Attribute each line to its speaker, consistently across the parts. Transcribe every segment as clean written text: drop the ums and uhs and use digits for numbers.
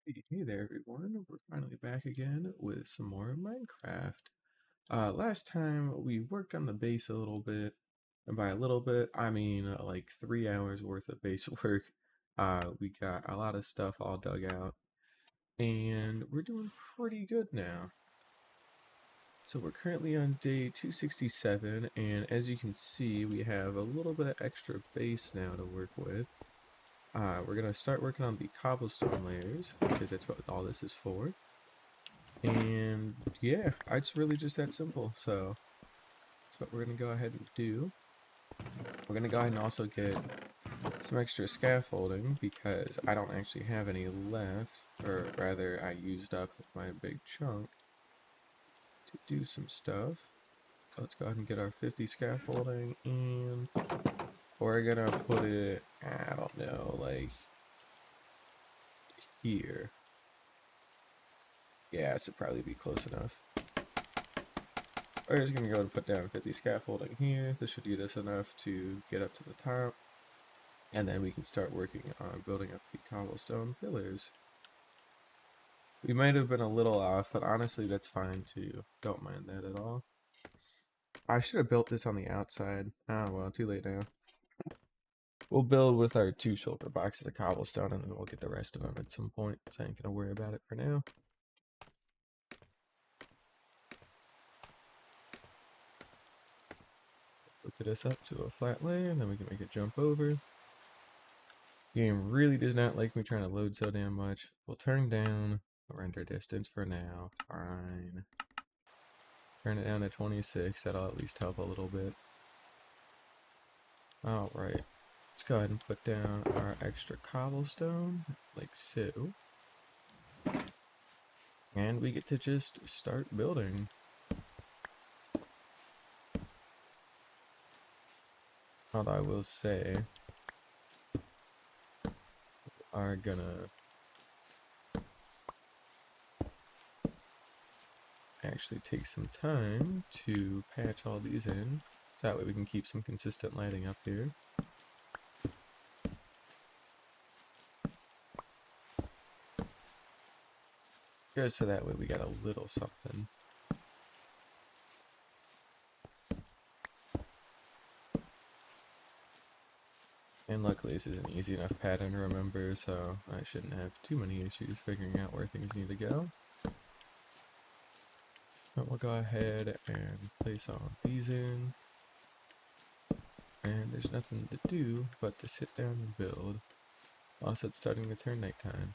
Speaker 1: Hey there, everyone. We're finally back again with some more Minecraft. Last time we worked on the base a little bit, and by a little bit, I mean like 3 hours worth of base work. We got a lot of stuff all dug out, and we're doing pretty good now. So we're currently on day 267, and as you can see, we have a little bit of extra base now to work with. We're gonna start working on the cobblestone layers, because that's what all this is for. And yeah, it's really just that simple. So that's what we're gonna go ahead and do. We're gonna go ahead and also get some extra scaffolding because I don't actually have any left, or rather I used up my big chunk to do some stuff. So let's go ahead and get our 50 scaffolding, and we're gonna put it, I don't know, like here. Yeah, this would probably be close enough. We're just gonna go and put down 50 scaffolding here. This should get us enough to get up to the top. And then we can start working on building up the cobblestone pillars. We might have been a little off, but honestly that's fine too. Don't mind that at all. I should have built this on the outside. Oh well, too late now. We'll build with our 2 shoulder boxes of cobblestone and then we'll get the rest of them at some point. So I ain't gonna worry about it for now. Look at us up to a flat layer, and then we can make a jump over. Game really does not like me trying to load so damn much. We'll turn down the render distance for now. Fine. Turn it down to 26. That'll at least help a little bit. Alright. Let's go ahead and put down our extra cobblestone, like so. And we get to just start building. Although I will say, are gonna actually take some time to patch all these in, so that way we can keep some consistent lighting up here. Just so that way we got a little something. And luckily this is an easy enough pattern to remember, so I shouldn't have too many issues figuring out where things need to go. But we'll go ahead and place all of these in. And there's nothing to do but to sit down and build. Also, it's starting to turn nighttime.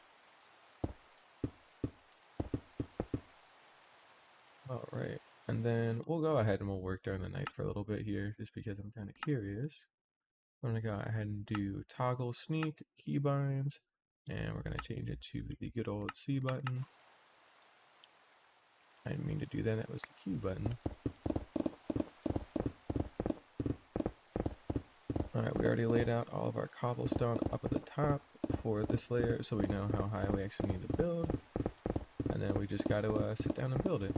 Speaker 1: Alright, and then we'll go ahead and we'll work during the night for a little bit here, just because I'm kind of curious. I'm going to go ahead and do toggle sneak keybinds, and we're going to change it to the good old C button. I didn't mean to do that, that was the Q button. Alright, we already laid out all of our cobblestone up at the top for this layer, so we know how high we actually need to build. And then we just got to sit down and build it.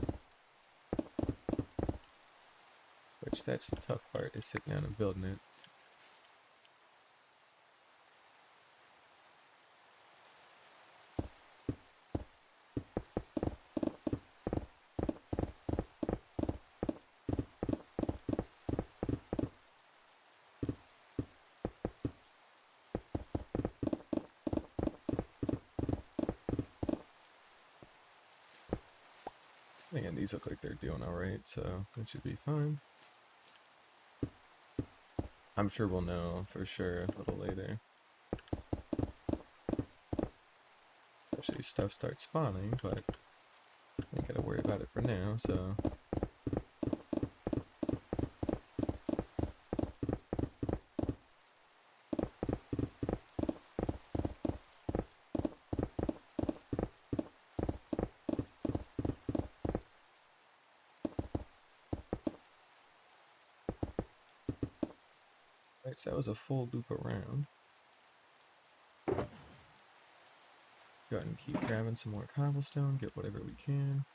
Speaker 1: Which, that's the tough part, is sitting down and building it. And these look like they're doing alright, so that should be fine. I'm sure we'll know for sure a little later. Actually, stuff starts spawning, but ain't gotta worry about it for now, so. Alright, so that was a full loop around. Go ahead and keep grabbing some more cobblestone, get whatever we can.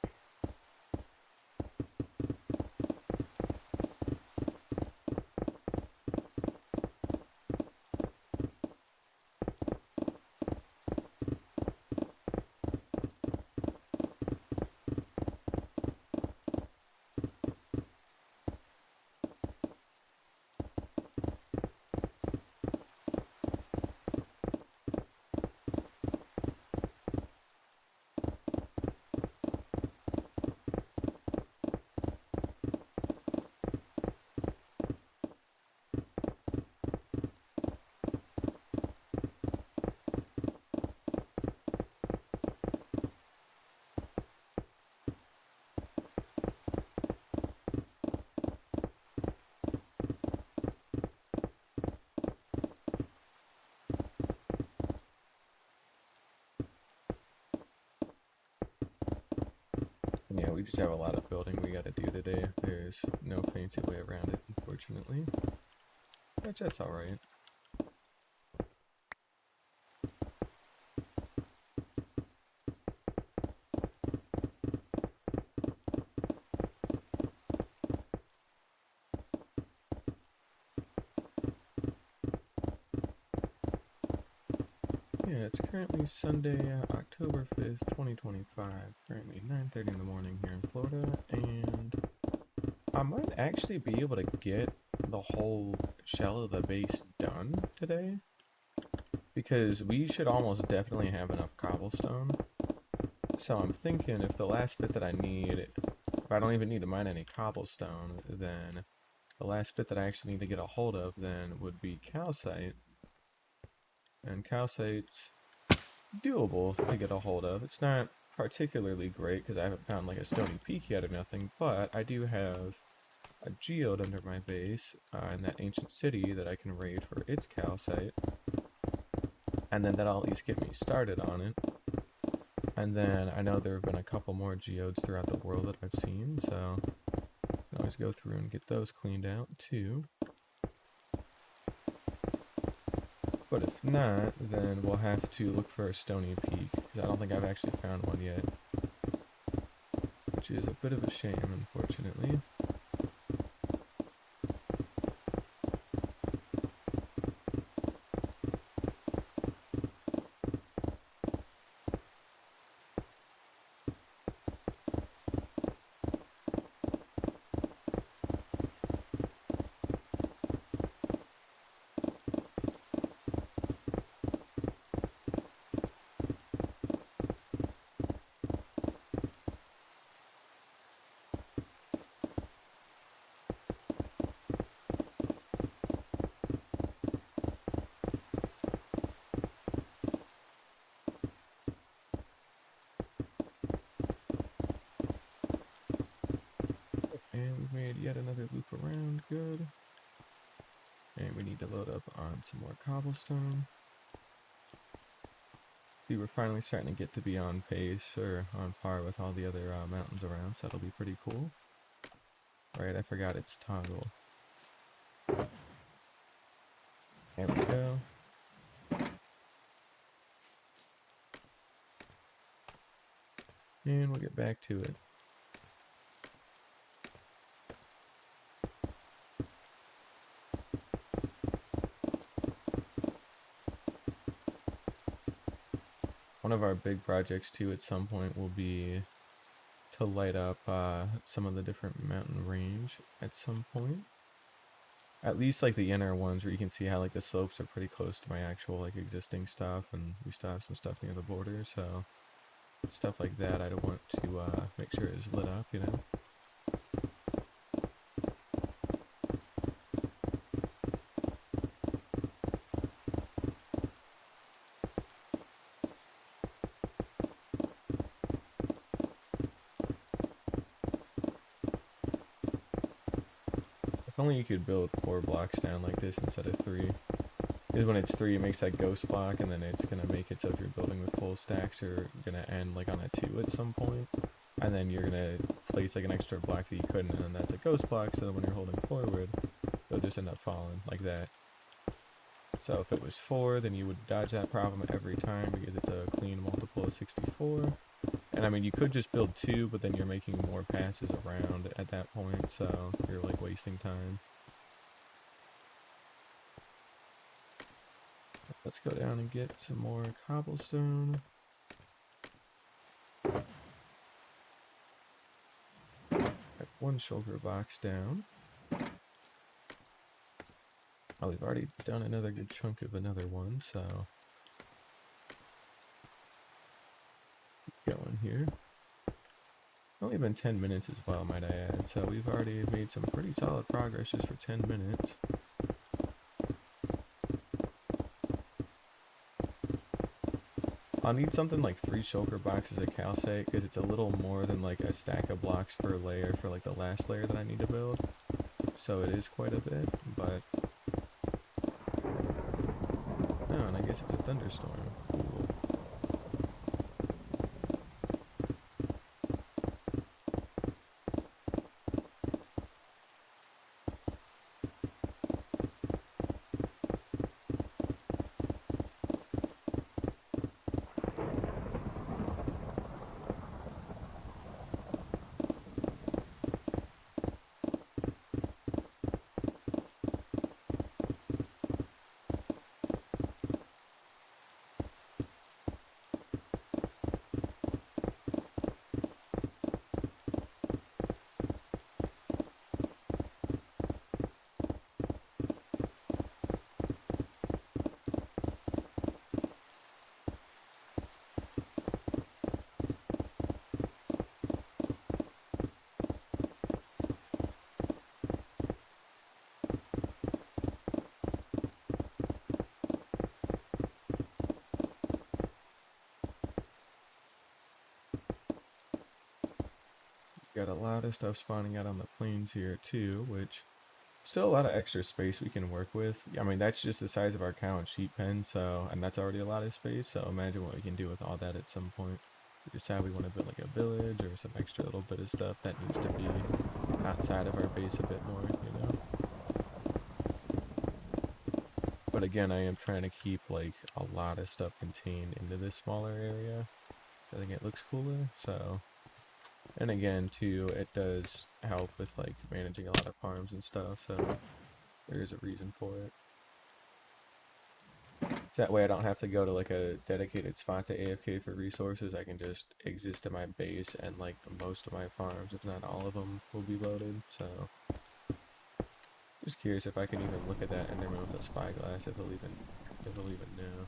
Speaker 1: just have a lot of building we gotta do today. There's no fancy way around it, unfortunately. Which, that's alright. Yeah, it's currently Sunday, October 5th, 2025. Currently 9:30 in the morning here in Florida, and I might actually be able to get the whole shell of the base done today, because we should almost definitely have enough cobblestone. So I'm thinking if the last bit that I need, if I don't even need to mine any cobblestone, then the last bit that I actually need to get a hold of then would be calcite. And calcite's doable to get a hold of. It's not particularly great because I haven't found like a stony peak yet or nothing, but I do have a geode under my base in that ancient city that I can raid for its calcite. And then that'll at least get me started on it. And then I know there have been a couple more geodes throughout the world that I've seen, so I can always go through and get those cleaned out too. But if not, then we'll have to look for a stony peak, because I don't think I've actually found one yet. Which is a bit of a shame, unfortunately. And we've made yet another loop around, good. And we need to load up on some more cobblestone. See, we're finally starting to get to be on pace, or on par with all the other mountains around, so that'll be pretty cool. Right, I forgot it's toggle. There we go. And we'll get back to it. One of our big projects too at some point will be to light up some of the different mountain range at some point. At least like the inner ones where you can see how like the slopes are pretty close to my actual like existing stuff, and we still have some stuff near the border, so stuff like that I'd want to make sure is lit up, you know. If only you could build 4 blocks down like this instead of 3. Because when it's 3, it makes that ghost block, and then it's going to make it so if you're building with full stacks, you're going to end like on a 2 at some point. And then you're going to place like an extra block that you couldn't, and then that's a ghost block, so that when you're holding forward, they'll just end up falling like that. So if it was 4, then you would dodge that problem every time because it's a clean multiple of 64. And I mean, you could just build 2, but then you're making more passes around at that point, so you're like wasting time. Let's go down and get some more cobblestone. Got 1 shulker box down. Oh, we've already done another good chunk of another one, so keep going here. Only been 10 minutes as well, might I add, so we've already made some pretty solid progress just for 10 minutes. I'll need something like 3 shulker boxes of calcite, because it's a little more than like a stack of blocks per layer for like the last layer that I need to build. So it is quite a bit, but... Oh, and I guess it's a thunderstorm. Cool. Got a lot of stuff spawning out on the plains here too, which still a lot of extra space we can work with. I mean, that's just the size of our cow and sheep pen, so, and that's already a lot of space, so imagine what we can do with all that at some point. We decide we want to build like a village or some extra little bit of stuff that needs to be outside of our base a bit more, you know? But again, I am trying to keep like a lot of stuff contained into this smaller area. I think it looks cooler, so. And again, too, it does help with like managing a lot of farms and stuff, so there is a reason for it. That way I don't have to go to like a dedicated spot to AFK for resources. I can just exist in my base and like most of my farms, if not all of them, will be loaded. So just curious if I can even look at that Enderman with a spyglass, if it'll even know.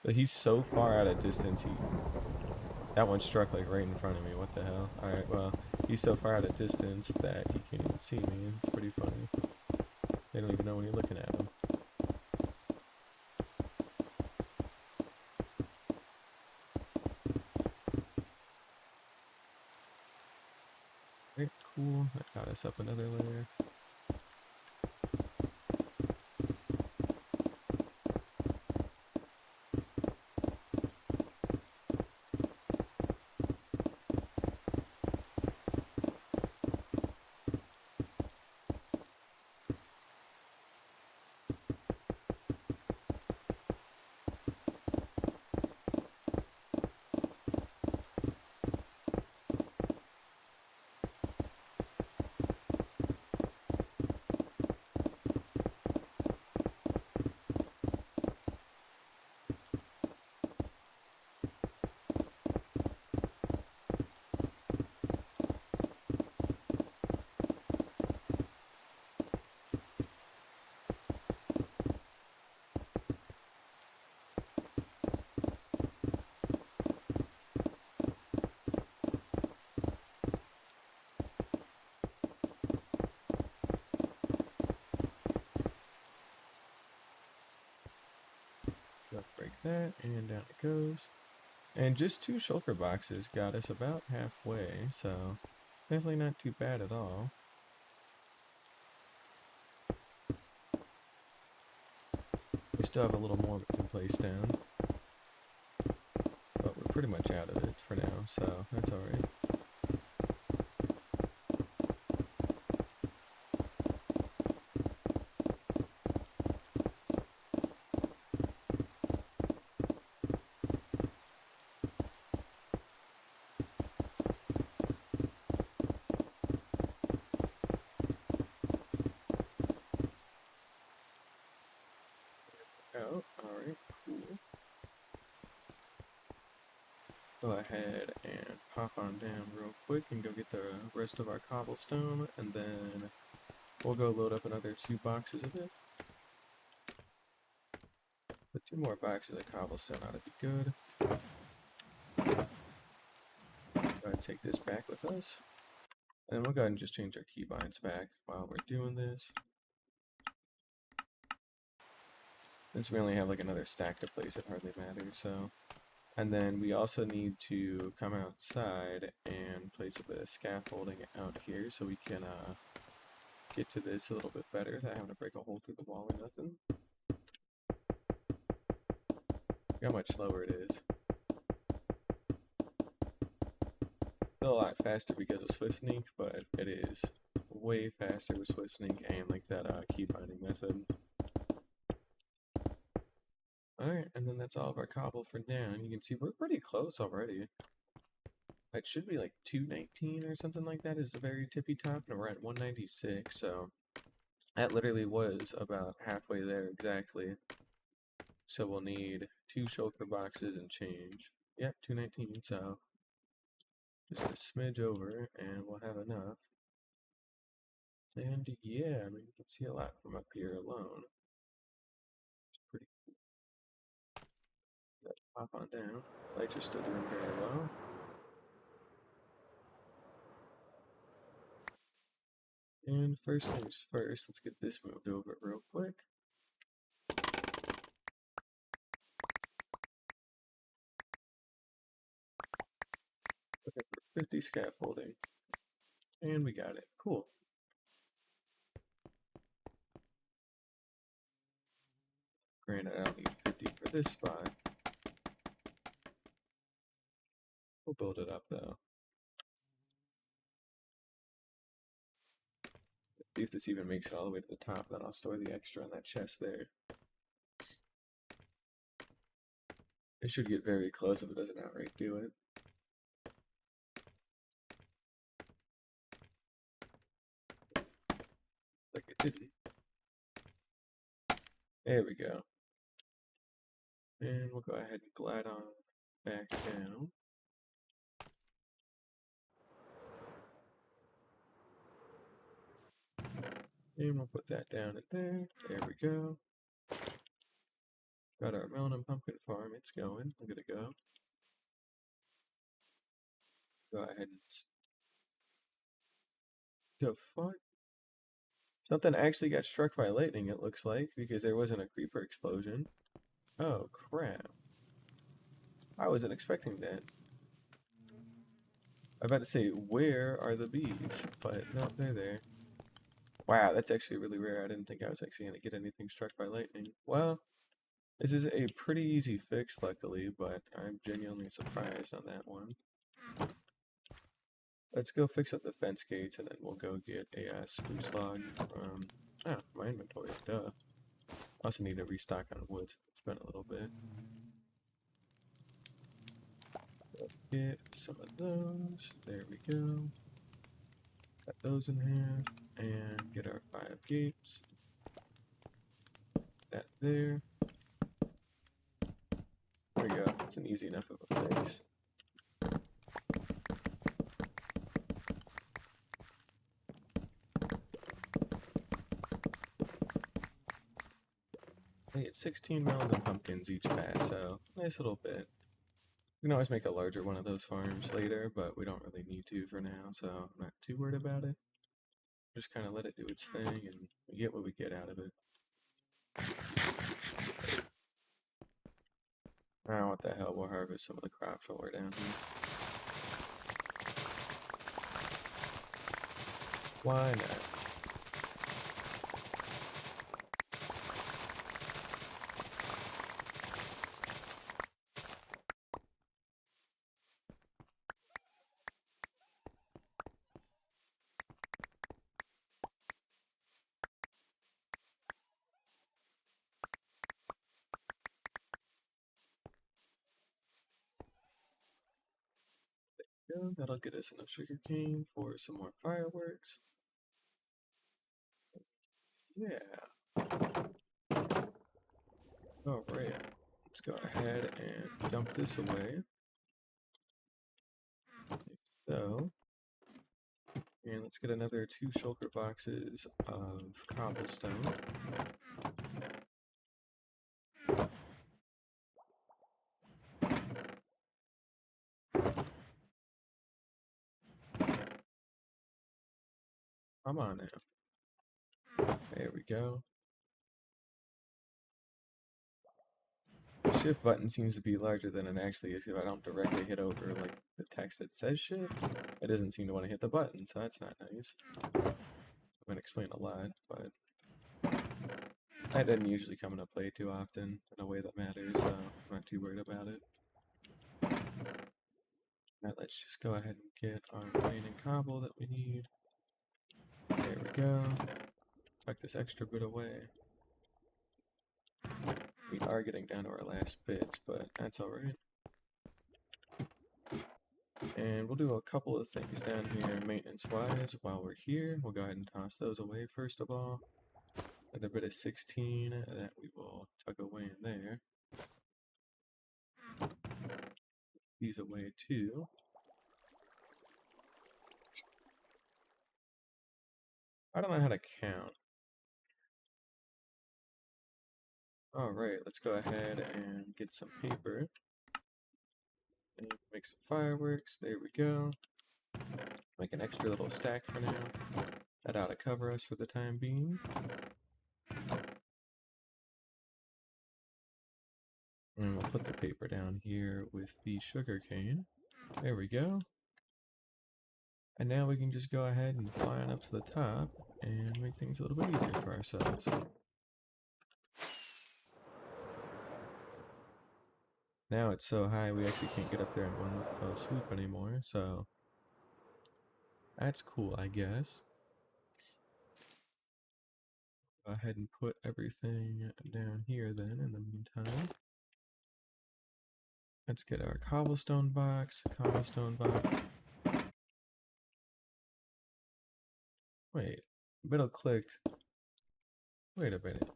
Speaker 1: But he's so far out of distance, that one struck like right in front of me. What the hell? Alright, well, he's so far out of distance that he can't even see me. It's pretty funny. They don't even know when you're looking at them. Alright, cool. That got us up another layer. Break that, and down it goes. And just 2 shulker boxes got us about halfway, so definitely not too bad at all. We still have a little more we can place down, but we're pretty much out of it for now, so that's alright. Oh, alright, cool. Go ahead and pop on down real quick and go get the rest of our cobblestone, and then we'll go load up another 2 boxes of it. The 2 more boxes of cobblestone ought to be good. Go ahead and take this back with us. And we'll go ahead and just change our keybinds back while we're doing this. Since we only have like another stack to place, it hardly matters, so. And then we also need to come outside and place a bit of scaffolding out here so we can get to this a little bit better without having to break a hole through the wall or nothing. Look how much slower it is. Still a lot faster because of Swift Sneak, but it is way faster with Swift Sneak and like that key binding method. Alright, and then that's all of our cobble for now. And you can see we're pretty close already. It should be like 219 or something like that is the very tippy top, and we're at 196, so that literally was about halfway there exactly. So we'll need 2 shulker boxes and change. Yep, 219, so just a smidge over, and we'll have enough. And yeah, I mean, you can see a lot from up here alone. It's pretty cool. Let's pop on down. Lights are still doing very well. And first things first, let's get this moved over real quick. 50 scaffolding. And we got it. Cool. Granted, I don't need 50 for this spot. We'll build it up though. See if this even makes it all the way to the top, then I'll store the extra in that chest there. It should get very close if it doesn't outright do it. Like it didn't. There we go. And we'll go ahead and glide on back down. And we'll put that down at there. There we go. Got our melon and pumpkin farm. It's going. Look at it go. Go ahead and... The fuck? Something actually got struck by lightning, it looks like, because there wasn't a creeper explosion. Oh, crap. I wasn't expecting that. I was about to say, where are the bees? But no, they're there. Wow, that's actually really rare. I didn't think I was actually going to get anything struck by lightning. Well, this is a pretty easy fix, luckily, but I'm genuinely surprised on that one. Let's go fix up the fence gates, and then we'll go get a spruce log from... Oh, my inventory, duh. Also need to restock on wood. It's been a little bit. Let's get some of those. There we go. Cut those in half. And get our 5 gates. That there. There we go. It's an easy enough of a fix. I get 16 melons and pumpkins each pass, so nice little bit. We can always make a larger one of those farms later, but we don't really need to for now, so I'm not too worried about it. Just kind of let it do its thing, and we get what we get out of it. Ah, what the hell, we'll harvest some of the crops while we're down here. Why not? Yeah, that'll get us enough sugar cane for some more fireworks. Yeah. Alright, let's go ahead and dump this away. Like so. And let's get another 2 shulker boxes of cobblestone. Come on now. There we go. The shift button seems to be larger than it actually is if I don't directly hit over like the text that says shift. It doesn't seem to want to hit the button, so that's not nice. I'm gonna explain a lot, but that doesn't usually come into play too often in a way that matters, so I'm not too worried about it. Now let's just go ahead and get our remaining cobble that we need. There we go. Tuck this extra bit away. We are getting down to our last bits, but that's alright. And we'll do a couple of things down here maintenance-wise while we're here. We'll go ahead and toss those away first of all. Another bit of 16 that we will tuck away in there. These away too. I don't know how to count. Alright, let's go ahead and get some paper. And make some fireworks. There we go. Make an extra little stack for now. That ought to cover us for the time being. And we'll put the paper down here with the sugar cane. There we go. And now we can just go ahead and fly on up to the top and make things a little bit easier for ourselves. Now it's so high we actually can't get up there in one fell swoop anymore, so that's cool, I guess. Go ahead and put everything down here then in the meantime. Let's get our cobblestone box, Wait, middle clicked. Wait a minute.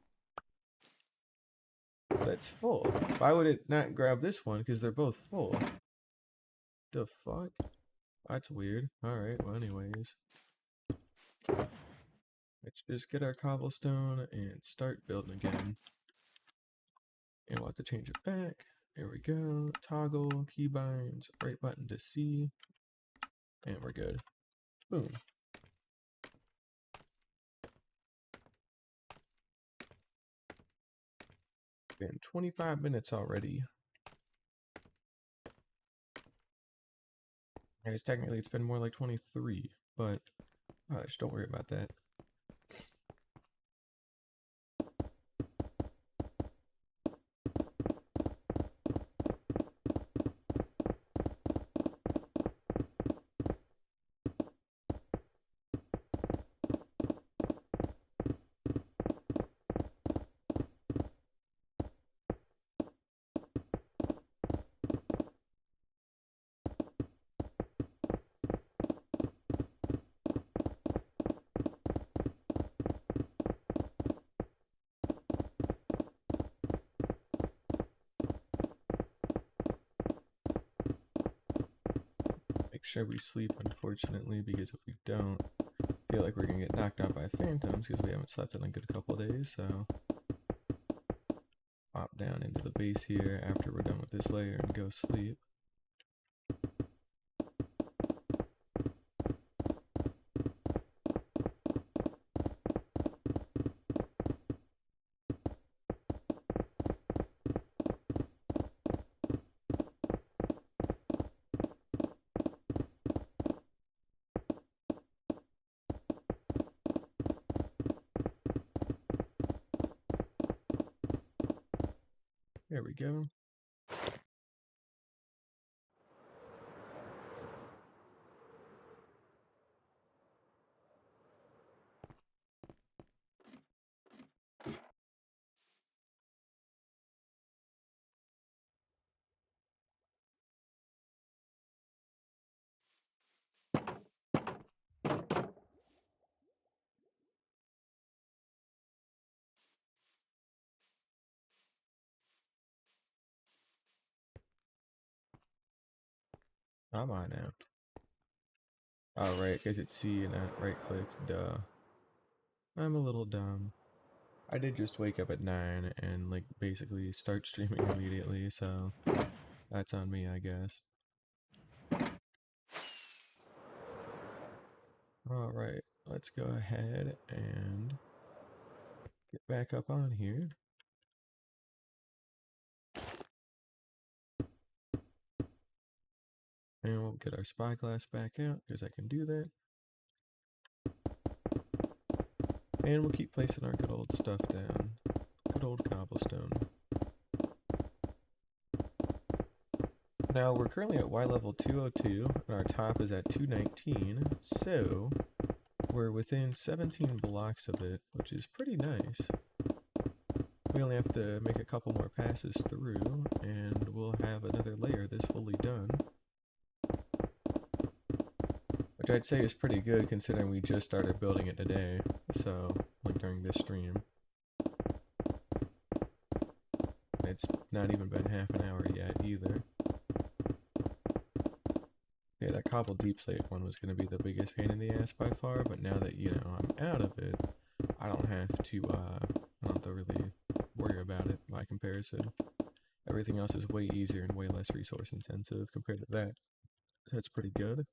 Speaker 1: That's full. Why would it not grab this one? Because they're both full. The fuck? That's weird. Alright, well anyways. Let's just get our cobblestone and start building again. And we'll have to change it back. There we go. Toggle, keybinds, right button to C. And we're good. Boom. Been 25 minutes already. I guess technically it's been more like 23, but just don't worry about that. Make sure we sleep, unfortunately, because if we don't, I feel like we're gonna get knocked out by phantoms because we haven't slept in a good couple days, so pop down into the base here after we're done with this layer and go sleep. There we go. I'm on now. Alright, because it's C and not right click. Duh. I'm a little dumb. I did just wake up at 9 and like basically start streaming immediately, so that's on me, I guess. Alright, let's go ahead and get back up on here. And we'll get our spyglass back out because I can do that. And we'll keep placing our good old stuff down. Good old cobblestone. Now we're currently at Y level 202 and our top is at 219, so we're within 17 blocks of it, which is pretty nice. We only have to make a couple more passes through and we'll have another layer this fully done. Which I'd say is pretty good considering we just started building it today, so like during this stream. It's not even been half an hour yet either. Yeah, that cobble deep slate one was going to be the biggest pain in the ass by far, but now that, you know, I'm out of it, I don't have to really worry about it by comparison. Everything else is way easier and way less resource intensive compared to that. That's pretty good.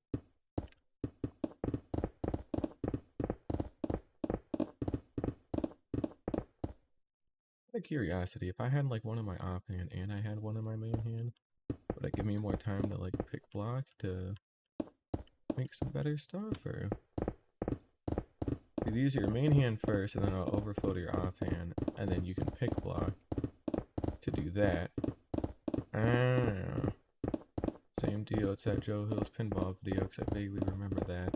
Speaker 1: Out of curiosity, if I had like one in my op hand and I had one in my main hand, would it give me more time to like pick block to make some better stuff, or you use your main hand first, and then it'll overflow to your offhand, and then you can pick block to do that. Same deal. It's that Joe Hill's pinball video, because I vaguely remember that.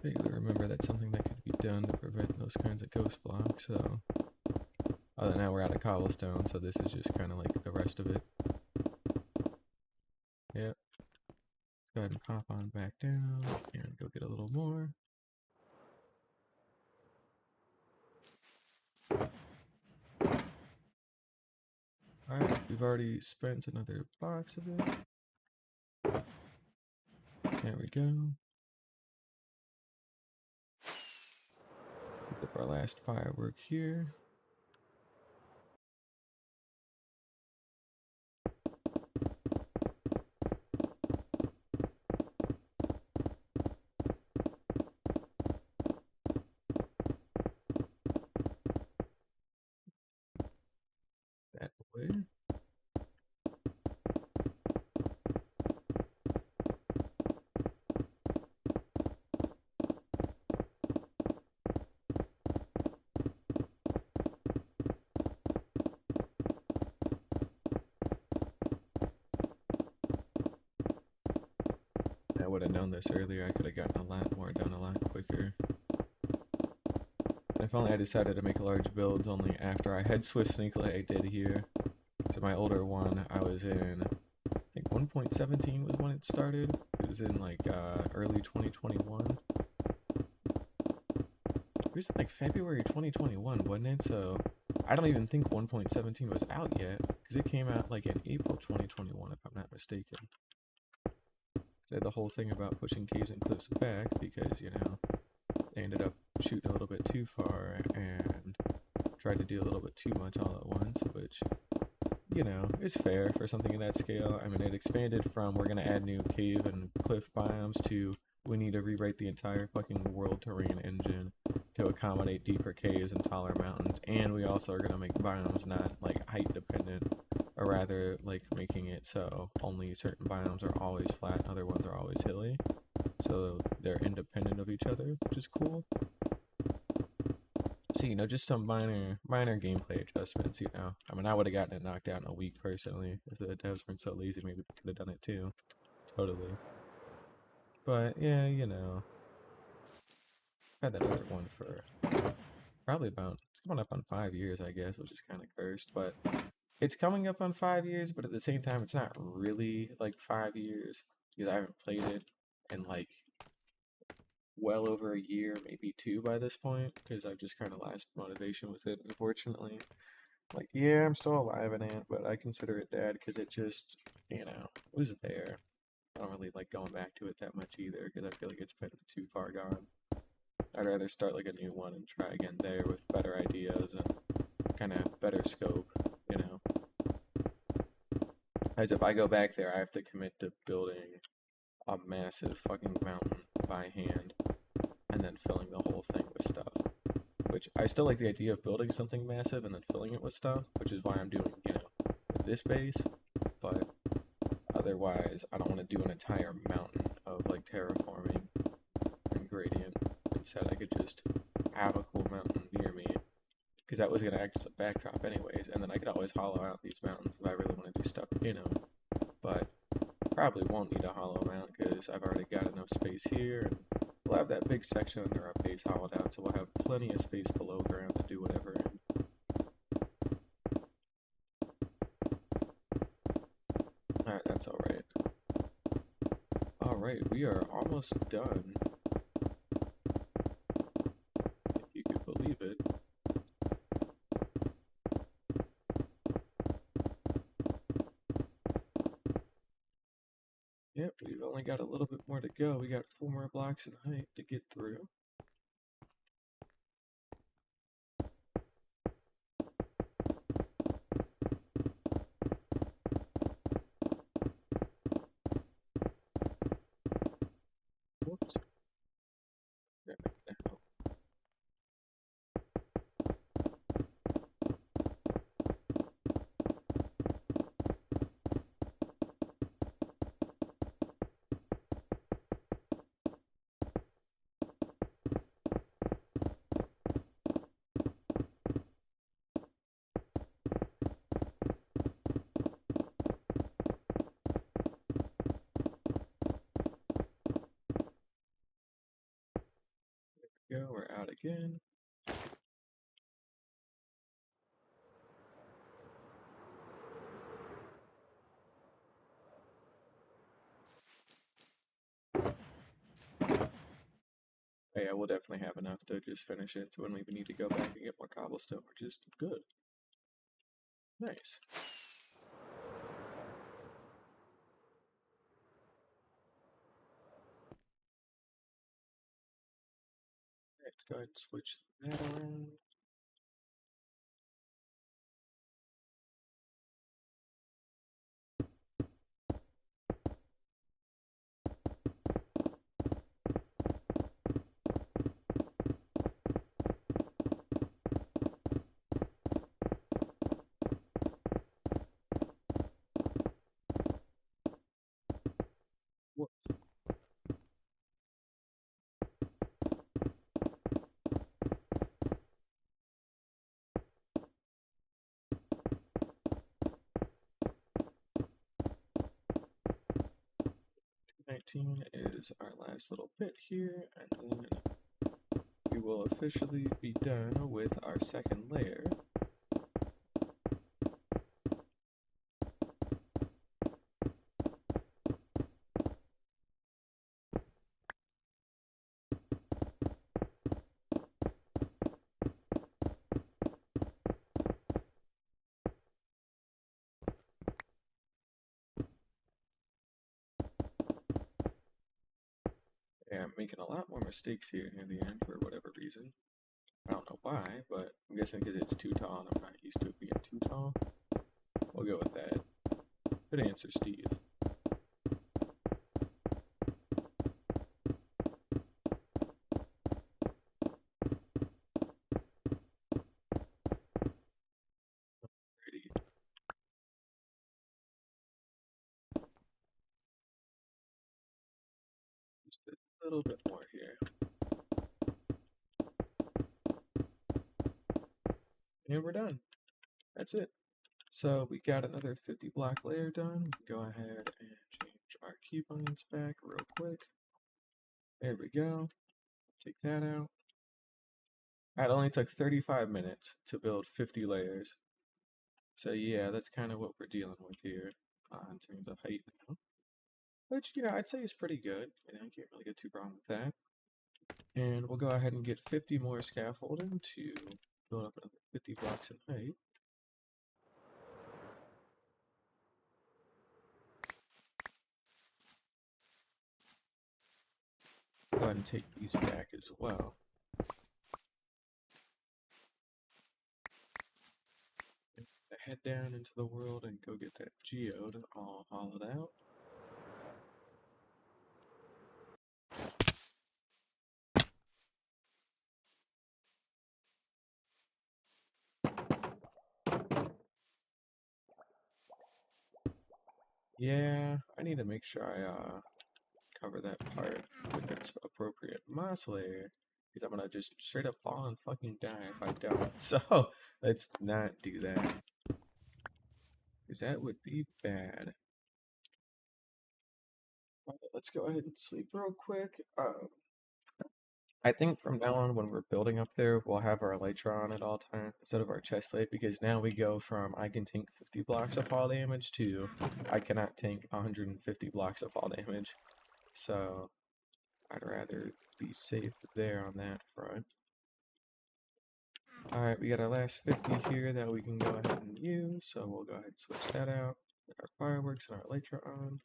Speaker 1: Vaguely remember that's something that could be done to prevent those kinds of ghost blocks. So, other than that, we're out of cobblestone, so this is just kind of like the rest of it. Yep. Go ahead and pop on back down and go get a little more. Alright, we've already spent another box of it. There we go. Pick up our last firework here. That way. I would have known this earlier, I could have gotten a lot more done a lot quicker. And if only I decided to make large builds only after I had Swift Sneak like I did here. So my older one, I was in, I think 1.17 was when it started. It was in like early 2021. It was like February 2021, wasn't it? So I don't even think 1.17 was out yet, because it came out like in April 2021, if I'm not mistaken. They had the whole thing about pushing caves and cliffs back because, you know, they ended up shooting a little bit too far and tried to do a little bit too much all at once, which, you know, is fair for something in that scale. I mean, it expanded from we're going to add new cave and cliff biomes to we need to rewrite the entire fucking world terrain engine to accommodate deeper caves and taller mountains, and we also are going to make biomes not, like, height dependent, or rather, like, making it so only certain biomes are always flat and other ones are always hilly, so they're independent of each other, which is cool. So, you know, just some minor gameplay adjustments, you know. I mean, I would have gotten it knocked out in a week, personally. If the devs weren't so lazy, maybe they could have done it too. Totally. But, yeah, you know. I've had that other one for probably about, it's coming up on 5 years, I guess, which is kind of cursed, but it's coming up on 5 years, but at the same time, it's not really like 5 years, because I haven't played it in like well over a year, maybe 2 by this point, because I've just kind of lost motivation with it, unfortunately. Like, yeah, I'm still alive in it, but I consider it dead because it just, you know, was there. I don't really like going back to it that much either, because I feel like it's been too far gone. I'd rather start like a new one and try again there with better ideas and kind of better scope, you know. As if I go back there, I have to commit to building a massive fucking mountain by hand and then filling the whole thing with stuff. Which I still like the idea of building something massive and then filling it with stuff, which is why I'm doing, you know, this base. But otherwise, I don't want to do an entire mountain of like terraforming and gradient. Instead, I could just have a cool mountain near me, because that was going to act as a backdrop anyways, and then I could always hollow out these mountains if I really want to do stuff in them. But probably won't need a hollow mount because I've already got enough space here, and we'll have that big section under our base hollowed out, so we'll have plenty of space below ground to do whatever in. Alright, that's alright. Alright, we are almost done. If you could believe it. Yep, we've only got a little bit more to go. We got 4 more blocks in height to get through. Whoops. There we go. again. Oh, yeah, we'll definitely have enough to just finish it, so we don't even need to go back and get more cobblestone, which is good. Nice. Let's go ahead and switch that around. Whoop. 19 is our last little bit here, and then we will officially be done with our second layer. Yeah, I'm making a lot more mistakes here near the end for whatever reason. I don't know why, but I'm guessing because it's too tall and I'm not used to it being too tall. We'll go with that. Good answer, Steve. Pretty. Just a little bit more here. And we're done. That's it. So we got another 50 block layer done. We can go ahead and change our keybinds back real quick. There we go. Take that out. It only took 35 minutes to build 50 layers. So yeah, that's kind of what we're dealing with here in terms of height now. Which, I'd say is pretty good. You can't really get too wrong with that. And we'll go ahead and get 50 more scaffolding to build up another 50 blocks in height. Go ahead and take these back as well. Head down into the world and go get that geode all hollowed out. Yeah, I need to make sure I cover that part with its appropriate moss layer, because I'm gonna just straight up fall and fucking die if I don't. So let's not do that, because that would be bad. Let's go ahead and sleep real quick. I think from now on, when we're building up there, we'll have our elytra on at all times instead of our chest plate, because now we go from I can tank 50 blocks of fall damage to I cannot tank 150 blocks of fall damage. So I'd rather be safe there on that front. Alright, we got our last 50 here that we can go ahead and use, so we'll go ahead and switch that out. Get our fireworks and our elytra on.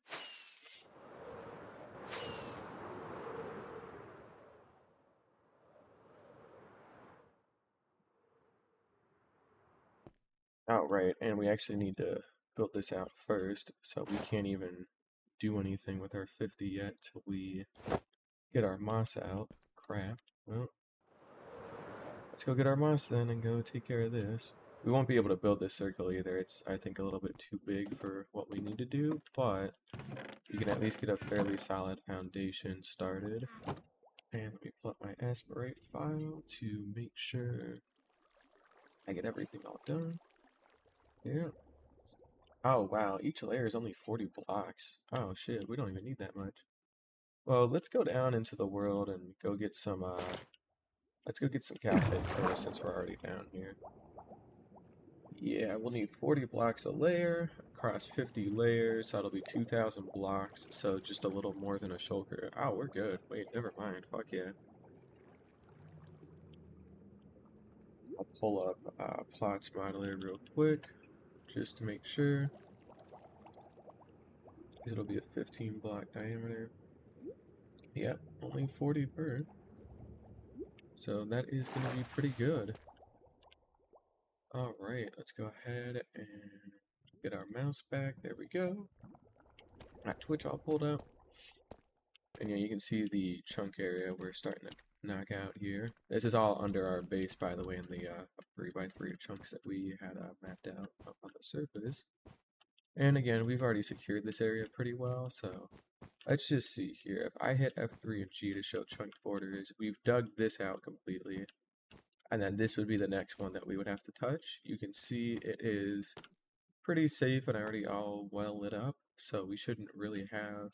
Speaker 1: Oh, right, and we actually need to build this out first, so we can't even do anything with our 50 yet till we get our moss out. Crap. Well, let's go get our moss then and go take care of this. We won't be able to build this circle either. It's, I think, a little bit too big for what we need to do, but you can at least get a fairly solid foundation started. And let me pull up my aspirate file to make sure I get everything all done. Yeah. Oh, wow. Each layer is only 40 blocks. Oh, shit. We don't even need that much. Well, let's go down into the world and go get some Let's go get some calcite first since we're already down here. Yeah, we'll need 40 blocks a layer, across 50 layers, so that'll be 2,000 blocks, so just a little more than a shulker. Oh, we're good. Wait, never mind. Fuck yeah. I'll pull up plots modeler real quick, just to make sure. It'll be a 15 block diameter. Yep, only 40 per. So that is going to be pretty good. Alright, let's go ahead and get our mouse back. There we go. Got Twitch all pulled up. And yeah, you can see the chunk area we're starting to knock out here. This is all under our base, by the way, in the 3x3 chunks that we had mapped out up on the surface. And again, we've already secured this area pretty well, so let's just see here. If I hit F3 and G to show chunked borders, we've dug this out completely. And then this would be the next one that we would have to touch. You can see it is pretty safe and already all well lit up, so we shouldn't really have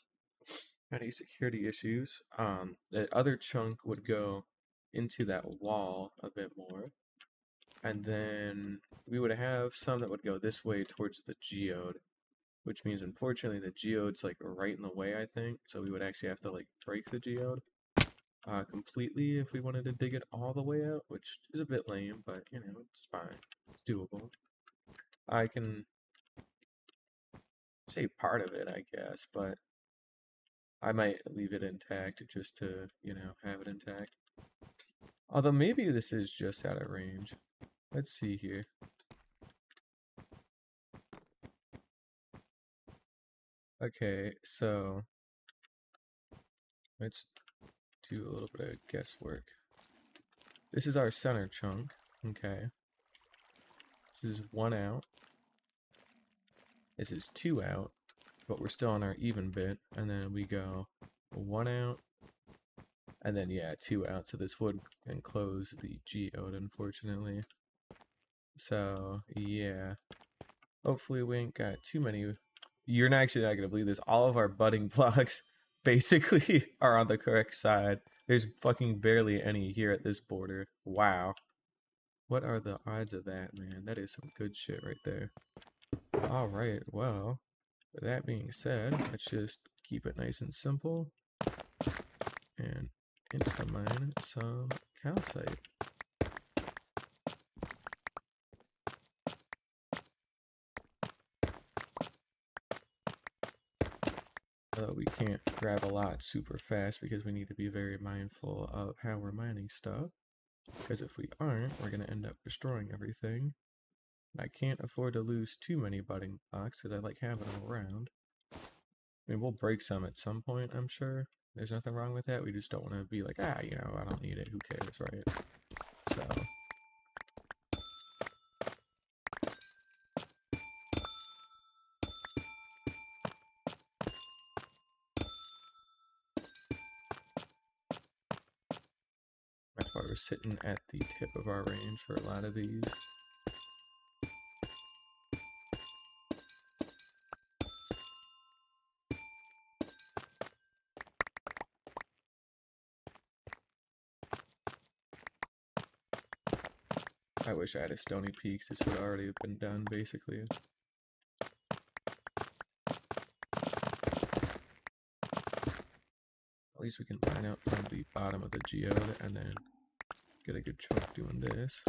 Speaker 1: any security issues. The other chunk would go into that wall a bit more, and then we would have some that would go this way towards the geode, which means unfortunately the geode's like right in the way, I think, so we would actually have to like break the geode completely if we wanted to dig it all the way out, which is a bit lame, but you know, it's fine. It's doable. I can say part of it, I guess, but I might leave it intact just to, you know, have it intact. Although maybe this is just out of range. Let's see here. Okay, so let's do a little bit of guesswork. This is our center chunk. Okay. This is 1 out. This is 2 out, but we're still on our even bit. And then we go 1 out, and then yeah, 2 out. So this would enclose the geode, unfortunately. So yeah, hopefully we ain't got too many. You're not actually not gonna believe this. All of our budding blocks basically are on the correct side. There's fucking barely any here at this border. Wow. What are the odds of that, man? That is some good shit right there. Alright, well, with that being said, let's just keep it nice and simple and insta-mine some calcite. Although we can't grab a lot super fast because we need to be very mindful of how we're mining stuff. Because if we aren't, we're going to end up destroying everything. I can't afford to lose too many budding blocks because I like having them around. I mean, we'll break some at some point, I'm sure. There's nothing wrong with that. We just don't want to be like, you know, I don't need it. Who cares, right? So... that's why we're sitting at the tip of our range for a lot of these. I wish I had a Stony Peaks. This would already have been done, basically. At least we can line out from the bottom of the geode and then get a good chunk doing this.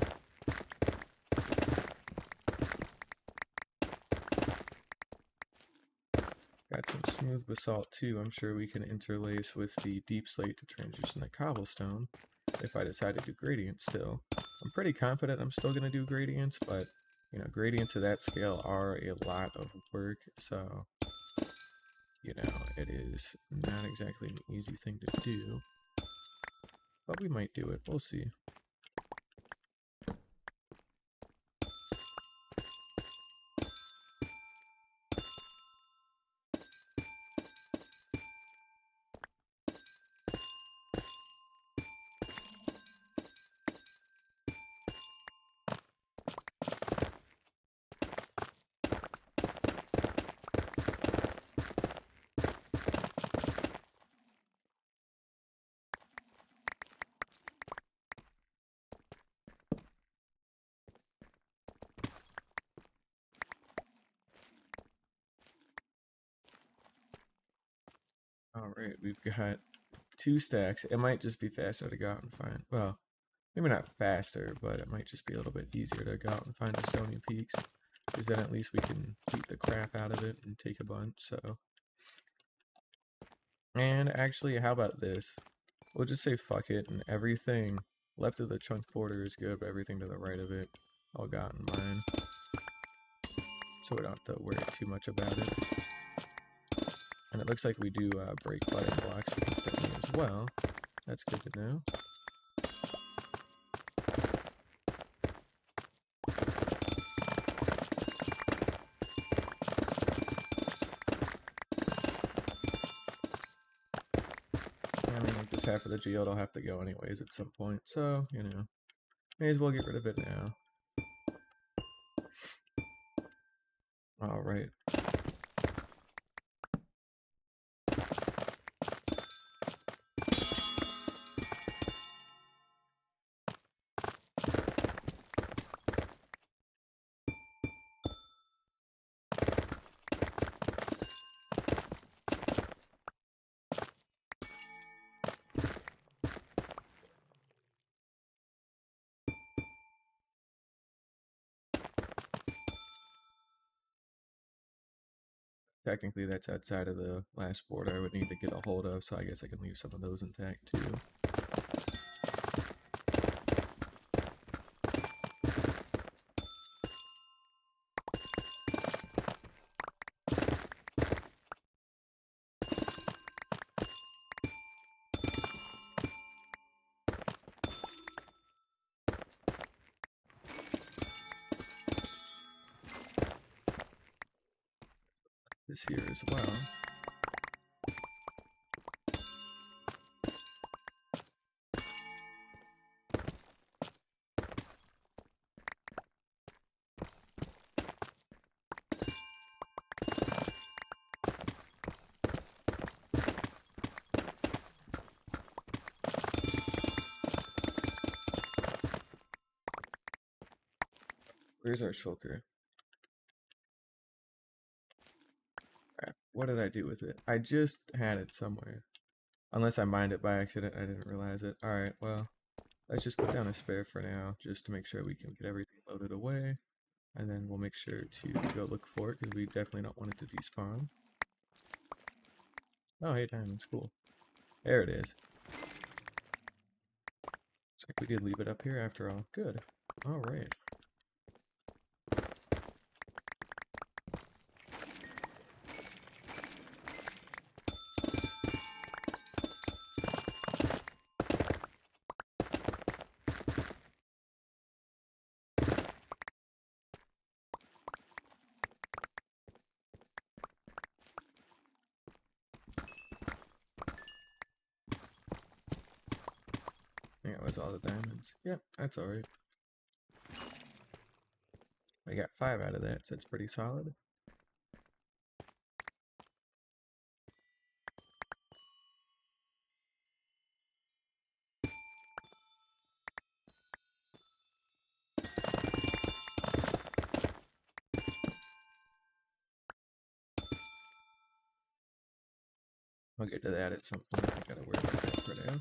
Speaker 1: Got some smooth basalt too. I'm sure we can interlace with the deep slate to transition to cobblestone if I decide to do gradients still. I'm pretty confident I'm still going to do gradients, but you know, gradients of that scale are a lot of work, so you know, it is not exactly an easy thing to do. But we might do it. We'll see. Alright, we've got 2 stacks. It might just be faster to go out and find, well, maybe not faster, but it might just be a little bit easier to go out and find the Stony Peaks. Because then at least we can beat the crap out of it and take a bunch, so. And actually, how about this? We'll just say fuck it, and everything left of the chunk border is good, but everything to the right of it, all got in mine. So we don't have to worry too much about it. And it looks like we do break butter blocks with the Stony as well. That's good to know. I mean, like this half of the geode will have to go anyways at some point, so, you know, may as well get rid of it now. Alright. Technically, that's outside of the last border I would need to get a hold of, so I guess I can leave some of those intact too. This here as well. Where's our shulker? Crap. What did I do with it? I just had it somewhere. Unless I mined it by accident, I didn't realize it. Alright, well, let's just put down a spare for now, just to make sure we can get everything loaded away. And then we'll make sure to go look for it, because we definitely don't want it to despawn. Oh, hey, diamonds, cool. There it is. Looks like we did leave it up here after all. Good. Alright. Yeah, that was all the diamonds. Yep, that's alright. I got 5 out of that, so it's pretty solid. I'll get to that at some point. I gotta worry about that for now.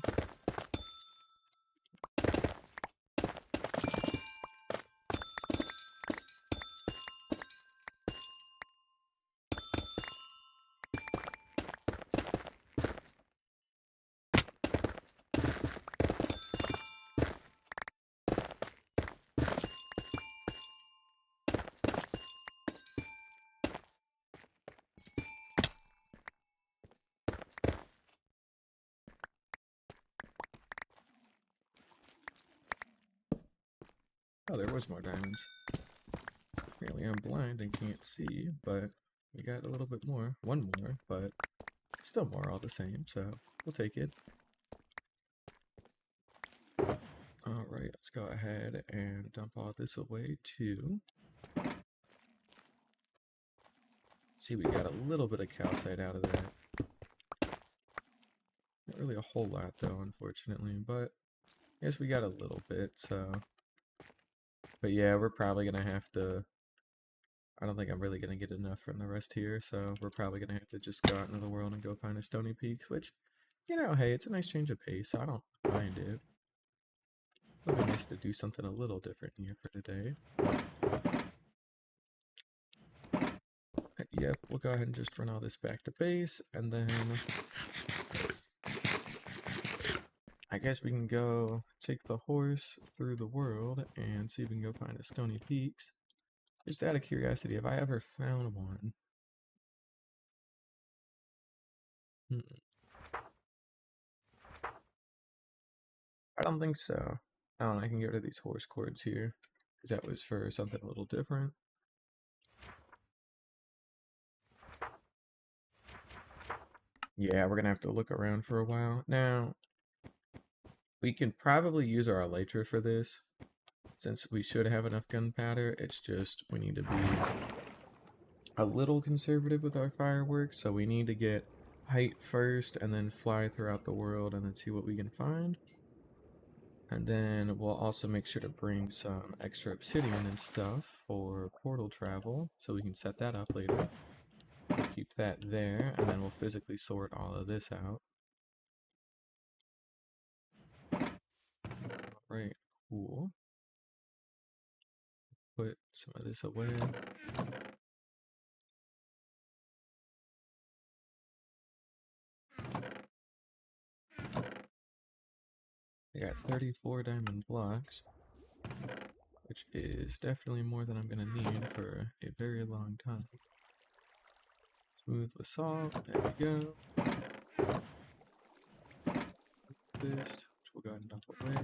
Speaker 1: Oh, there was more diamonds. Apparently I'm blind and can't see, but we got a little bit more. One more, but still more all the same, so we'll take it. Alright, let's go ahead and dump all this away too. See, we got a little bit of calcite out of that. Not really a whole lot though, unfortunately, but I guess we got a little bit, so. But yeah, we're probably gonna have to I don't think I'm really gonna get enough from the rest here, so we're probably gonna have to just go out into the world and go find a Stony Peaks, which, hey, it's a nice change of pace, so I don't mind it. It'll be nice to do something a little different here for today. Yep, we'll go ahead and just run all this back to base, and then I guess we can go take the horse through the world and see if we can go find a Stony Peaks. Just out of curiosity, have I ever found one? I don't think so. I don't know, I can get rid of these horse cords here, because that was for something a little different. Yeah, we're gonna have to look around for a while. Now, we can probably use our elytra for this, since we should have enough gunpowder. It's just we need to be a little conservative with our fireworks, so we need to get height first and then fly throughout the world and then see what we can find. And then we'll also make sure to bring some extra obsidian and stuff for portal travel, so we can set that up later. Keep that there, and then we'll physically sort all of this out. Alright, cool. Put some of this away. I got 34 diamond blocks, which is definitely more than I'm going to need for a very long time. Smooth basalt, there we go. Fist, which we'll go ahead and dump away.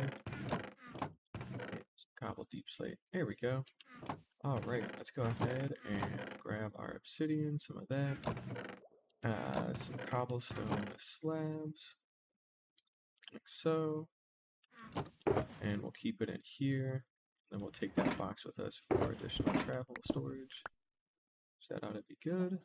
Speaker 1: Get some cobble deep slate, there we go. Alright, let's go ahead and grab our obsidian, some of that. Some cobblestone slabs, like so. And we'll keep it in here. Then we'll take that box with us for additional travel storage. So that ought to be good.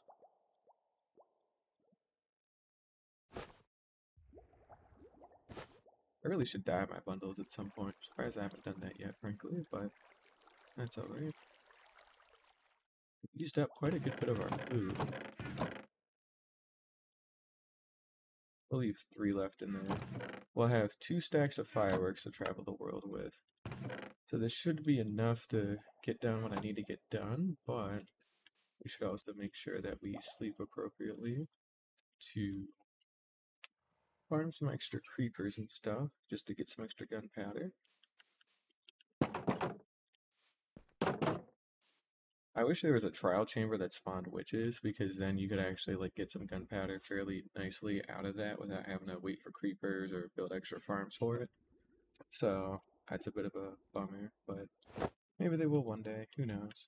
Speaker 1: I really should dye my bundles at some point. I'm surprised I haven't done that yet, frankly, but that's alright. Used up quite a good bit of our food. We'll leave 3 left in there. We'll have 2 stacks of fireworks to travel the world with. So this should be enough to get done what I need to get done, but we should also make sure that we sleep appropriately to farm some extra creepers and stuff, just to get some extra gunpowder. I wish there was a trial chamber that spawned witches, because then you could actually like get some gunpowder fairly nicely out of that without having to wait for creepers or build extra farms for it. So that's a bit of a bummer, but maybe they will one day, who knows.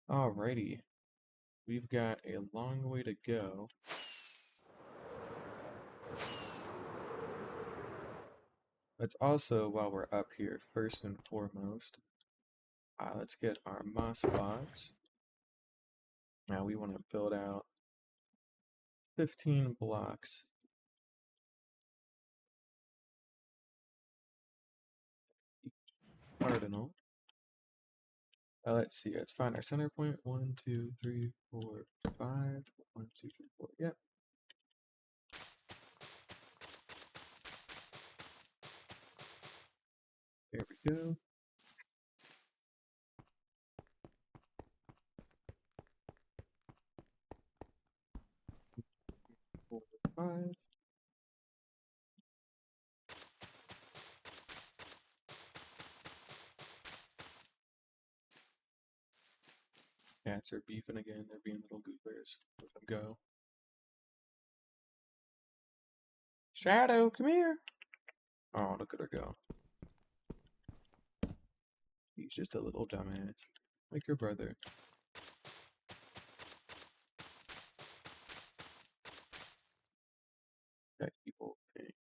Speaker 1: Alrighty, we've got a long way to go. Let's also, while we're up here, first and foremost, let's get our moss box. Now we want to build out 15 blocks. Cardinal. Let's see, let's find our center point. 1, 2, 3, 4, 5. 1, 2, 3, 4. Yep. There we go. 4, 5. Cats are beefing again. They're being little goobers. Let them go. Shadow, come here. Oh, look at her go. He's just a little dumbass. Like your brother. That people think.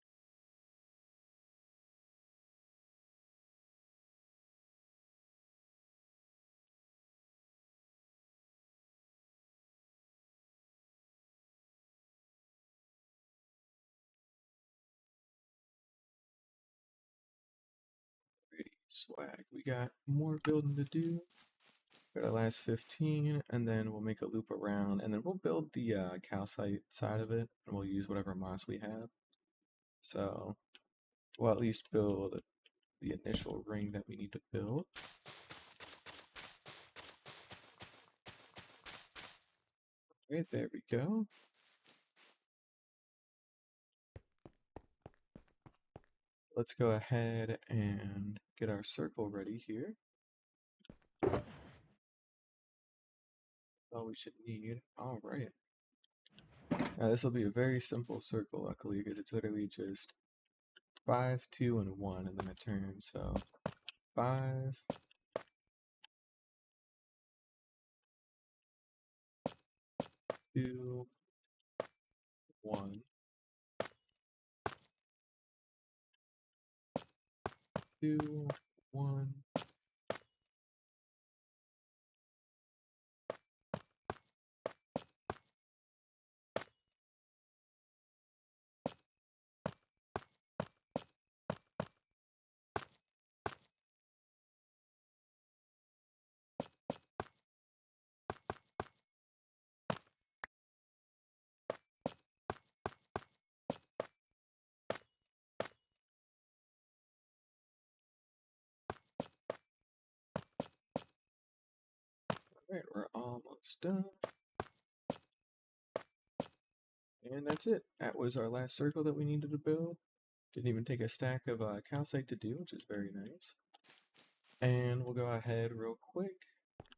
Speaker 1: Pretty swag. We got more building to do. Got our last 15, and then we'll make a loop around, and then we'll build the calcite side of it, and we'll use whatever moss we have. So we'll at least build the initial ring that we need to build. Right, there we go. Let's go ahead and get our circle ready here. All we should need. All right. Now this will be a very simple circle, luckily, because it's literally just 5, 2, and 1, and then a turn. So 5, 2, 1, 2, 1. Alright, we're almost done. And that's it. That was our last circle that we needed to build. Didn't even take a stack of calcite to do, which is very nice. And we'll go ahead real quick.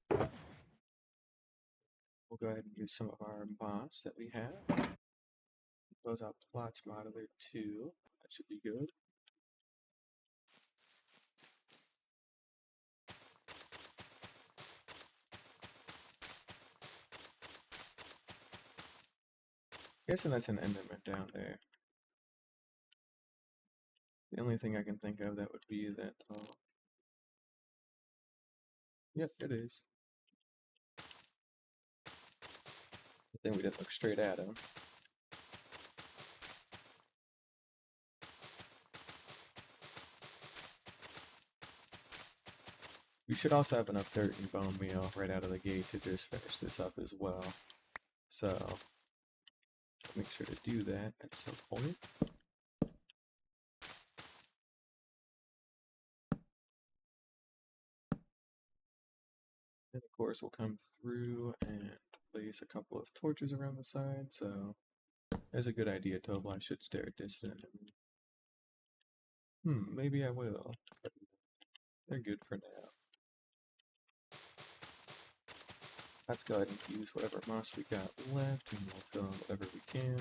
Speaker 1: We'll go ahead and use some of our moss that we have. Close out plots modeler 2. That should be good. Guessing that's an enderman down there. The only thing I can think of that would be that. Yep, it is. But then we didn't look straight at him. We should also have enough dirt and bone meal right out of the gate to just finish this up as well. So, make sure to do that at some point. And of course we'll come through and place a couple of torches around the side, so there's a good idea, Tobal. I should stare at distant. Maybe I will. They're good for now. Let's go ahead and use whatever moss we got left, and we'll fill in whatever we can.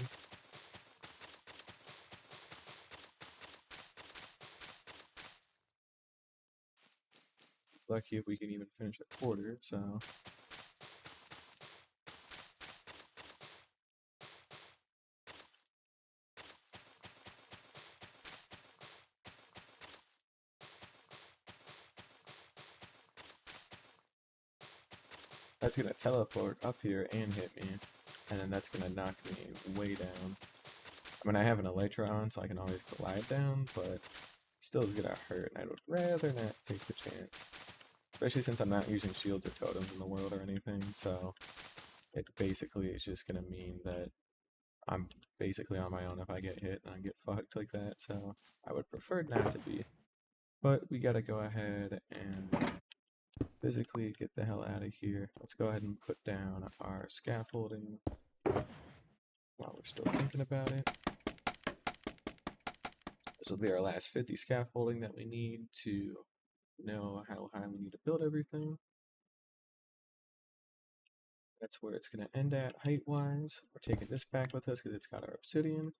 Speaker 1: Lucky if we can even finish a quarter, so. That's gonna teleport up here and hit me, and then that's gonna knock me way down. I mean, I have an elytra on, so I can always glide down, but still is gonna hurt, and I would rather not take the chance. Especially since I'm not using shields or totems in the world or anything, so it basically is just gonna mean that I'm basically on my own if I get hit and I get fucked like that, so I would prefer not to be. But we gotta go ahead and physically get the hell out of here. Let's go ahead and put down our scaffolding while we're still thinking about it. This will be our last 50 scaffolding that we need to know how high we need to build everything. That's where it's going to end at height-wise. We're taking this back with us because it's got our obsidian.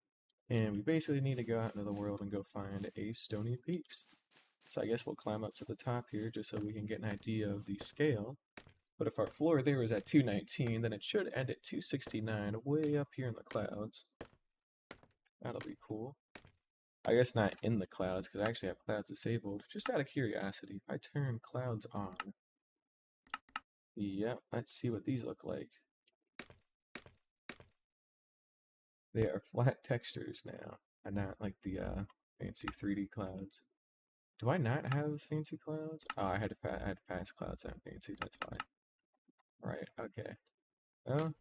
Speaker 1: And we basically need to go out into the world and go find a stony peaks. So I guess we'll climb up to the top here just so we can get an idea of the scale. But if our floor there is at 219, then it should end at 269, way up here in the clouds. That'll be cool. I guess not in the clouds, because I actually have clouds disabled. Just out of curiosity, if I turn clouds on, yep, let's see what these look like. They are flat textures now, and not like the fancy 3D clouds. Do I not have fancy clouds? Oh, I had to pass clouds that fancy, that's fine. Right, okay. Well,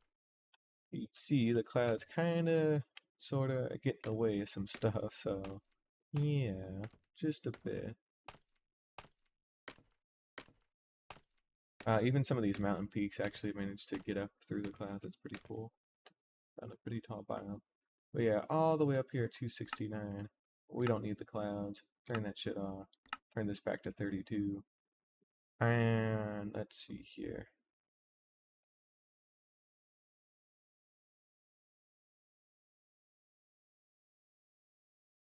Speaker 1: you can see the clouds kinda, sorta getting away with some stuff, so yeah, just a bit. Even some of these mountain peaks actually managed to get up through the clouds. It's pretty cool. On a pretty tall biome. But yeah, all the way up here at 269. We don't need the clouds. Turn that shit off. Turn this back to 32. And let's see here.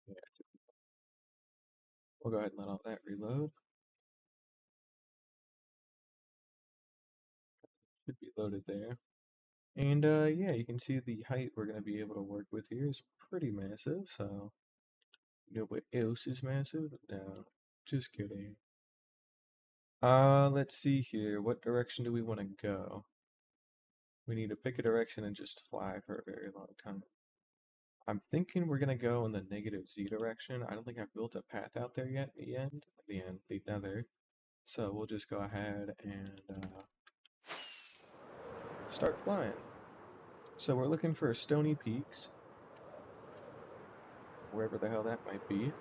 Speaker 1: Yeah, we'll go ahead and let all that reload. Should be loaded there. And yeah, you can see the height we're going to be able to work with here is pretty massive. So, you know what else is massive? No, just kidding. Let's see here. What direction do we want to go? We need to pick a direction and just fly for a very long time. I'm thinking we're gonna go in the negative z direction. I don't think I've built a path out there yet. The nether. So we'll just go ahead and start flying. So we're looking for Stony Peaks, wherever the hell that might be.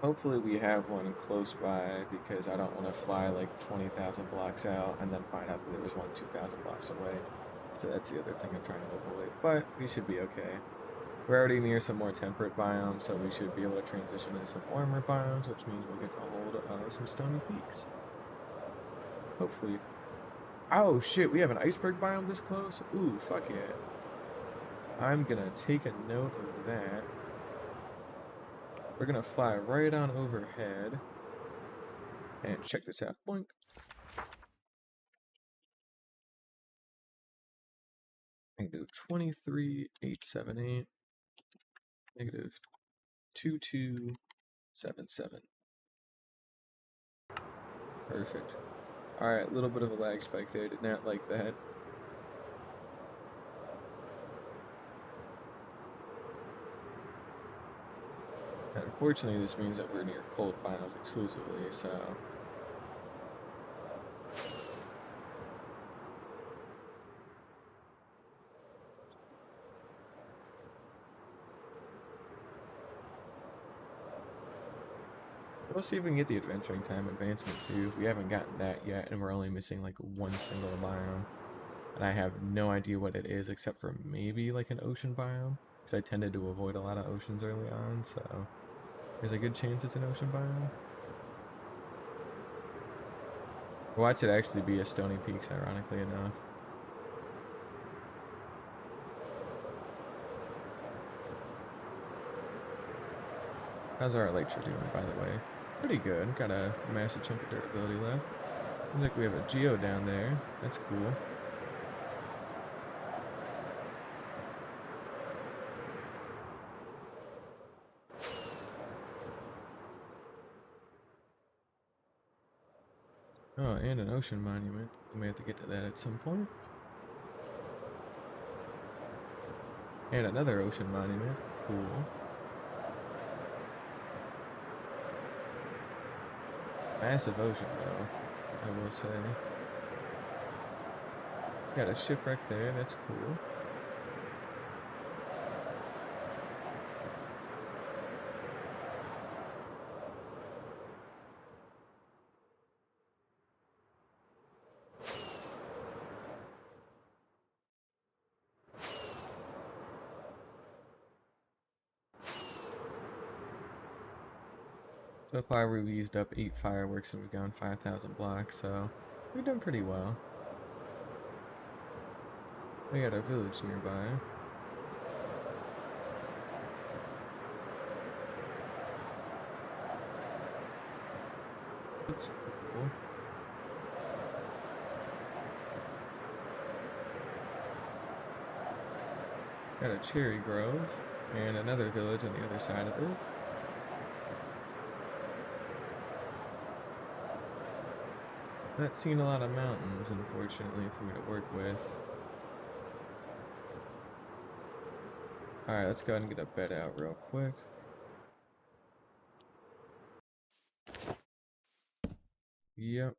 Speaker 1: Hopefully we have one close by because I don't want to fly like 20,000 blocks out and then find out that there was one 2,000 blocks away. So that's the other thing I'm trying to avoid. But we should be okay. We're already near some more temperate biomes, so we should be able to transition into some warmer biomes, which means we'll get a hold of some Stony Peaks. Hopefully. Oh shit, we have an iceberg biome this close? Ooh, fuck yeah. I'm gonna take a note of that. We're gonna fly right on overhead. And check this out. Boink. Negative 23,878. Negative 2277. Perfect. Alright, a little bit of a lag spike there. Did not like that. And unfortunately, this means that we're near cold biomes exclusively, so... We'll see if we can get the adventuring time advancement too. We haven't gotten that yet, and we're only missing like one single biome. And I have no idea what it is except for maybe like an ocean biome. Because I tended to avoid a lot of oceans early on, so there's a good chance it's an ocean biome. Watch it actually be a Stony Peaks, ironically enough. How's our Elytra doing, by the way? Pretty good. Got a massive chunk of durability left. Looks like we have a Geo down there. That's cool. Oh, and an ocean monument. We may have to get to that at some point. And another ocean monument. Cool. Massive ocean, though, I will say. Got a shipwreck there, that's cool. So far we've used up 8 fireworks and we've gone 5,000 blocks, so we've done pretty well. We got a village nearby. That's cool. Got a cherry grove and another village on the other side of it. Not seen a lot of mountains, unfortunately, for me to work with. Alright, let's go ahead and get a bed out real quick. Yep.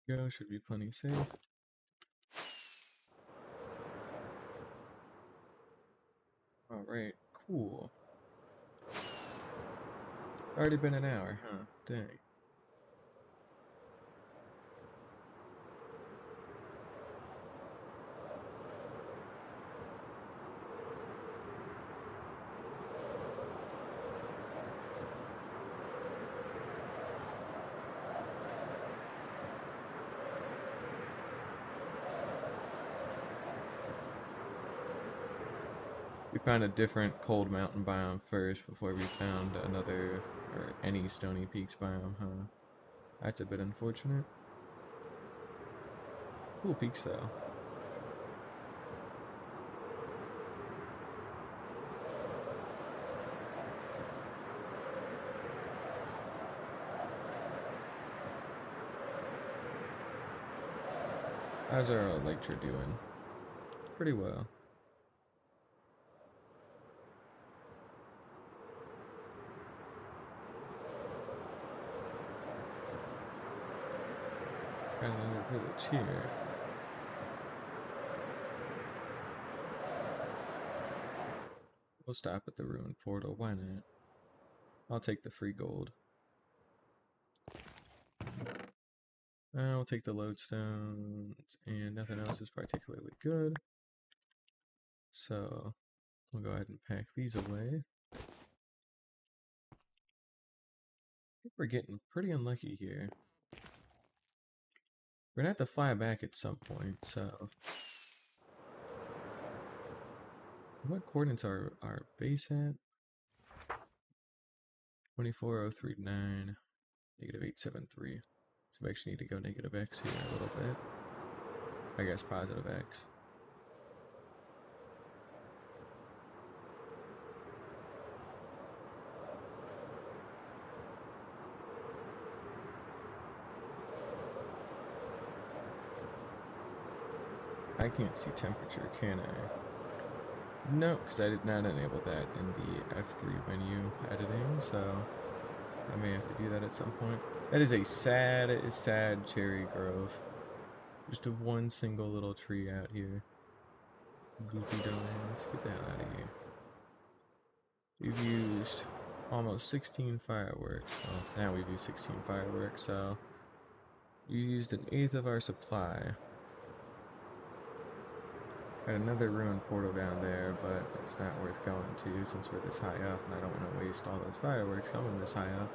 Speaker 1: Go, should be plenty safe. Alright, cool. Already been an hour, huh? Dang. We found a different cold mountain biome first before we found another, or any Stony Peaks biome, huh? That's a bit unfortunate. Cool peaks though. How's our Electra doing? Pretty well. Got another village here. We'll stop at the ruined portal, why not? I'll take the free gold. I'll take the lodestones, and nothing else is particularly good. So, we'll go ahead and pack these away. I think we're getting pretty unlucky here. We're gonna have to fly back at some point, so... What coordinates are our base at? 24039, negative 873. So we actually need to go negative X here a little bit. I guess positive X. I can't see temperature, can I? No, because I did not enable that in the F3 menu editing, so I may have to do that at some point. That is a sad cherry grove. Just a one single little tree out here. Goofy dumbass, get the hell out of here. We've used almost 16 fireworks. Well, now we've used 16 fireworks, so we used an eighth of our supply. Got another ruined portal down there, but it's not worth going to since we're this high up, and I don't want to waste all those fireworks coming this high up,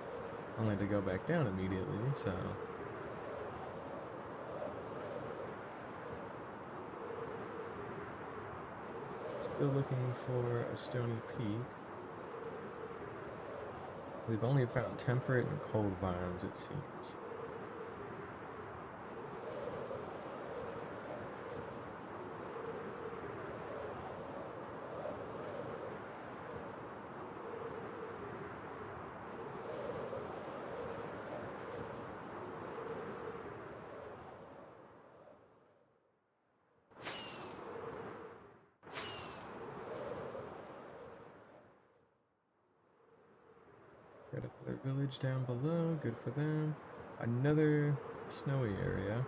Speaker 1: only to go back down immediately, so... Still looking for a stony peak. We've only found temperate and cold biomes, it seems. Got another village down below, good for them. Another snowy area.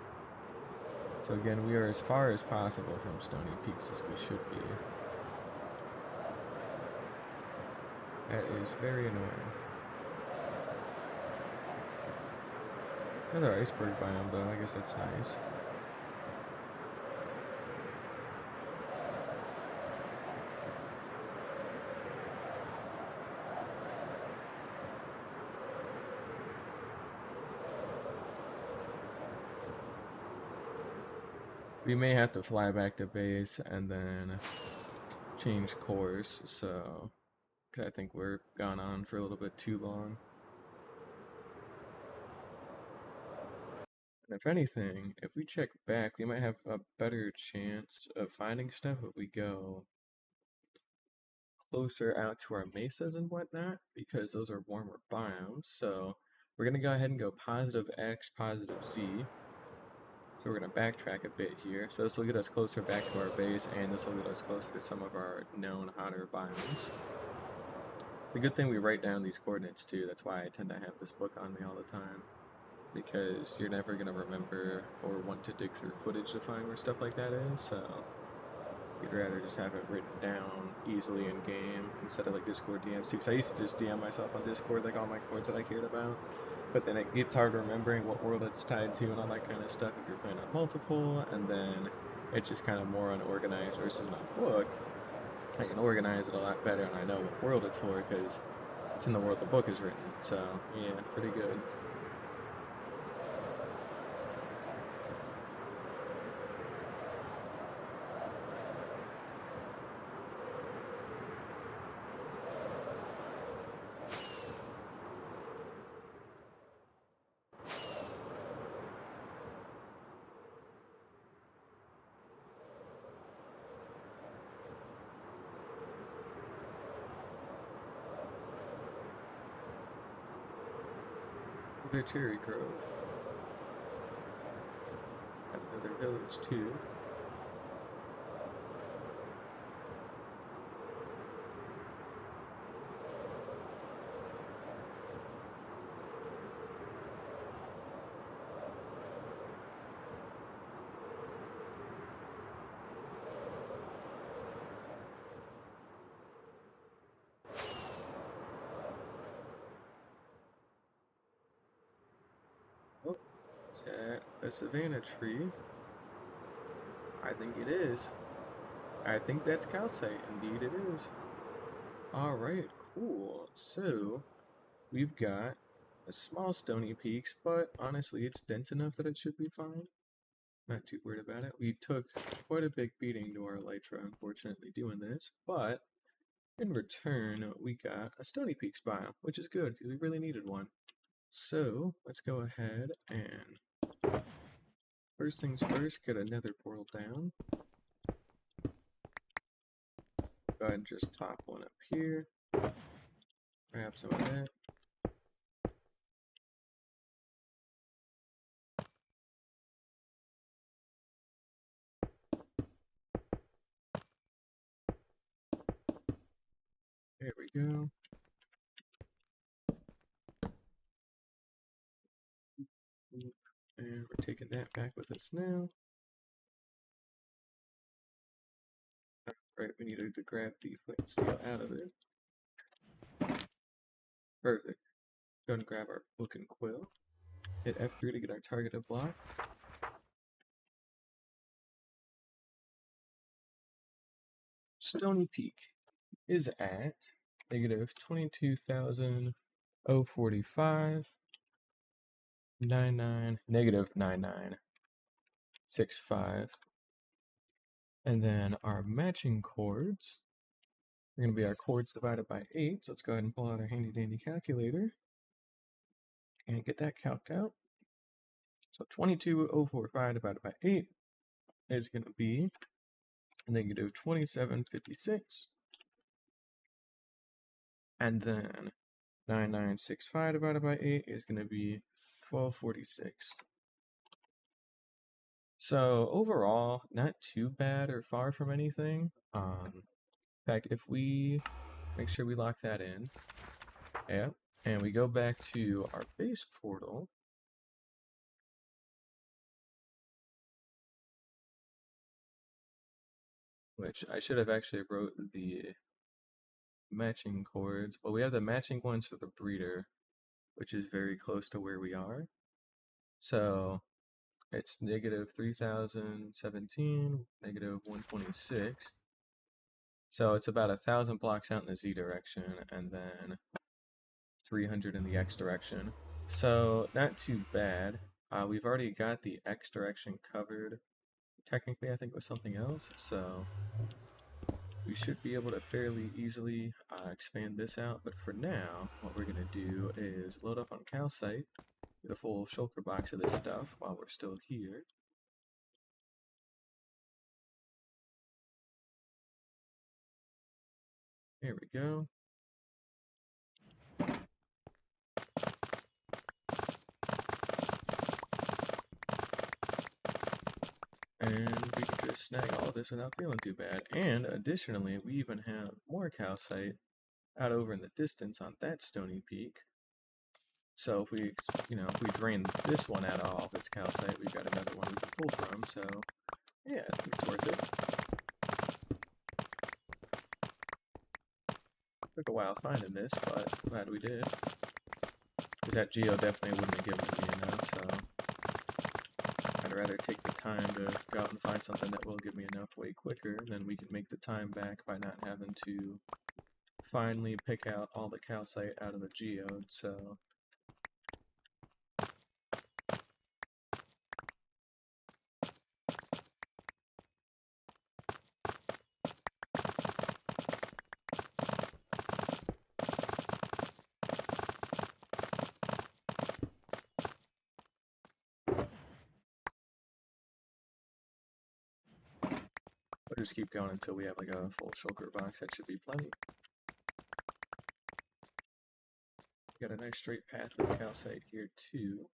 Speaker 1: So again, we are as far as possible from Stony Peaks as we should be. That is very annoying. Another iceberg biome though, I guess that's nice. We may have to fly back to base and then change course, so... Cause I think we're gone on for a little bit too long. And if anything, if we check back, we might have a better chance of finding stuff if we go closer out to our mesas and whatnot, because those are warmer biomes. So we're gonna go ahead and go positive X, positive Z. So we're going to backtrack a bit here. So this will get us closer back to our base, and this will get us closer to some of our known hotter biomes. The good thing we write down these coordinates too. That's why I tend to have this book on me all the time. Because you're never going to remember or want to dig through footage to find where stuff like that is, so you'd rather just have it written down easily in game instead of like Discord DMs too. Because I used to just DM myself on Discord like all my chords that I cared about. But then it gets hard remembering what world it's tied to and all that kind of stuff if you're playing on multiple, and then it's just kind of more unorganized versus in a book. I can organize it a lot better and I know what world it's for because it's in the world the book is written. So yeah, pretty good. Another cherry grove. Got another village too. Oh, is that a savannah tree? I think it is. I think that's calcite. Indeed it is. Alright, cool. So, we've got a small stony peaks, but honestly it's dense enough that it should be fine. Not too worried about it. We took quite a big beating to our elytra, unfortunately, doing this, but in return, we got a stony peaks biome, which is good, because we really needed one. So, let's go ahead and first things first, get another portal down. Go ahead and just pop one up here. Grab some of that. There we go. And we're taking that back with us now. Right, we needed to grab the flint and steel out of it. Perfect. Go and grab our book and quill. Hit F3 to get our targeted block. Stony Peak is at negative 22,045, 99, negative 9965. And then our matching chords are going to be our chords divided by 8. So let's go ahead and pull out our handy dandy calculator and get that calced out. So 22,045 divided by 8 is going to be negative 2756. And then 9965 divided by 8 is going to be 1246. So overall, not too bad or far from anything. In fact, if we make sure we lock that in, yeah, and we go back to our base portal, which I should have actually wrote the matching chords, but we have the matching ones for the breeder, which is very close to where we are. So it's negative 3017, negative 126. So it's about 1,000 blocks out in the Z direction, and then 300 in the X direction. So not too bad. We've already got the X direction covered. Technically, I think it was something else, so we should be able to fairly easily expand this out. But for now, what we're going to do is load up on calcite, get a full shulker box of this stuff while we're still here. There we go. snag all of this without feeling too bad. And additionally, we even have more calcite out over in the distance on that stony peak. So if we, if we drain this one out of all of its calcite, we've got another one we can pull from. So yeah, I think it's worth it. Took a while finding this, but glad we did. Because that geo definitely wouldn't have given me enough, so I'd rather take the time to go out and find something that will give me enough way quicker, and then we can make the time back by not having to finally pick out all the calcite out of the geode, so we'll just keep going until we have like a full shulker box. That should be plenty. Got a nice straight path of calcite here too.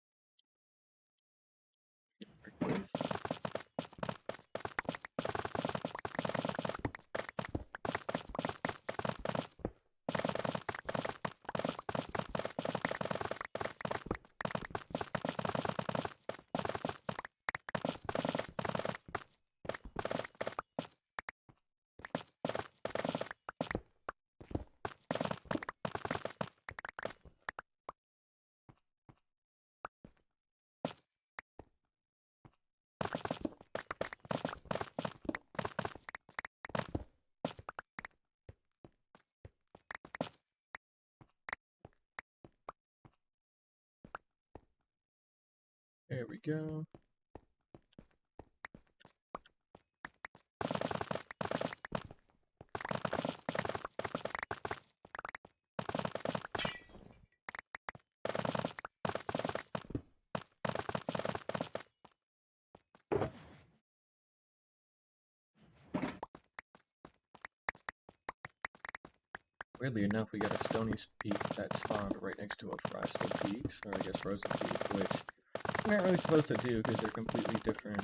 Speaker 1: There we go. Weirdly enough, we got a stony peak that spawned right next to a frosted peak, or I guess frozen peak, which we're not really supposed to do because they're completely different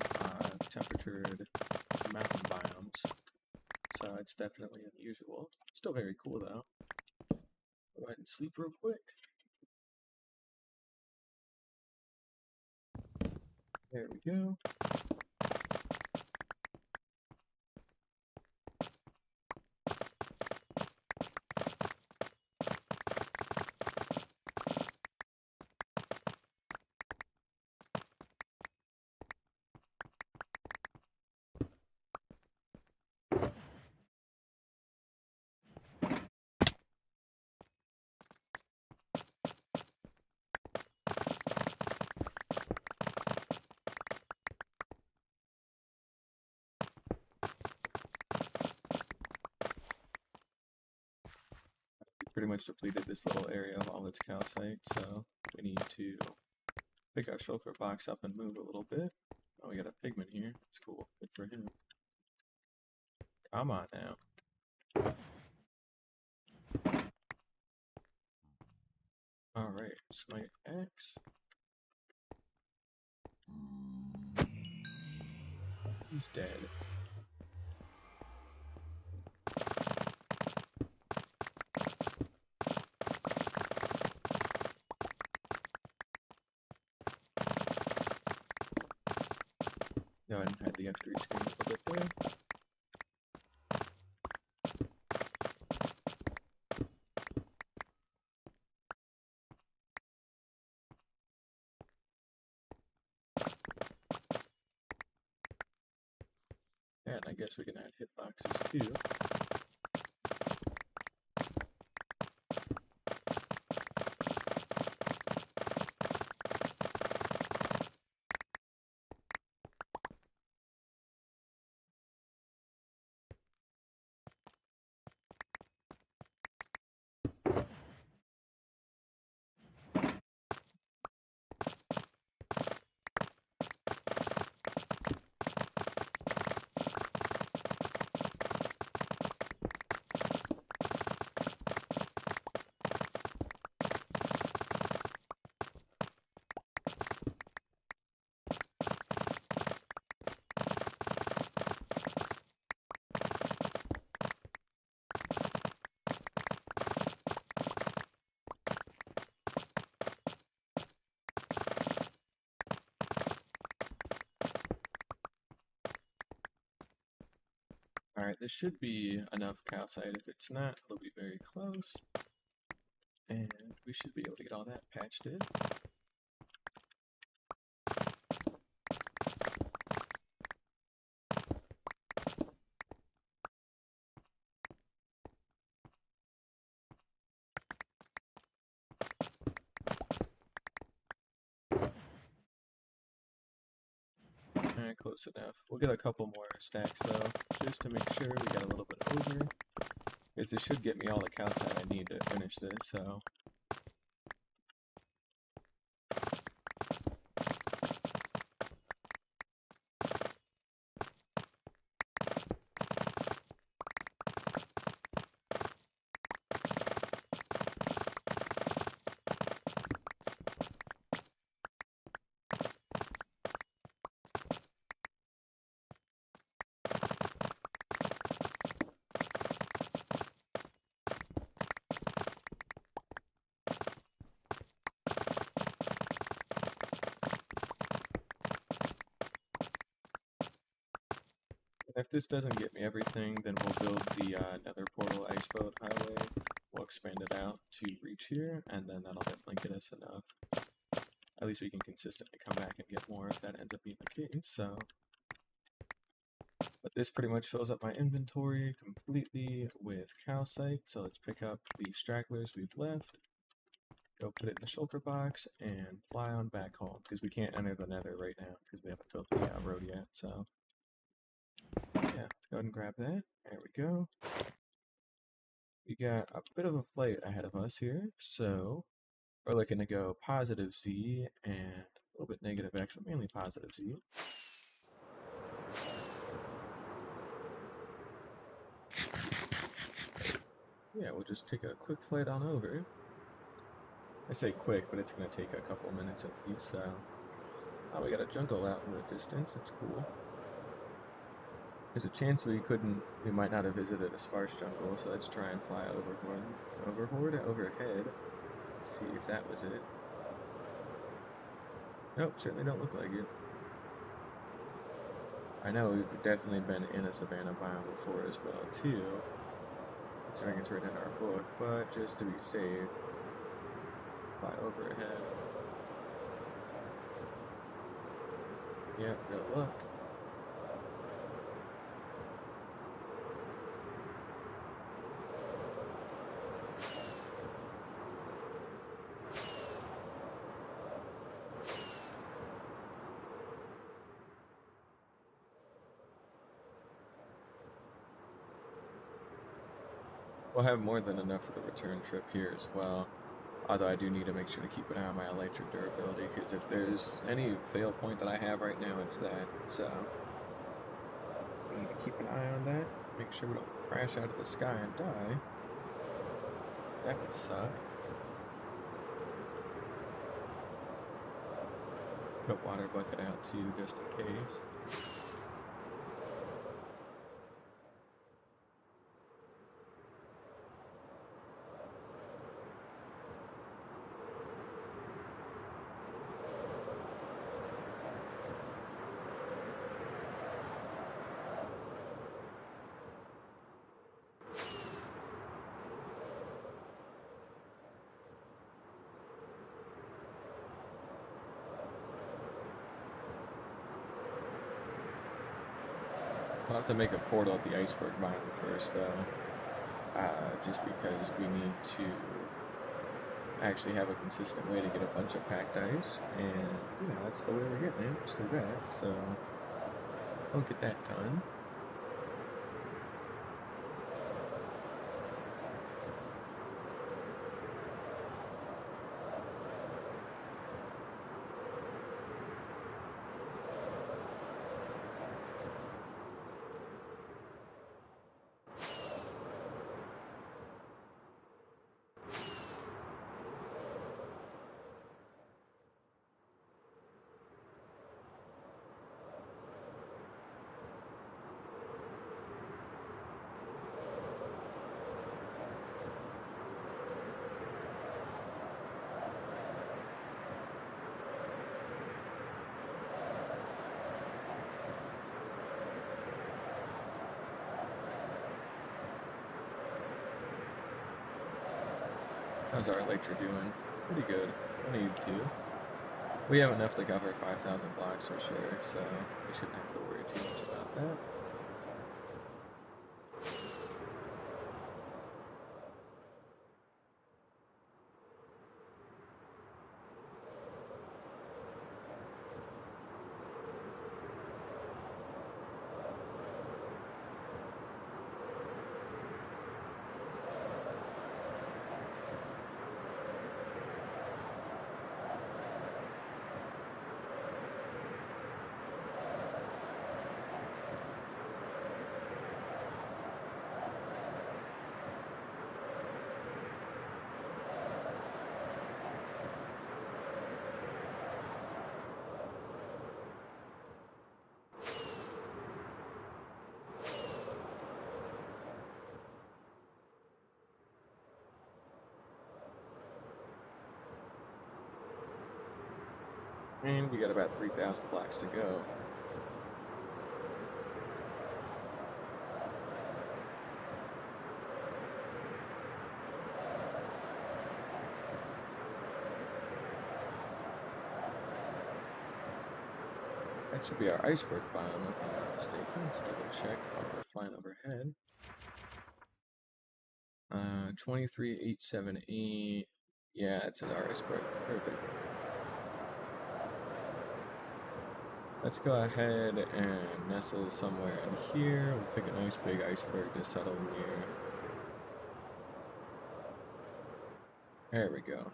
Speaker 1: temperatured mountain biomes. So it's definitely unusual. Still very cool though. Go ahead and sleep real quick. There we go. Pretty much depleted this little area of all its calcite, so we need to pick our shulker box up and move a little bit. Oh, we got a pigment here. It's cool. Good for him. Come on now. Alright, Smite X. He's dead. Go ahead and hide the F3 screen a little bit there. And I guess we can add hitboxes too. Alright, this should be enough calcite. If it's not, it'll be very close. And we should be able to get all that patched in. Alright, close enough. We'll get a couple more stacks though, just to make sure we got a little bit over. Because this should get me all the calcite I need to finish this, so. If this doesn't get me everything, then we'll build the Nether Portal Iceboat Highway. We'll expand it out to reach here, and then that'll definitely get us enough. At least we can consistently come back and get more if that ends up being the case, so. But this pretty much fills up my inventory completely with calcite, so let's pick up the stragglers we've left, go put it in the shulker box, and fly on back home, because we can't enter the Nether right now, because we haven't built the road yet, so. Yeah, go ahead and grab that. There we go. We got a bit of a flight ahead of us here, so we're looking to go positive Z and a little bit negative X, but mainly positive Z. Yeah, we'll just take a quick flight on over. I say quick, but it's going to take a couple minutes at least, so. Oh, we got a jungle out in the distance. That's cool. There's a chance we might not have visited a sparse jungle, so let's try and fly overhead. See if that was it. Nope, certainly don't look like it. I know we've definitely been in a savanna biome before as well, too. Considering it's written in our book, but just to be safe, fly overhead. Yep, good luck. We'll have more than enough for the return trip here as well. Although I do need to make sure to keep an eye on my elytra durability, because if there's any fail point that I have right now, it's that. So, we need to keep an eye on that. Make sure we don't crash out of the sky and die. That would suck. Put water bucket out too, just in case. We'll have to make a portal at the iceberg biome first, though. Just because we need to actually have a consistent way to get a bunch of packed ice, and, you know, that's the way we're getting it, just through that, so I'll get that done. How's our Electra doing? Pretty good. Only 2. We have enough to cover 5,000 blocks for sure, so we shouldn't have to worry too much about that. And we got about 3,000 blocks to go. That should be our iceberg biome, if I'm not mistaken. Let's double check while we're flying overhead. 23,878. Yeah, it's our iceberg. Perfect. Let's go ahead and nestle somewhere in here. We'll pick a nice big iceberg to settle near. There we go.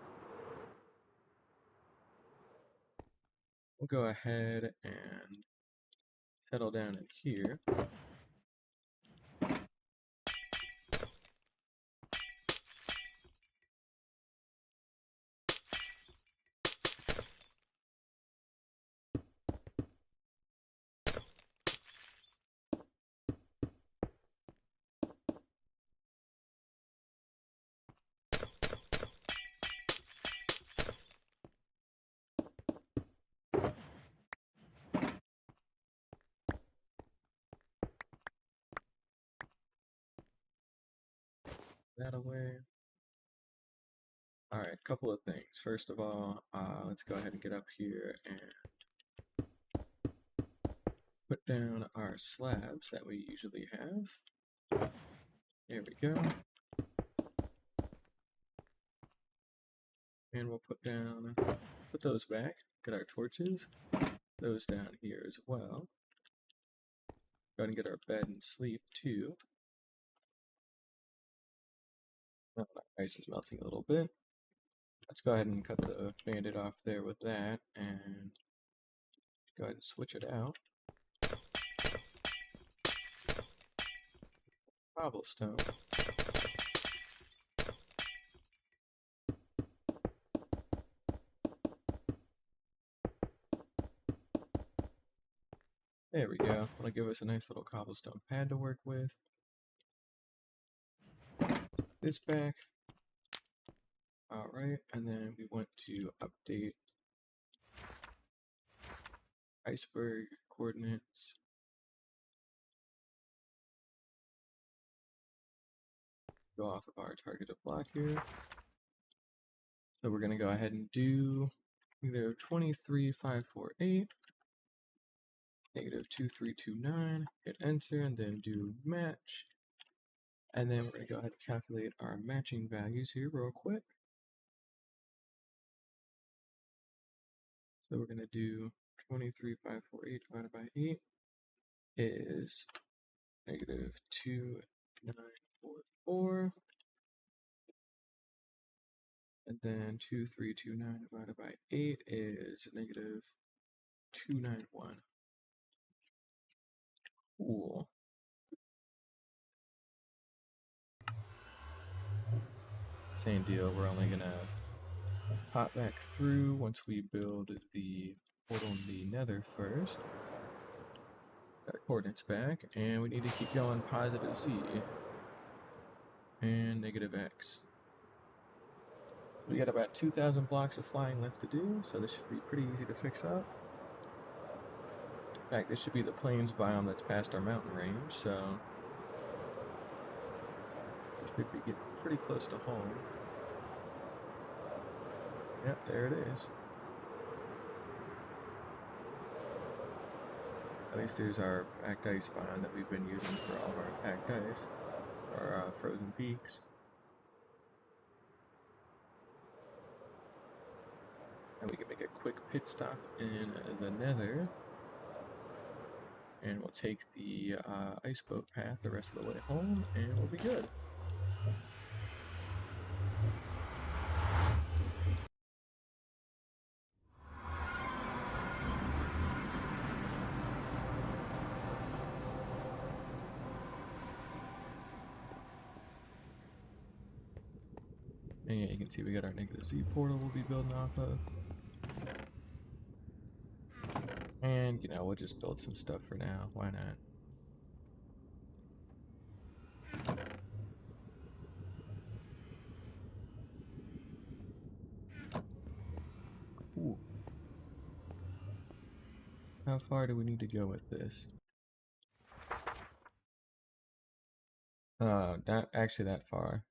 Speaker 1: We'll go ahead and settle down in here. That away. Alright, couple of things. First of all, let's go ahead and get up here and put down our slabs that we usually have. There we go. And we'll put those back, get our torches, those down here as well. Go ahead and get our bed and sleep too. Oh, our ice is melting a little bit. Let's go ahead and cut the bandit off there with that, and go ahead and switch it out. Cobblestone. There we go. That'll give us a nice little cobblestone pad to work with. This back. Alright, and then we want to update iceberg coordinates. Go off of our targeted block here. So we're going to go ahead and do either 23,548, -2329, hit enter, and then do match. And then we're going to go ahead and calculate our matching values here real quick. So we're going to do 23,548 divided by 8 is -2944. And then 2329 divided by 8 is -291. Cool. Same deal, we're only gonna pop back through once we build the portal in the nether first. Got our coordinates back, and we need to keep going positive Z and -X. We got about 2,000 blocks of flying left to do, so this should be pretty easy to fix up. In fact, this should be the plains biome that's past our mountain range, so we should be getting pretty close to home. Yep, there it is. At least there's our packed ice bond that we've been using for all of our packed ice, our frozen peaks. And we can make a quick pit stop in the nether. And we'll take the ice boat path the rest of the way home, and we'll be good. And yeah, you can see we got our negative Z portal we'll be building off of. And, you know, we'll just build some stuff for now. Why not? Ooh. How far do we need to go with this? Not actually that far.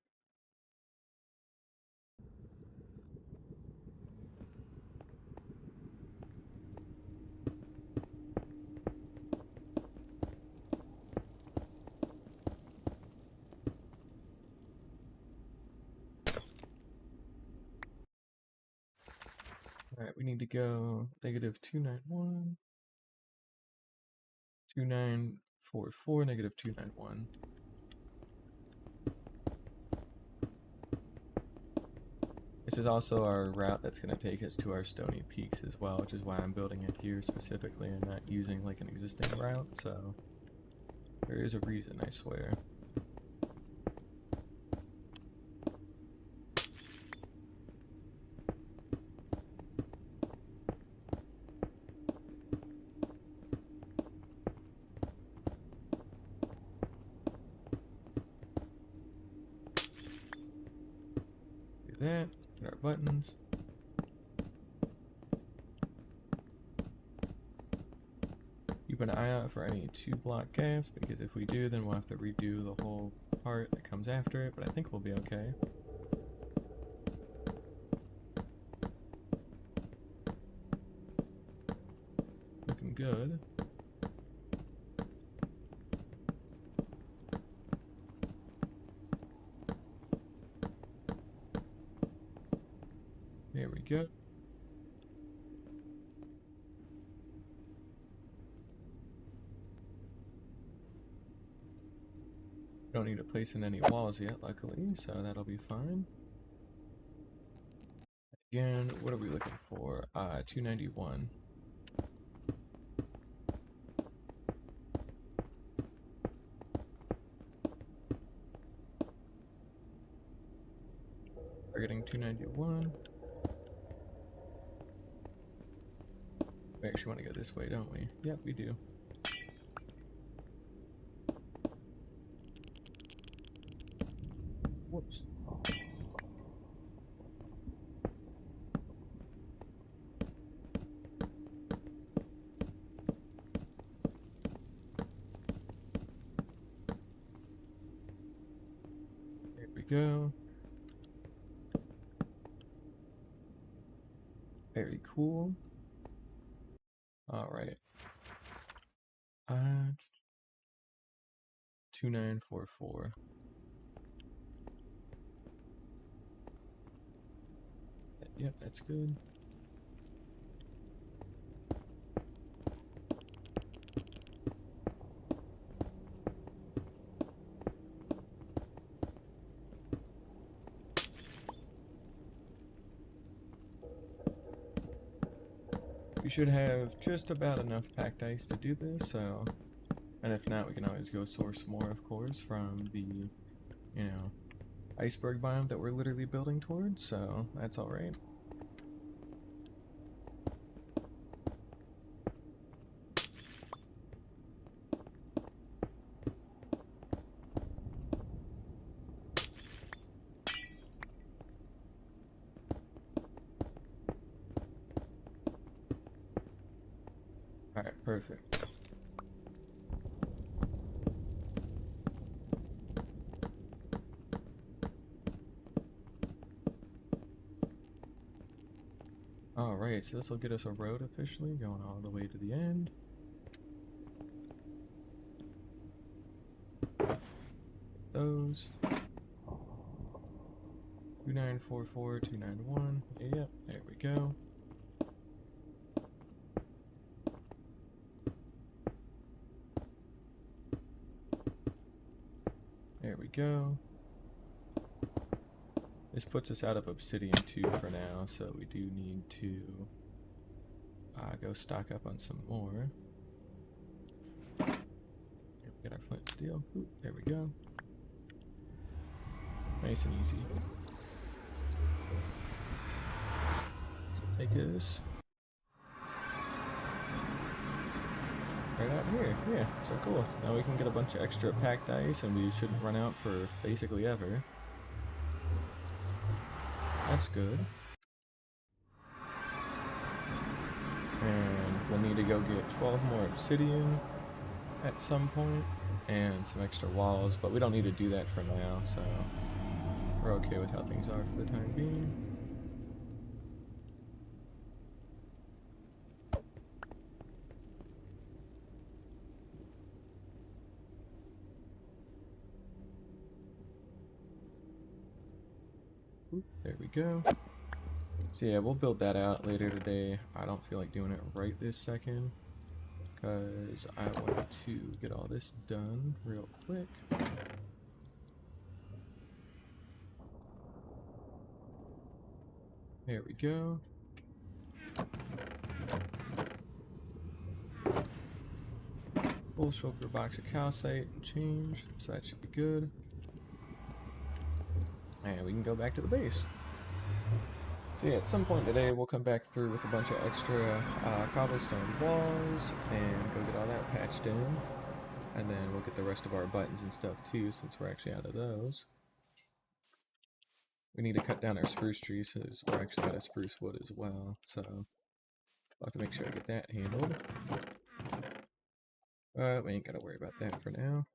Speaker 1: Alright, we need to go negative 291, 2944, negative 291. This is also our route that's going to take us to our Stony Peaks as well, which is why I'm building it here specifically and not using like an existing route, so there is a reason, I swear. Do that, get our buttons. Keep an eye out for any 2-block gaps, because if we do, then we'll have to redo the whole part that comes after it, but I think we'll be okay. Looking good. There we go. Don't need to place in any walls yet, luckily, so that'll be fine. Again, what are we looking for? 291. We're getting 291. We actually want to go this way, don't we? Yep, we do. Whoops. There we go. Very cool. All right. 2944. Yep, that's good. We should have just about enough packed ice to do this, so... And if not, we can always go source more, of course, from the, you know, iceberg biome that we're literally building towards, so that's alright. Alright, perfect. Alright, so this will get us a road officially, going all the way to the end. Those. 2944, 291. Yep, there we go. There we go. This puts us out of Obsidian 2 for now, so we do need to go stock up on some more. Get our flint and steel. Ooh, there we go. Nice and easy. So take this. Right out here. Yeah, so cool. Now we can get a bunch of extra packed ice and we shouldn't run out for basically ever. That's good. And we'll need to go get 12 more obsidian at some point and some extra walls, but we don't need to do that for now, so we're okay with how things are for the time being. Oop, there we go. So yeah, we'll build that out later today. I don't feel like doing it right this second because I want to get all this done real quick. There we go. Full shulker box of calcite change, so that should be good. And we can go back to the base. So yeah, at some point today we'll come back through with a bunch of extra cobblestone walls and go get all that patched in. And then we'll get the rest of our buttons and stuff too, since we're actually out of those. We need to cut down our spruce trees, since we're actually out of spruce wood as well, so I'll have to make sure I get that handled. But we ain't gotta worry about that for now.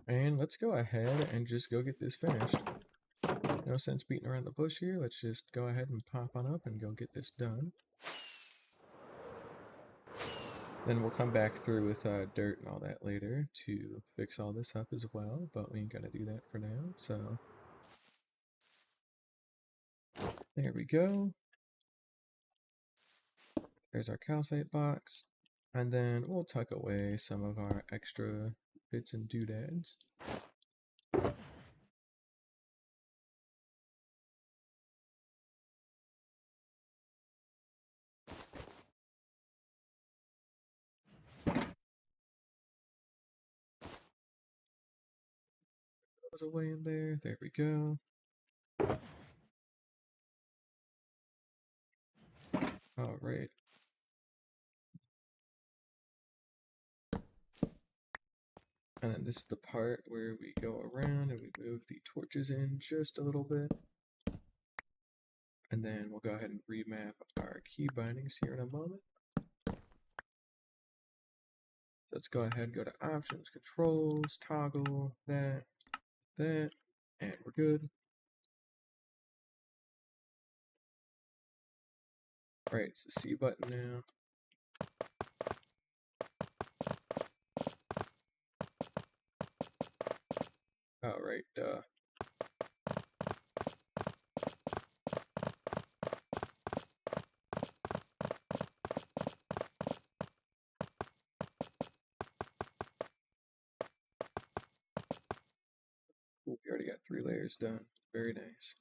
Speaker 1: And let's go ahead and just go get this finished. No sense beating around the bush here, let's just go ahead and pop on up and go get this done. Then we'll come back through with dirt and all that later to fix all this up as well, but we ain't gonna do that for now, so there we go. There's our calcite box, and then we'll tuck away some of our extra bits and doodads. Those away in there, there we go. Alright. And then this is the part where we go around and we move the torches in just a little bit. And then we'll go ahead and remap our key bindings here in a moment. Let's go ahead and go to options, controls, toggle, that, and we're good. Alright, it's the C button now. Alright, cool, we already got 3 layers done. Very nice.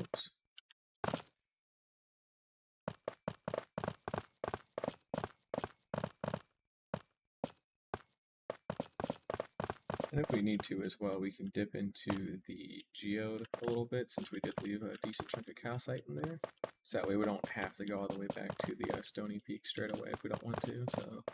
Speaker 1: Oops. And if we need to as well, we can dip into the geode a little bit since we did leave a decent chunk of calcite in there. So that way we don't have to go all the way back to the Stony Peak straight away if we don't want to. So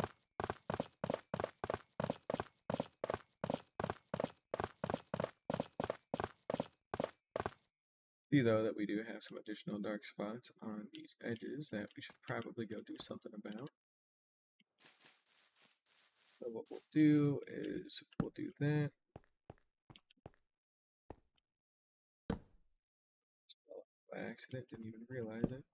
Speaker 1: see though that we do have some additional dark spots on these edges that we should probably go do something about. So what we'll do is we'll do that. By accident, didn't even realize it.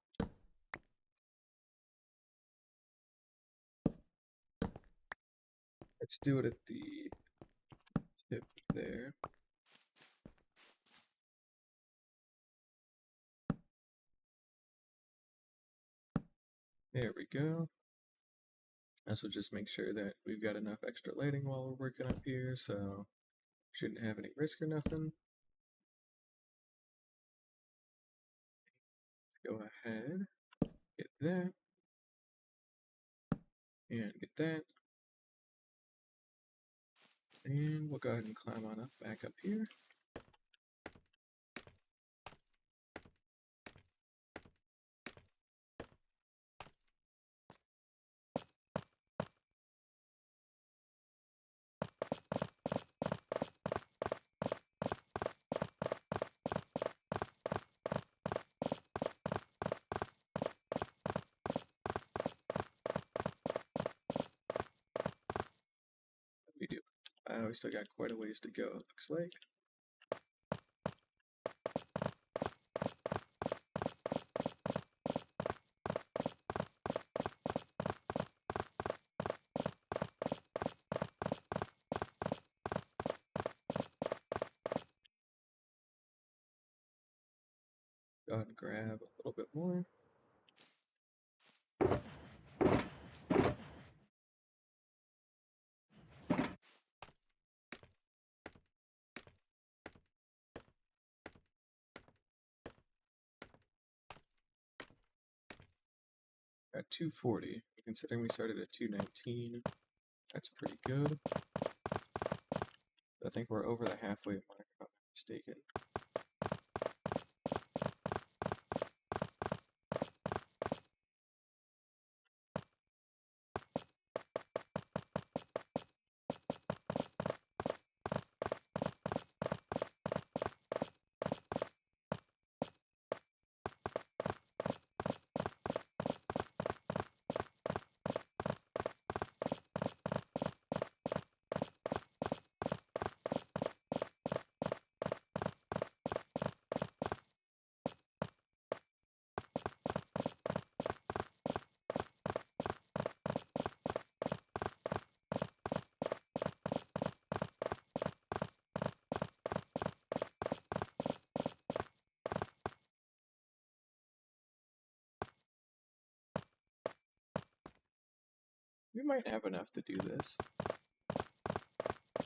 Speaker 1: Let's do it at the tip there. There we go. Also just make sure that we've got enough extra lighting while we're working up here, so shouldn't have any risk or nothing. Go ahead, get that, and get that. And we'll go ahead and climb on up back up here. We do. We still got quite a ways to go, it looks like. Go ahead and grab a little bit more. At 240, considering we started at 219, that's pretty good. I think we're over the halfway mark, if I'm not mistaken. We might have enough to do this.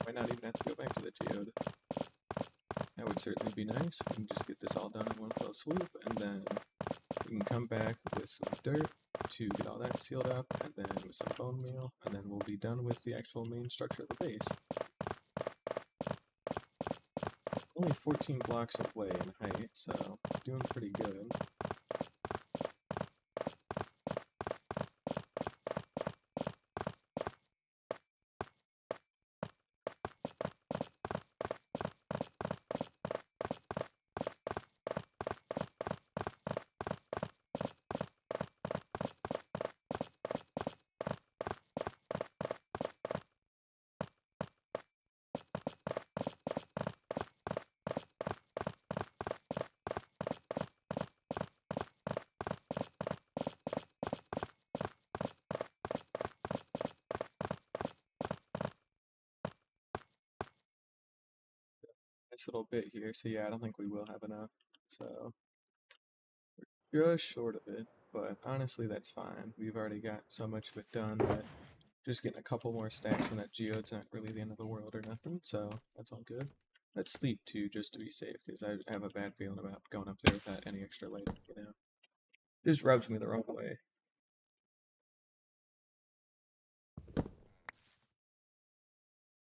Speaker 1: Might not even have to go back to the geode. That would certainly be nice. We can just get this all done in one fell swoop, and then we can come back with some dirt to get all that sealed up, and then with some bone meal, and then we'll be done with the actual main structure of the base. Only 14 blocks away in height, so doing pretty good. Nice little bit here, so yeah, I don't think we will have enough. So we're just short of it, but honestly, that's fine. We've already got so much of it done that just getting a couple more stacks from that geode's not really the end of the world or nothing, so that's all good. Let's sleep too, just to be safe, because I have a bad feeling about going up there without any extra lighting, you know? Just rubs me the wrong way.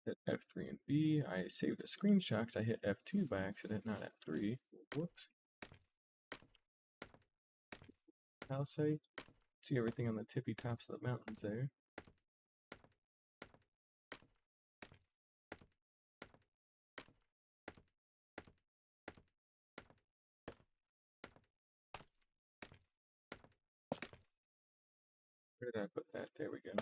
Speaker 1: Hit F3 and B. I saved a screenshot because I hit F2 by accident, not F3. Whoops. Calcite. See everything on the tippy tops of the mountains there. Where did I put that? There we go.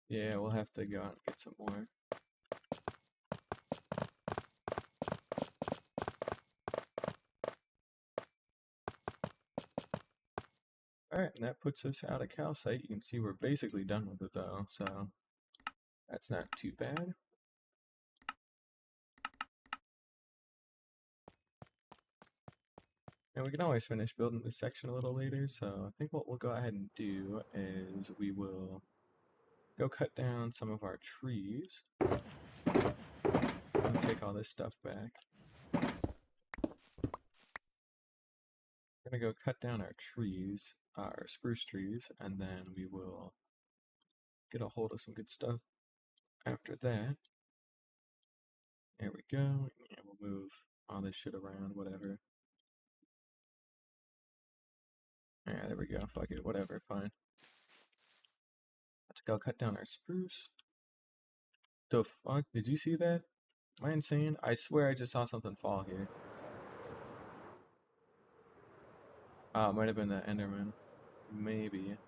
Speaker 1: Yeah, we'll have to go out and get some more. Alright, and that puts us out of calcite. You can see we're basically done with it though, so that's not too bad. And we can always finish building this section a little later, so I think what we'll go ahead and do is we will go cut down some of our trees. And take all this stuff back. We're gonna go cut down our trees, our spruce trees, and then we will get a hold of some good stuff after that. There we go. And we'll move all this shit around, whatever. Yeah, there we go. Fuck it, whatever, fine. Let's go cut down our spruce. The fuck? Did you see that? Am I insane? I swear I just saw something fall here. Oh, it might have been the Enderman. Maybe.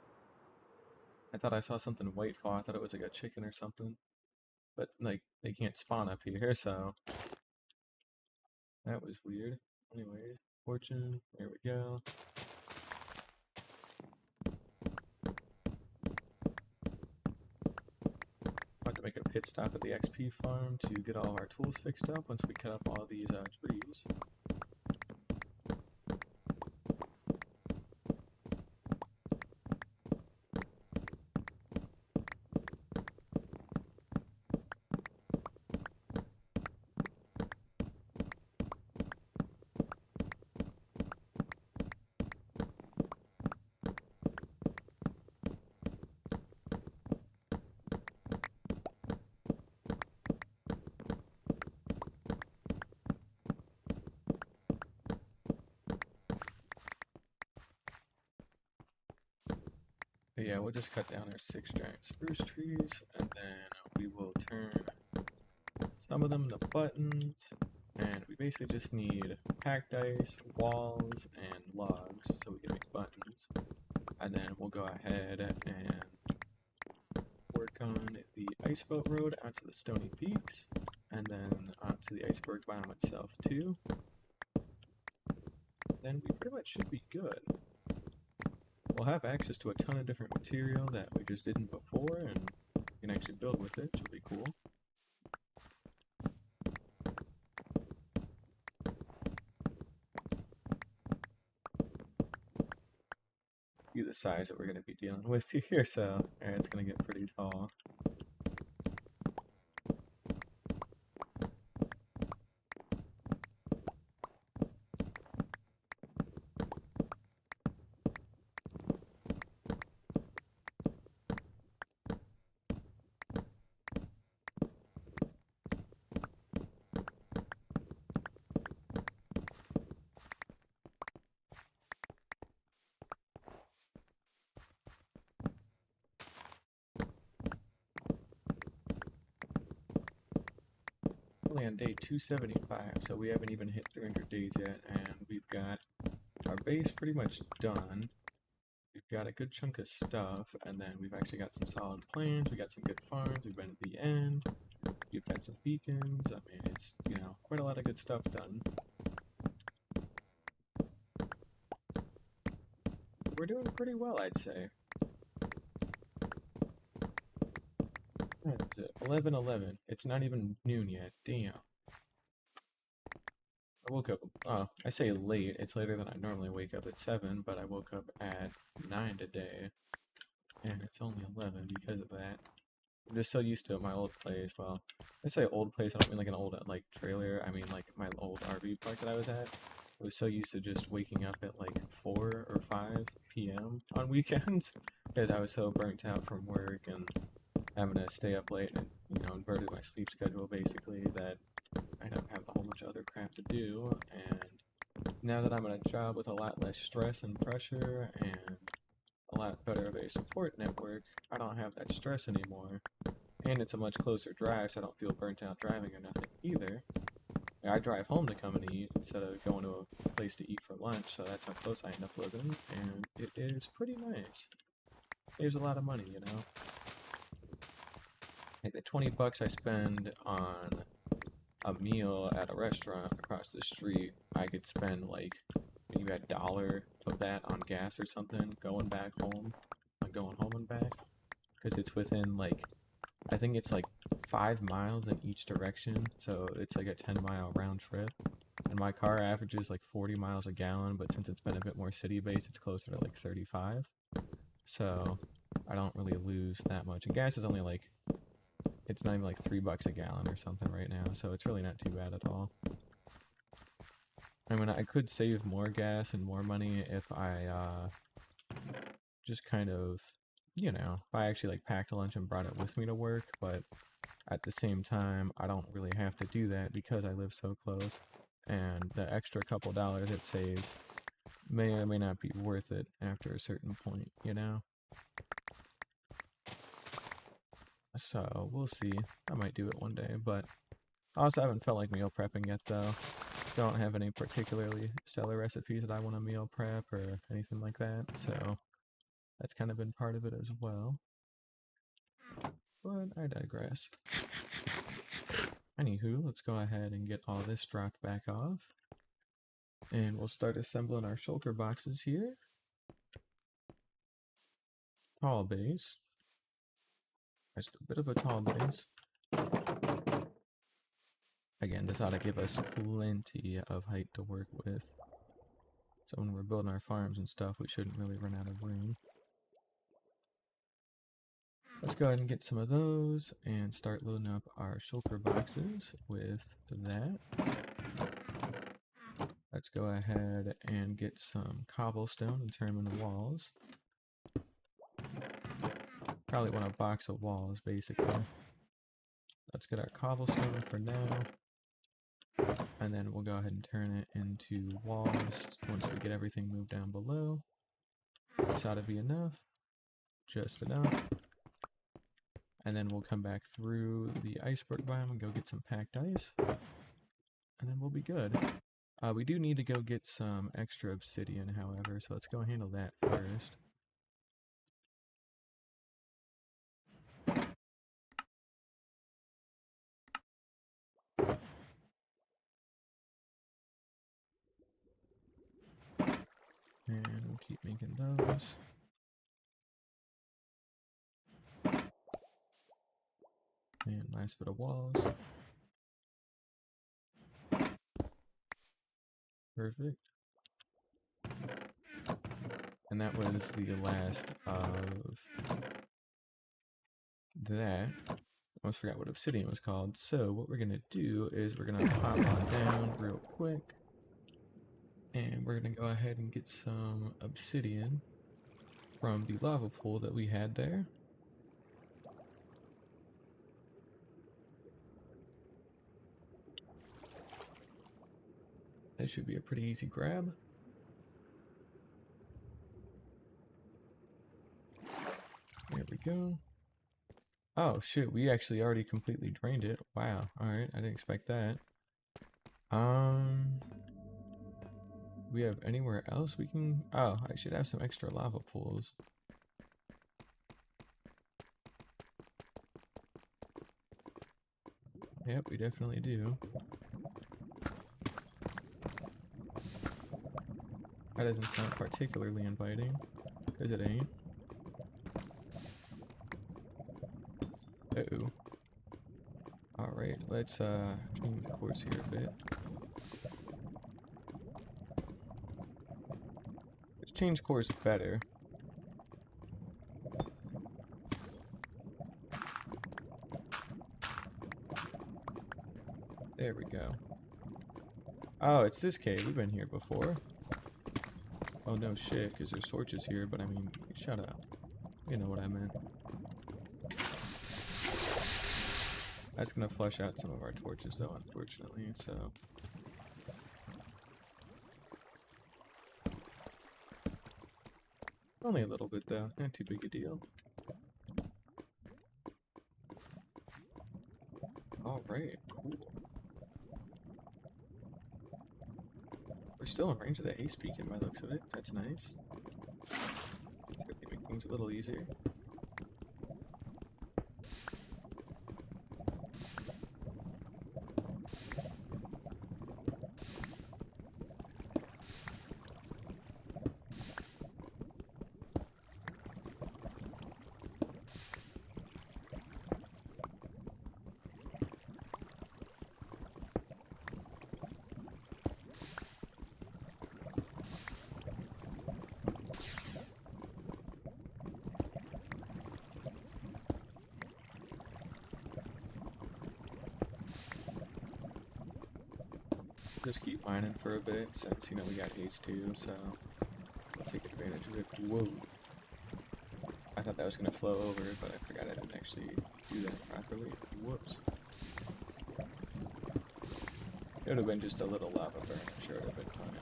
Speaker 1: I thought I saw something white fall. I thought it was like a chicken or something. But, like, they can't spawn up here, so... That was weird. Anyways, fortune. There we go. About to make a pit stop at the XP farm to get all of our tools fixed up once we cut up all these trees. But yeah, we'll just cut down our 6 giant spruce trees, and then we will turn some of them to buttons, and we basically just need packed ice, walls, and logs so we can make buttons. And then we'll go ahead and work on the Iceboat Road out to the Stony Peaks, and then onto the Iceberg biome itself too. Then we pretty much should be good. We'll have access to a ton of different material that we just didn't before, and we can actually build with it, which will be cool. See the size that we're going to be dealing with here, so it's going to get pretty tall. On day 275, so we haven't even hit 300 days yet, and we've got our base pretty much done. We've got a good chunk of stuff, and then we've actually got some solid plans, we got some good farms, we've been at the end, we've got some beacons. I mean, it's, you know, quite a lot of good stuff done. We're doing pretty well, I'd say. What is it? 11:11. It's not even noon yet. Damn. I woke up, I say late, it's later than I normally wake up at 7, but I woke up at 9 today, and it's only 11 because of that. I'm just so used to my old place. Well, I say old place, I don't mean like an old, like, trailer, I mean like my old RV park that I was at. I was so used to just waking up at like 4 or 5 p.m. on weekends, because I was so burnt out from work and having to stay up late and, inverted my sleep schedule basically, that I don't have a whole bunch of other crap to do, and now that I'm in a job with a lot less stress and pressure and a lot better of a support network, I don't have that stress anymore. And it's a much closer drive, so I don't feel burnt out driving or nothing either. I drive home to come and eat instead of going to a place to eat for lunch, so that's how close I end up living, and it is pretty nice. Saves a lot of money, Like the 20 bucks I spend on a meal at a restaurant across the street, I could spend like maybe $1 of that on gas or something going back home, like going home and back, because it's within like, I think it's like 5 miles in each direction, so it's like a 10-mile round trip. And my car averages like 40 miles a gallon, but since it's been a bit more city-based, it's closer to like 35. So I don't really lose that much. And gas is only like, it's not even like $3 a gallon or something right now, so it's really not too bad at all. I mean, I could save more gas and more money if I just kind of, if I actually like packed a lunch and brought it with me to work, but at the same time, I don't really have to do that because I live so close, and the extra couple dollars it saves may or may not be worth it after a certain point, So, we'll see. I might do it one day, but I also haven't felt like meal prepping yet, though. Don't have any particularly stellar recipes that I want to meal prep or anything like that, so that's kind of been part of it as well. But I digress. Anywho, let's go ahead and get all this dropped back off. And we'll start assembling our shulker boxes here. Tall base. Just a bit of a tall base. Again, this ought to give us plenty of height to work with. So when we're building our farms and stuff, we shouldn't really run out of room. Let's go ahead and get some of those and start loading up our shulker boxes with that. Let's go ahead and get some cobblestone and turn them into walls. Probably want a box of walls, basically. Let's get our cobblestone for now. And then we'll go ahead and turn it into walls once we get everything moved down below. This ought to be enough. Just enough. And then we'll come back through the iceberg biome and go get some packed ice. And then we'll be good. We do need to go get some extra obsidian, however, so let's go handle that first. And we'll keep making those. And nice bit of walls. Perfect. And that was the last of that. I almost forgot what obsidian was called. So what we're going to do is we're going to hop on down real quick. And we're going to go ahead and get some obsidian from the lava pool that we had there. That should be a pretty easy grab. There we go. Oh shit, we actually already completely drained it. Wow, alright, I didn't expect that. We have anywhere else we can... Oh, I should have some extra lava pools. Yep, we definitely do. That doesn't sound particularly inviting, because it ain't. Uh-oh. Alright, let's change course here a bit. Let's change course better. There we go. Oh, it's this cave. We've been here before. Oh, no shit, because there's torches here, but I mean, shut up. You know what I meant. That's gonna flush out some of our torches, though, unfortunately, so... Only a little bit, though. Not too big a deal. Alright, cool. We're still in range of the haste beacon by the looks of it. That's nice. It's gonna make things a little easier. Just keep mining for a bit since, you know, we got haste too, so we'll take advantage of it. Whoa. I thought that was going to flow over, but I forgot I didn't actually do that properly. Whoops. It would have been just a little lava burn, I'm sure it would have been fine.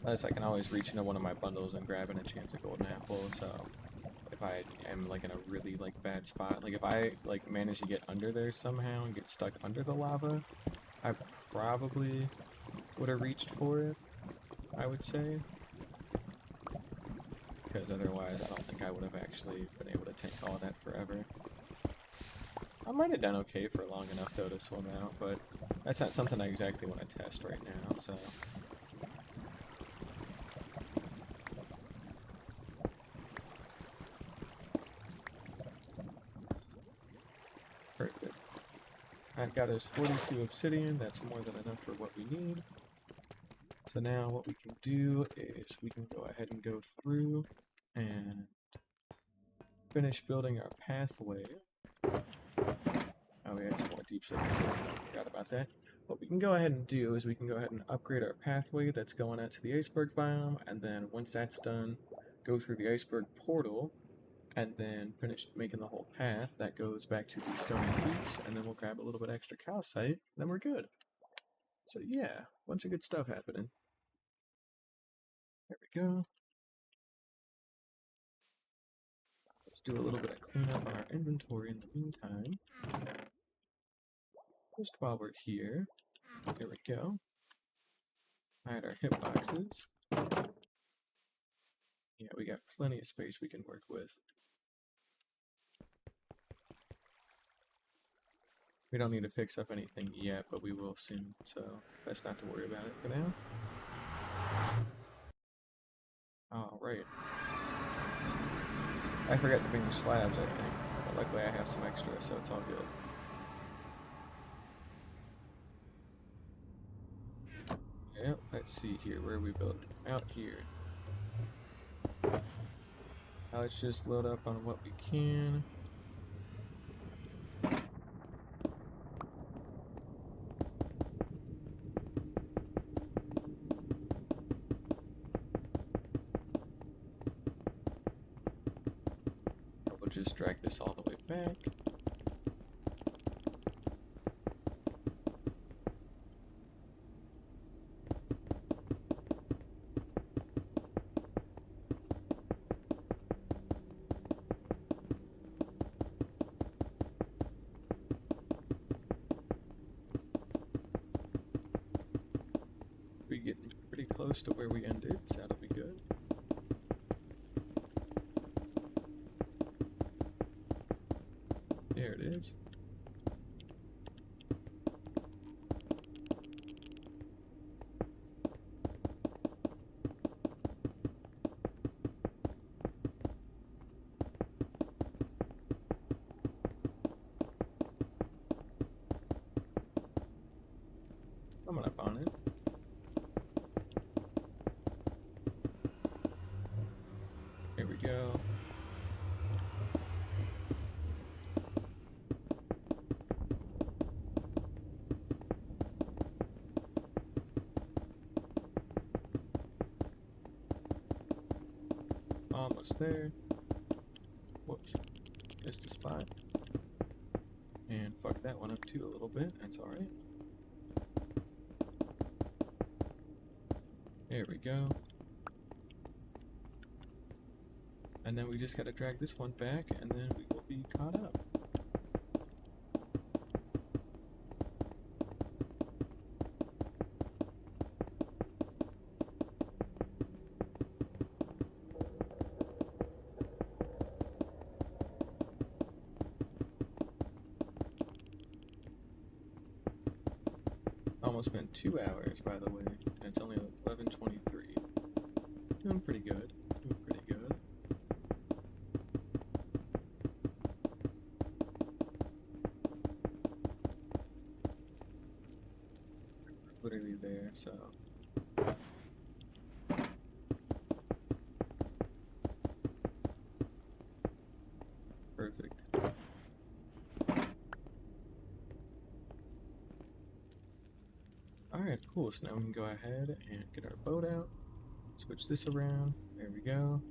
Speaker 1: Plus, I can always reach into one of my bundles and grab an enchanted golden apple, so if I am like in a really like bad spot, like if I like manage to get under there somehow and get stuck under the lava, I probably would have reached for it, I would say, because otherwise I don't think I would have actually been able to take all of that forever. I might have done okay for long enough though to swim out, but that's not something I exactly want to test right now, so... Perfect. I've got us 42 obsidian, that's more than enough for what we need. So now what we can do is we can go ahead and go through and finish building our pathway. Oh, we had some more deep sea. Forgot about that. What we can go ahead and do is we can go ahead and upgrade our pathway that's going out to the iceberg biome, and then once that's done, go through the iceberg portal, and then finish making the whole path that goes back to the stony peaks, and then we'll grab a little bit extra calcite, then we're good. So yeah, bunch of good stuff happening. There we go. Let's do a little bit of cleanup on our inventory in the meantime. Just while we're here. There we go. Hide our hitboxes. Yeah, we got plenty of space we can work with. We don't need to fix up anything yet, but we will soon, so best not to worry about it for now. Alright. I forgot to bring the slabs, I think, but luckily I have some extra, so it's all good. Yep, let's see here, where are we building? Out here. Now let's just load up on what we can. We'll just drag this all the way back. We're getting pretty close to where we ended, so that'll be good. There it is. Coming up on it. Here we go. Almost there. Whoops. Missed a spot. And fuck that one up too a little bit. That's alright. There we go. And then we just gotta drag this one back, and then we will be caught up. Almost been 2 hours, by the way, and it's only 11:23. Doing pretty good. Doing pretty good. Literally there, so. Perfect. Alright, cool. So now we can go ahead and get our boat out. Switch this around. There we go.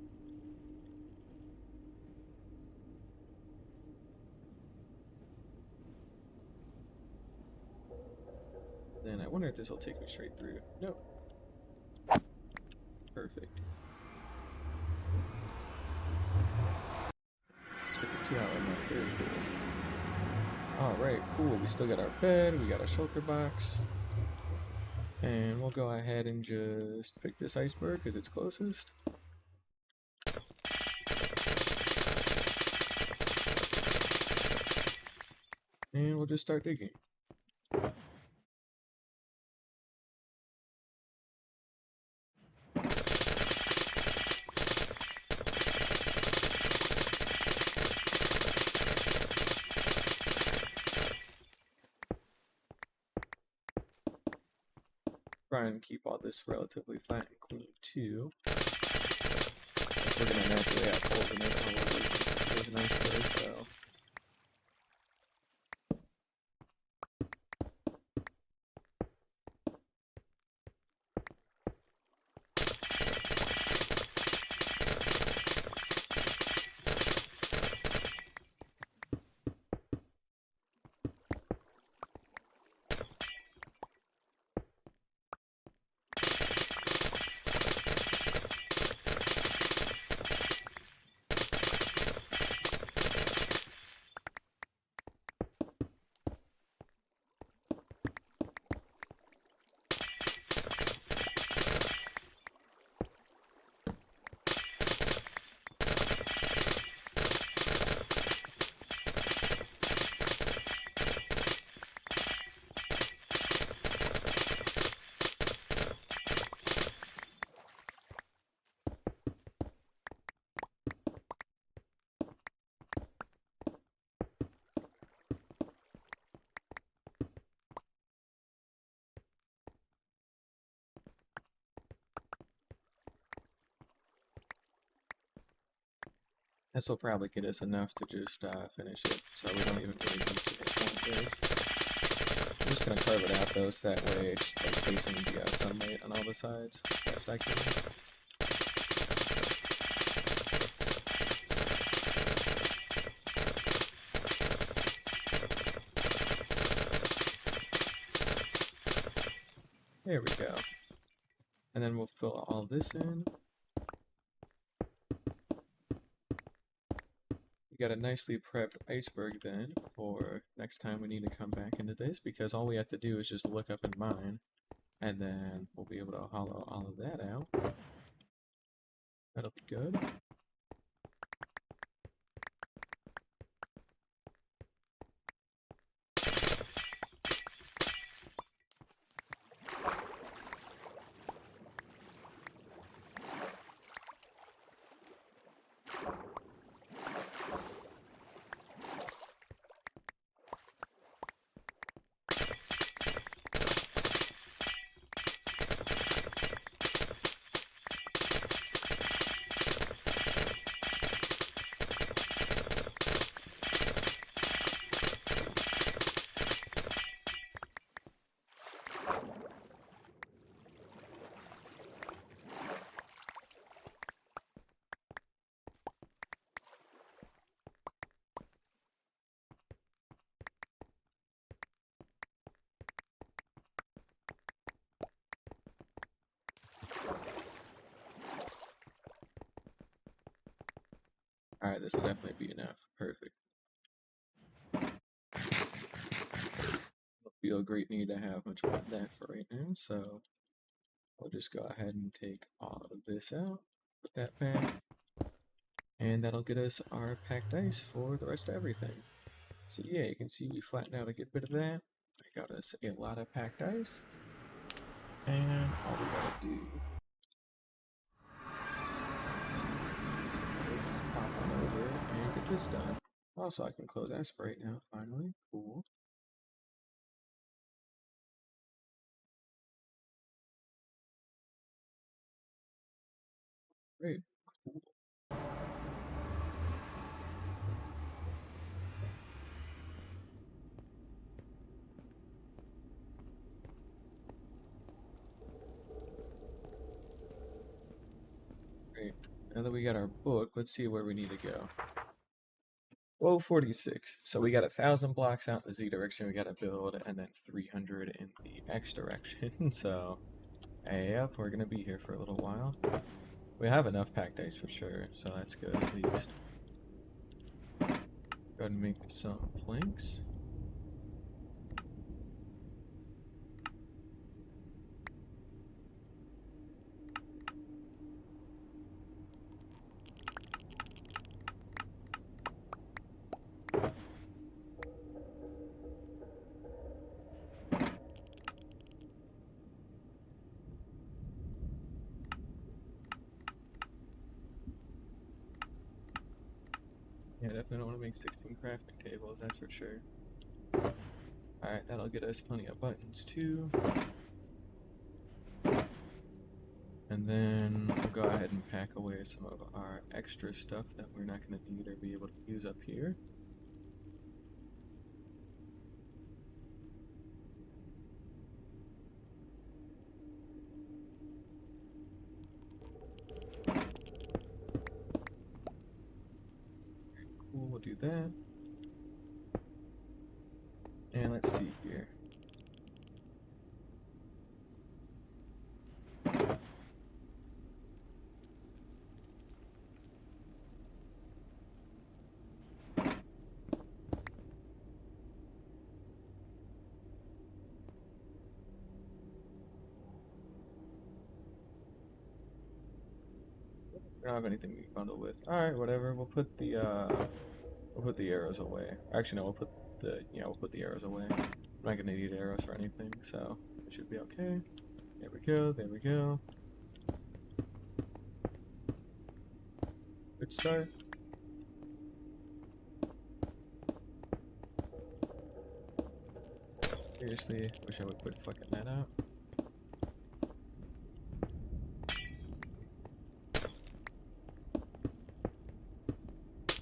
Speaker 1: Then I wonder if this will take me straight through. Nope. Perfect. Let's get the 2 hour mark. Very cool. Alright, cool. We still got our bed. We got our shelter box. And we'll go ahead and just pick this iceberg because it's closest. And we'll just start digging. Try and keep all this relatively flat and clean too. We're gonna naturally have holes in it all over those icebergs, so. This will probably get us enough to just finish it, so we don't even really need to hit one of those. I'm just gonna carve it out though, so that way it's like facing the sunlight on all the sides. Best I can. There we go. And then we'll fill all this in. We got a nicely prepped iceberg then for next time we need to come back into this, because all we have to do is just look up and mine, and then we'll be able to hollow all of that out. That'll be good. Alright, this will definitely be enough. Perfect. Don't feel a great need to have much more of that for right now, so we'll just go ahead and take all of this out, put that back, and that'll get us our packed ice for the rest of everything. So yeah, you can see we flattened out a good bit of that. I got us a lot of packed ice, and all we gotta do is just pop on over and get this done. Also, I can close Aspirate now, finally. Cool. Great. Cool. Great. Now that we got our book, let's see where we need to go. 1246. So we got 1,000 blocks out in the Z direction we gotta build, and then 300 in the X direction. So, yep, we're gonna be here for a little while. We have enough packed ice for sure, so that's good at least. Go ahead and make some planks. Yeah, definitely don't want to make 16 crafting tables, that's for sure. Alright, that'll get us plenty of buttons too. And then we'll go ahead and pack away some of our extra stuff that we're not going to need or be able to use up here. Cool, we'll do that. And let's see here. We don't have anything we can bundle with. Alright, whatever. We'll put the arrows away. Actually no, we'll put the arrows away. I'm not gonna need arrows for anything, so it should be okay. There we go, there we go. Good start. Seriously, wish I would quit fucking that out.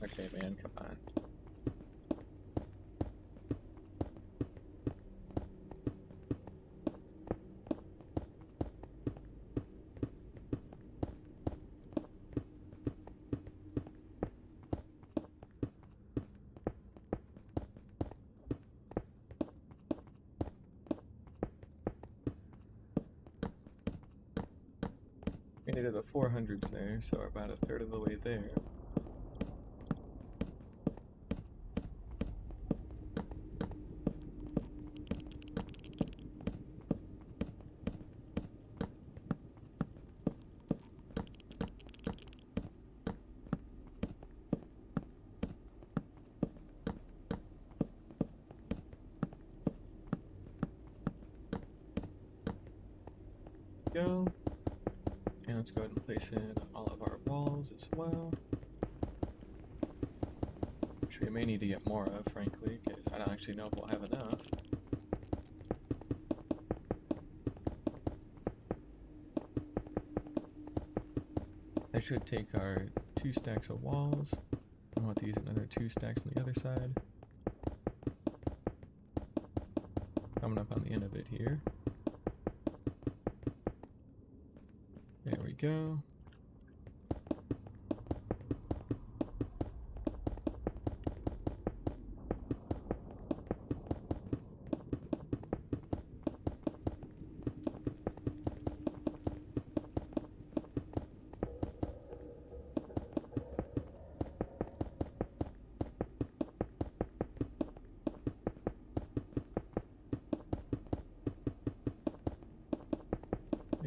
Speaker 1: Okay, man, come on. We needed the 400s there, so we're about a third of the way there. Go. And let's go ahead and place in all of our walls as well. Which we may need to get more of, frankly, because I don't actually know if we'll have enough. I should take our 2 stacks of walls. I want to use another 2 stacks on the other side. Coming up on the end of it here. There we go.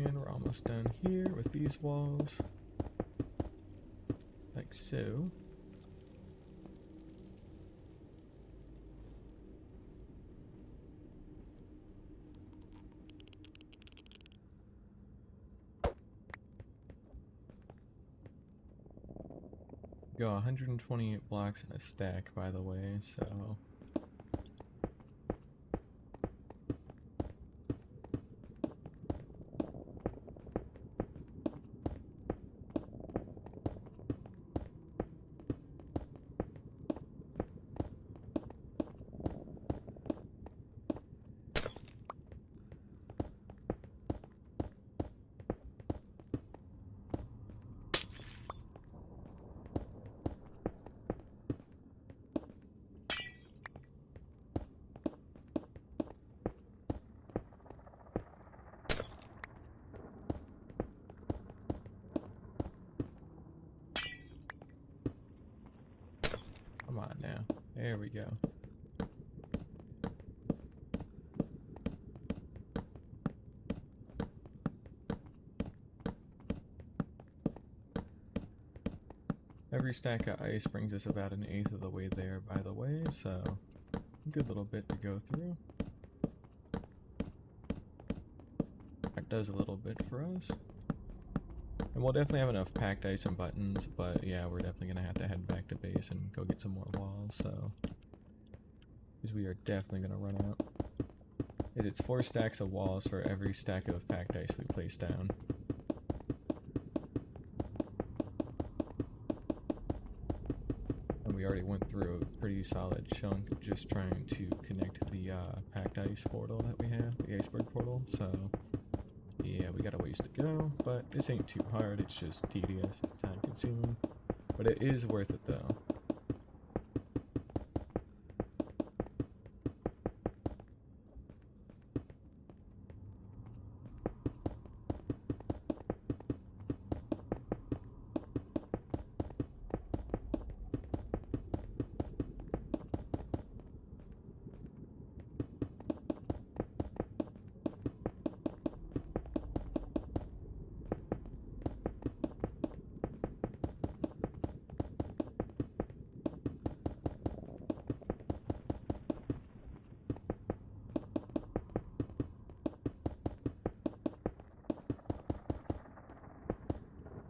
Speaker 1: And we're almost done here with these walls. Like so. Go 128 blocks in a stack, by the way, so... Come on now. There we go. Every stack of ice brings us about 1/8 of the way there, by the way, so a good little bit to go through. That does a little bit for us. And we'll definitely have enough packed ice and buttons, but yeah, we're definitely going to have to head back to base and go get some more walls, so... because we are definitely going to run out. It's 4 stacks of walls for every stack of packed ice we place down. And we already went through a pretty solid chunk just trying to connect the packed ice portal that we have, the iceberg portal, so... yeah, we got a ways to go, but this ain't too hard, it's just tedious and time consuming. But it is worth it though.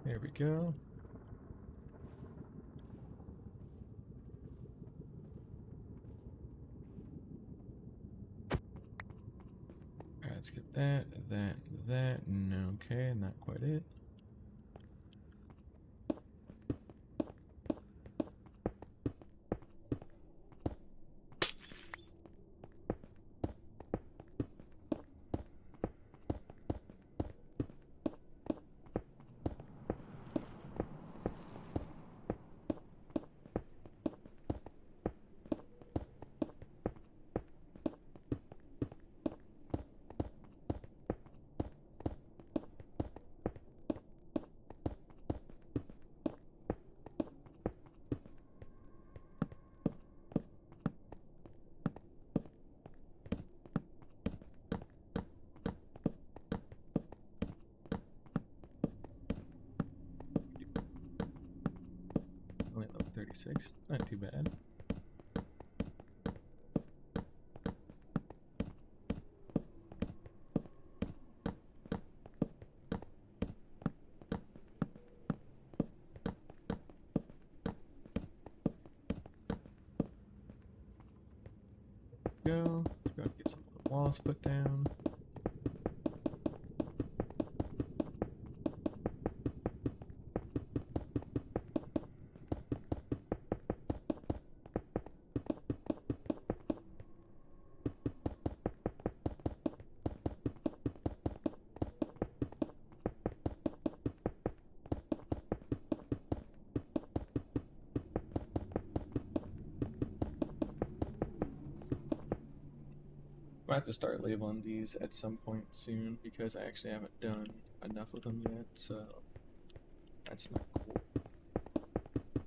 Speaker 1: There we go. Alright, let's get that, and okay, not quite it. Only level 36, not too bad. Go. Let's go get some walls put down. I have to start labeling these at some point soon because I actually haven't done enough of them yet, so that's not cool.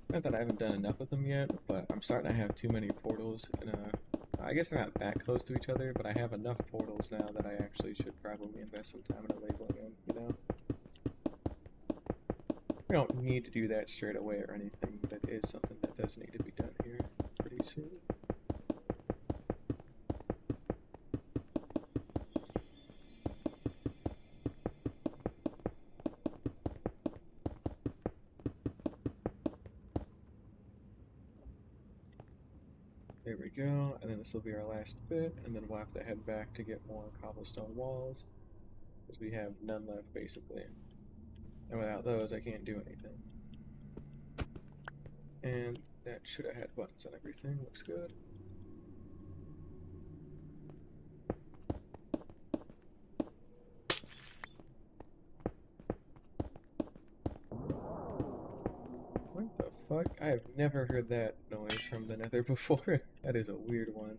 Speaker 1: Not that I haven't done enough of them yet, but I'm starting to have too many portals in a... I guess they're not that close to each other, but I have enough portals now that I actually should probably invest some time in labeling them, you know? We don't need to do that straight away or anything, but it is something that does need to be done here pretty soon. There we go, and then this will be our last bit, and then we'll have to head back to get more cobblestone walls, because we have none left, basically. And without those, I can't do anything. And that should have had buttons and everything, looks good. What the fuck? I have never heard that noise from the nether before. That is a weird one.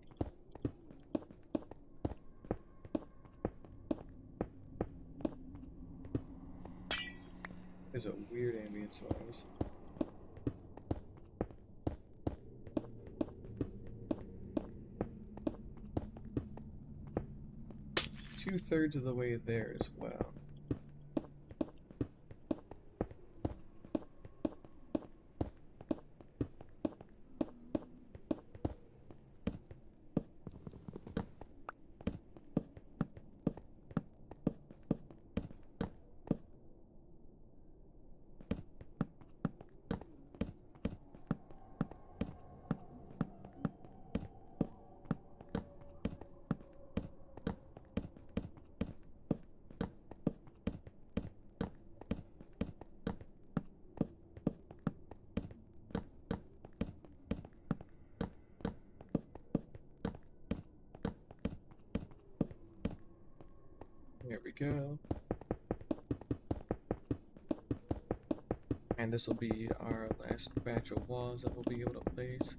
Speaker 1: There's a weird ambience noise. Two-thirds of the way there as well. There we go. And this will be our last batch of walls that we'll be able to place.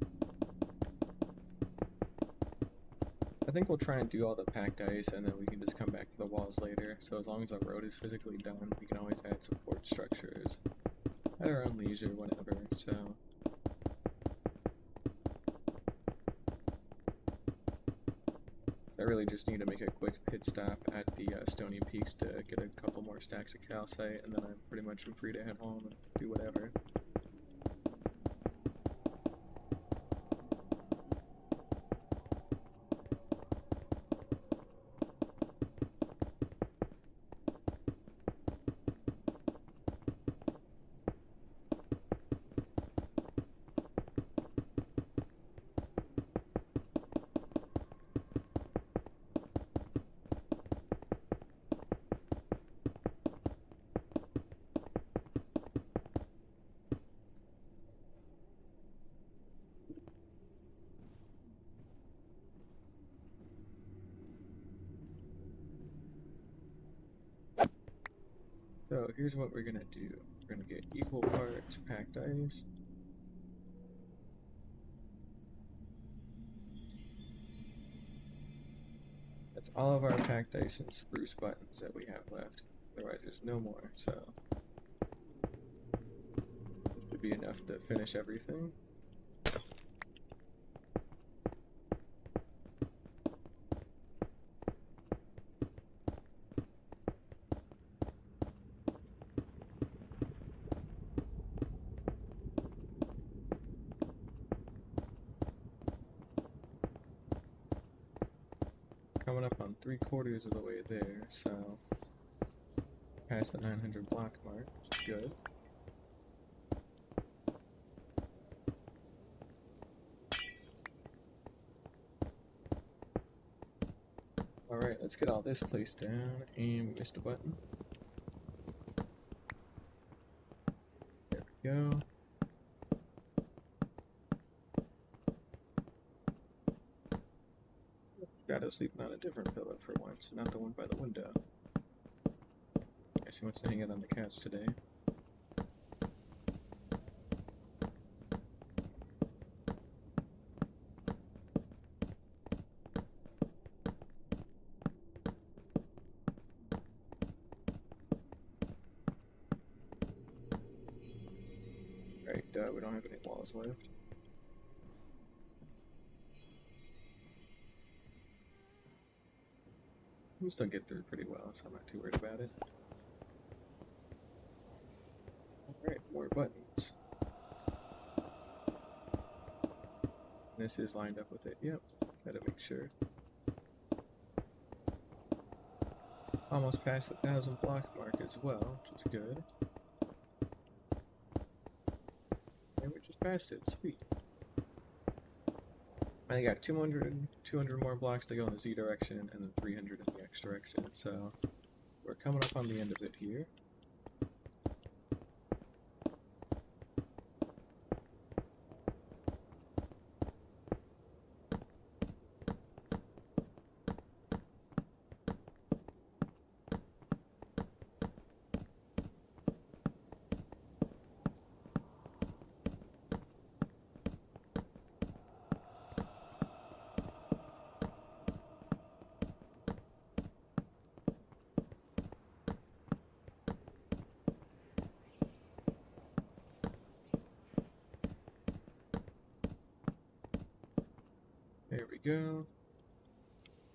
Speaker 1: I think we'll try and do all the packed ice and then we can just come back to the walls later. So as long as the road is physically done, we can always add support structures at our own leisure, whatever. So I really just need to make a quick pit stop at the Stony Peaks to get a couple more stacks of calcite, and then I'm pretty much free to head home and do whatever. So here's what we're gonna do. We're gonna get equal parts packed ice. That's all of our packed ice and spruce buttons that we have left. Otherwise there's no more, so this should be enough to finish everything. Coming up on 3/4 of the way there, so past the 900 block mark, which is good. Alright, let's get all this placed down, and we missed a button. There we go. Shadow sleeping on a different pillow for once, not the one by the window. Yeah, she wants to hang out on the couch today. Right, we don't have any walls left. We still get through pretty well, so I'm not too worried about it. Alright. this is lined up with it. Yep, gotta make sure. Almost past the 1,000 block mark as well, which is good. And we just passed it, sweet. I got 200 more blocks to go in the Z direction, and then 300 in the X direction, so we're coming up on the end of it here. There we go.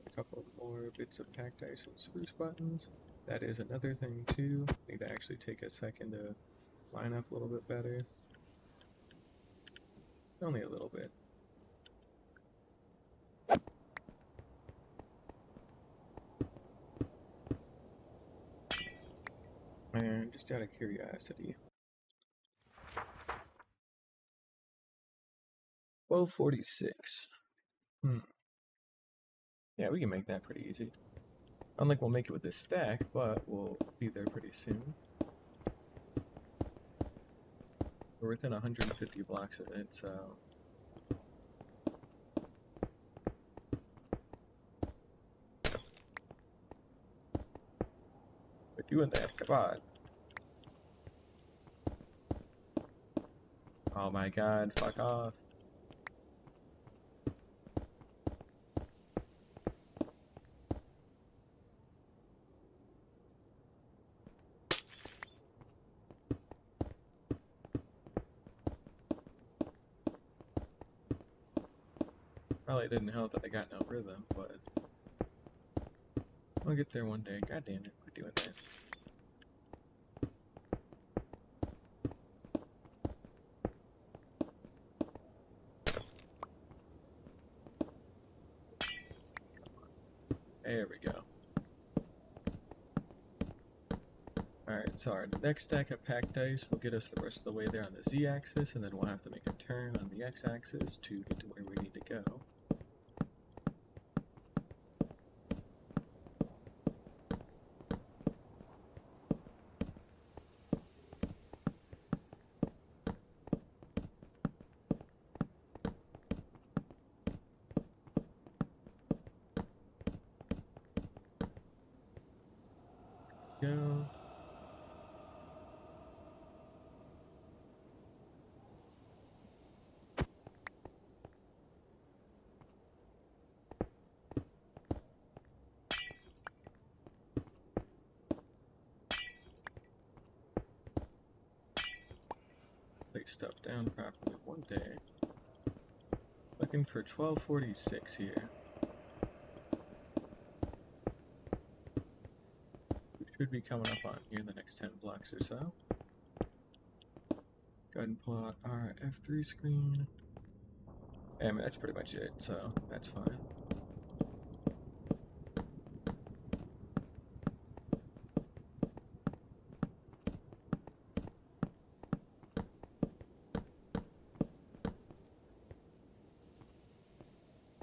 Speaker 1: A couple more bits of packed ice and spruce buttons. That is another thing too. Need to actually take a second to line up a little bit better. Only a little bit. And just out of curiosity. 1246. Yeah, we can make that pretty easy. I don't think we'll make it with this stack, but we'll be there pretty soon. We're within 150 blocks of it, so... we're doing that, come on. Oh my god, fuck off. Probably didn't help that I got no rhythm, but I'll get there one day. God damn it, we're doing that. There we go. Alright, so our next stack of packed ice will get us the rest of the way there on the Z-axis, and then we'll have to make a turn on the X-axis to get to where we need to go. Go. Lay stuff down properly one day. Looking for 1246 here. We should be coming up on here in the next 10 blocks or so. Go ahead and pull out our F3 screen. I mean, that's pretty much it, so that's fine.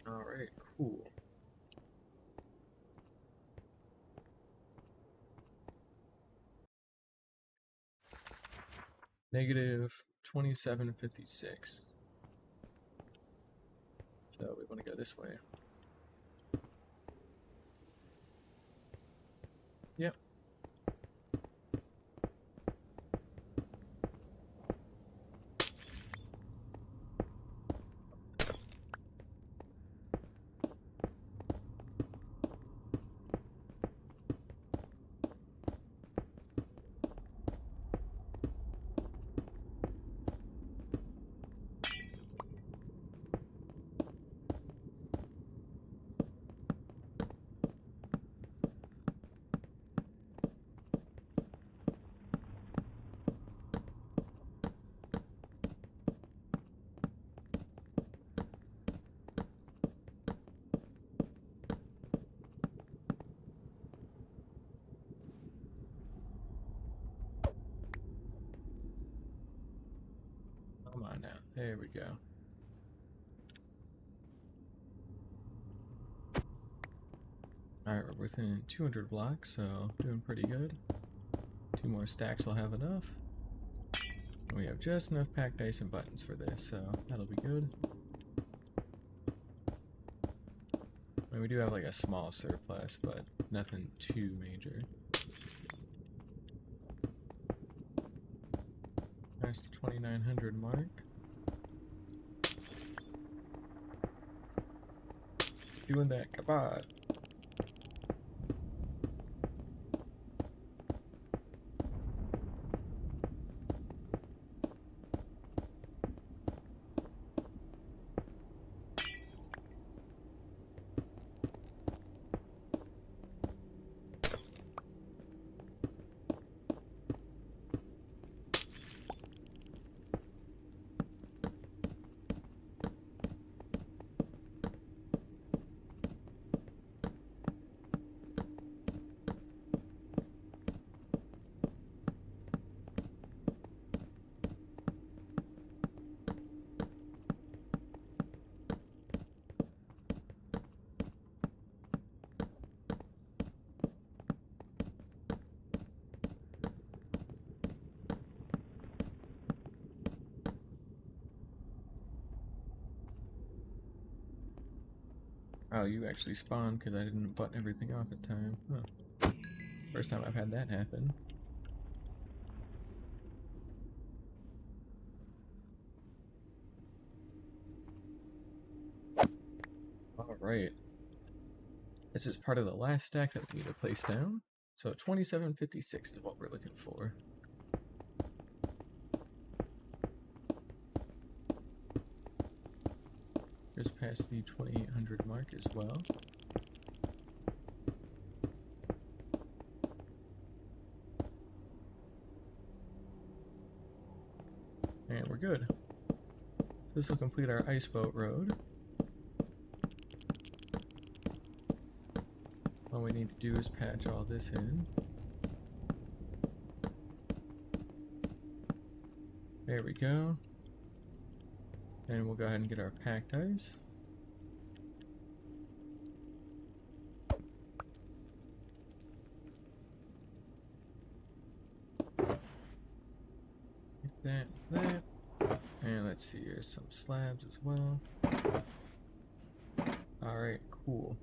Speaker 1: Alright, cool. Negative 2756. So we want to go this way. Yep. on now. There we go. Alright, we're within 200 blocks, so doing pretty good. 2 more stacks will have enough. And we have just enough packed ice and buttons for this, so that'll be good. And we do have like a small surplus, but nothing too major. That's the 2900 mark. Doing that, kabod. Oh, you actually spawned because I didn't button everything off at time. Huh. First time I've had that happen. Alright. This is part of the last stack that we need to place down. So 2756 is what we're looking for. Just past the 2800 mark as well. And we're good. This will complete our ice boat road. All we need to do is patch all this in. There we go. And we'll go ahead and get our packed ice. Get that. And let's see, here's some slabs as well. Alright, cool.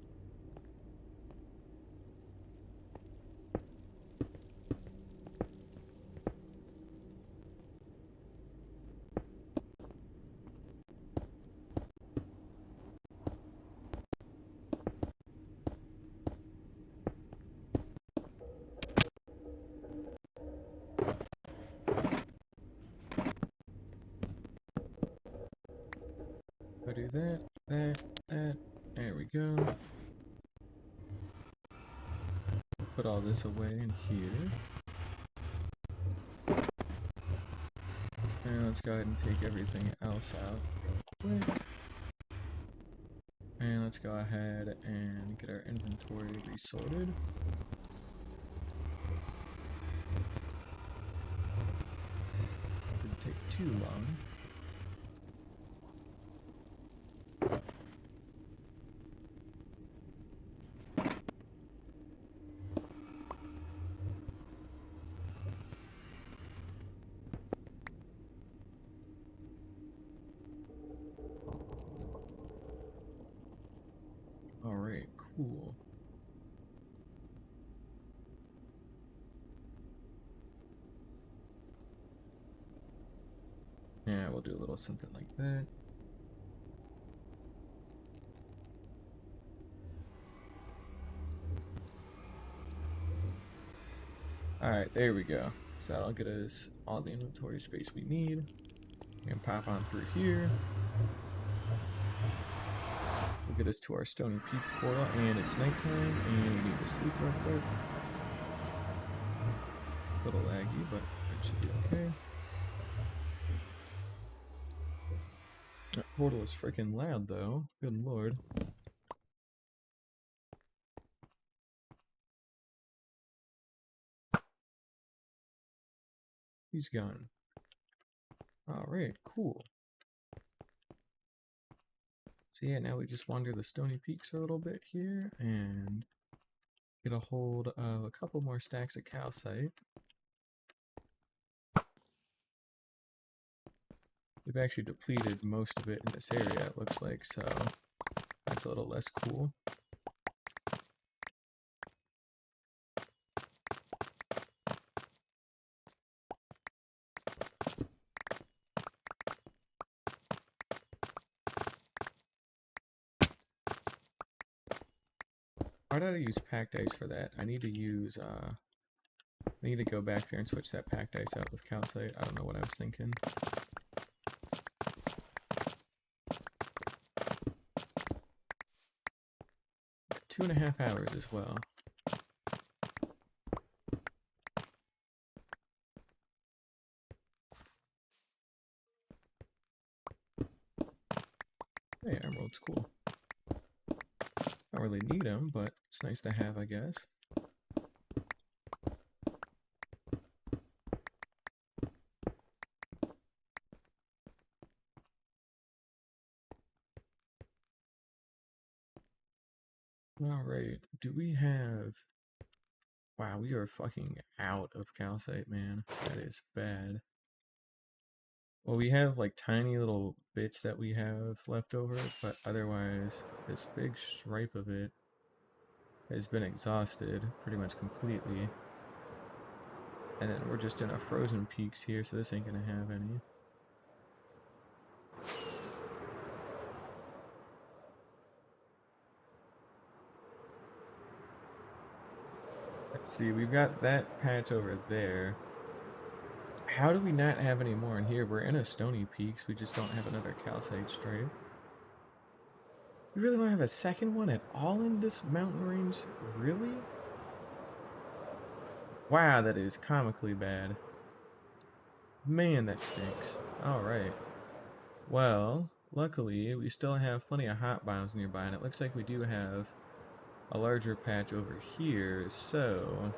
Speaker 1: Go do that, that. There we go. Put all this away in here. And let's go ahead and take everything else out real quick. And let's go ahead and get our inventory resorted. Didn't take too long. Alright, cool. Yeah, we'll do a little something like that. Alright, there we go. So that'll get us all the inventory space we need. We can pop on through here. We'll get us to our Stony Peak portal, and it's nighttime, and we need to sleep real quick. A little laggy, but it should be okay. That portal is freaking loud, though. Good lord. He's gone. Alright, cool. So yeah, now we just wander the Stony Peaks a little bit here and get a hold of a couple more stacks of calcite. We've actually depleted most of it in this area, it looks like, so that's a little less cool. Why did I use packed ice for that? I need to use, I need to go back there and switch that packed ice out with calcite. I don't know what I was thinking. 2.5 hours as well. Hey, emerald's cool. Don't really need them, but it's nice to have, I guess. Alright, do we have... Wow, we are fucking out of calcite, man. That is bad. Well, we have like tiny little bits that we have left over, but otherwise, this big stripe of it has been exhausted pretty much completely. And then we're just in a frozen peaks here, so this ain't gonna have any. Let's see, we've got that patch over there. How do we not have any more in here? We're in a Stony Peaks, we just don't have another calcite stripe. We really want to have a second one at all in this mountain range? Really? Wow, that is comically bad. Man, that stinks. Alright. Well, luckily, we still have plenty of hot biomes nearby, and it looks like we do have a larger patch over here, so...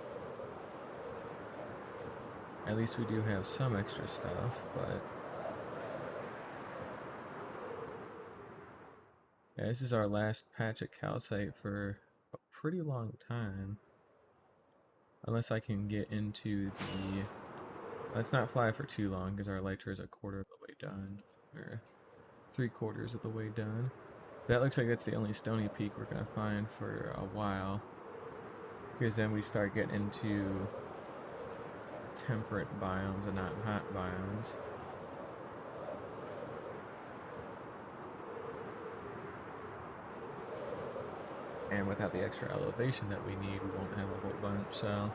Speaker 1: At least we do have some extra stuff, but... Yeah, this is our last patch of calcite for a pretty long time. Unless I can get into the... Let's not fly for too long, because our elytra is a quarter of the way done. Or 3/4 of the way done. That looks like that's the only Stony Peak we're going to find for a while. Because then we start getting into temperate biomes and not hot biomes. And without the extra elevation that we need, we won't have a whole bunch, so...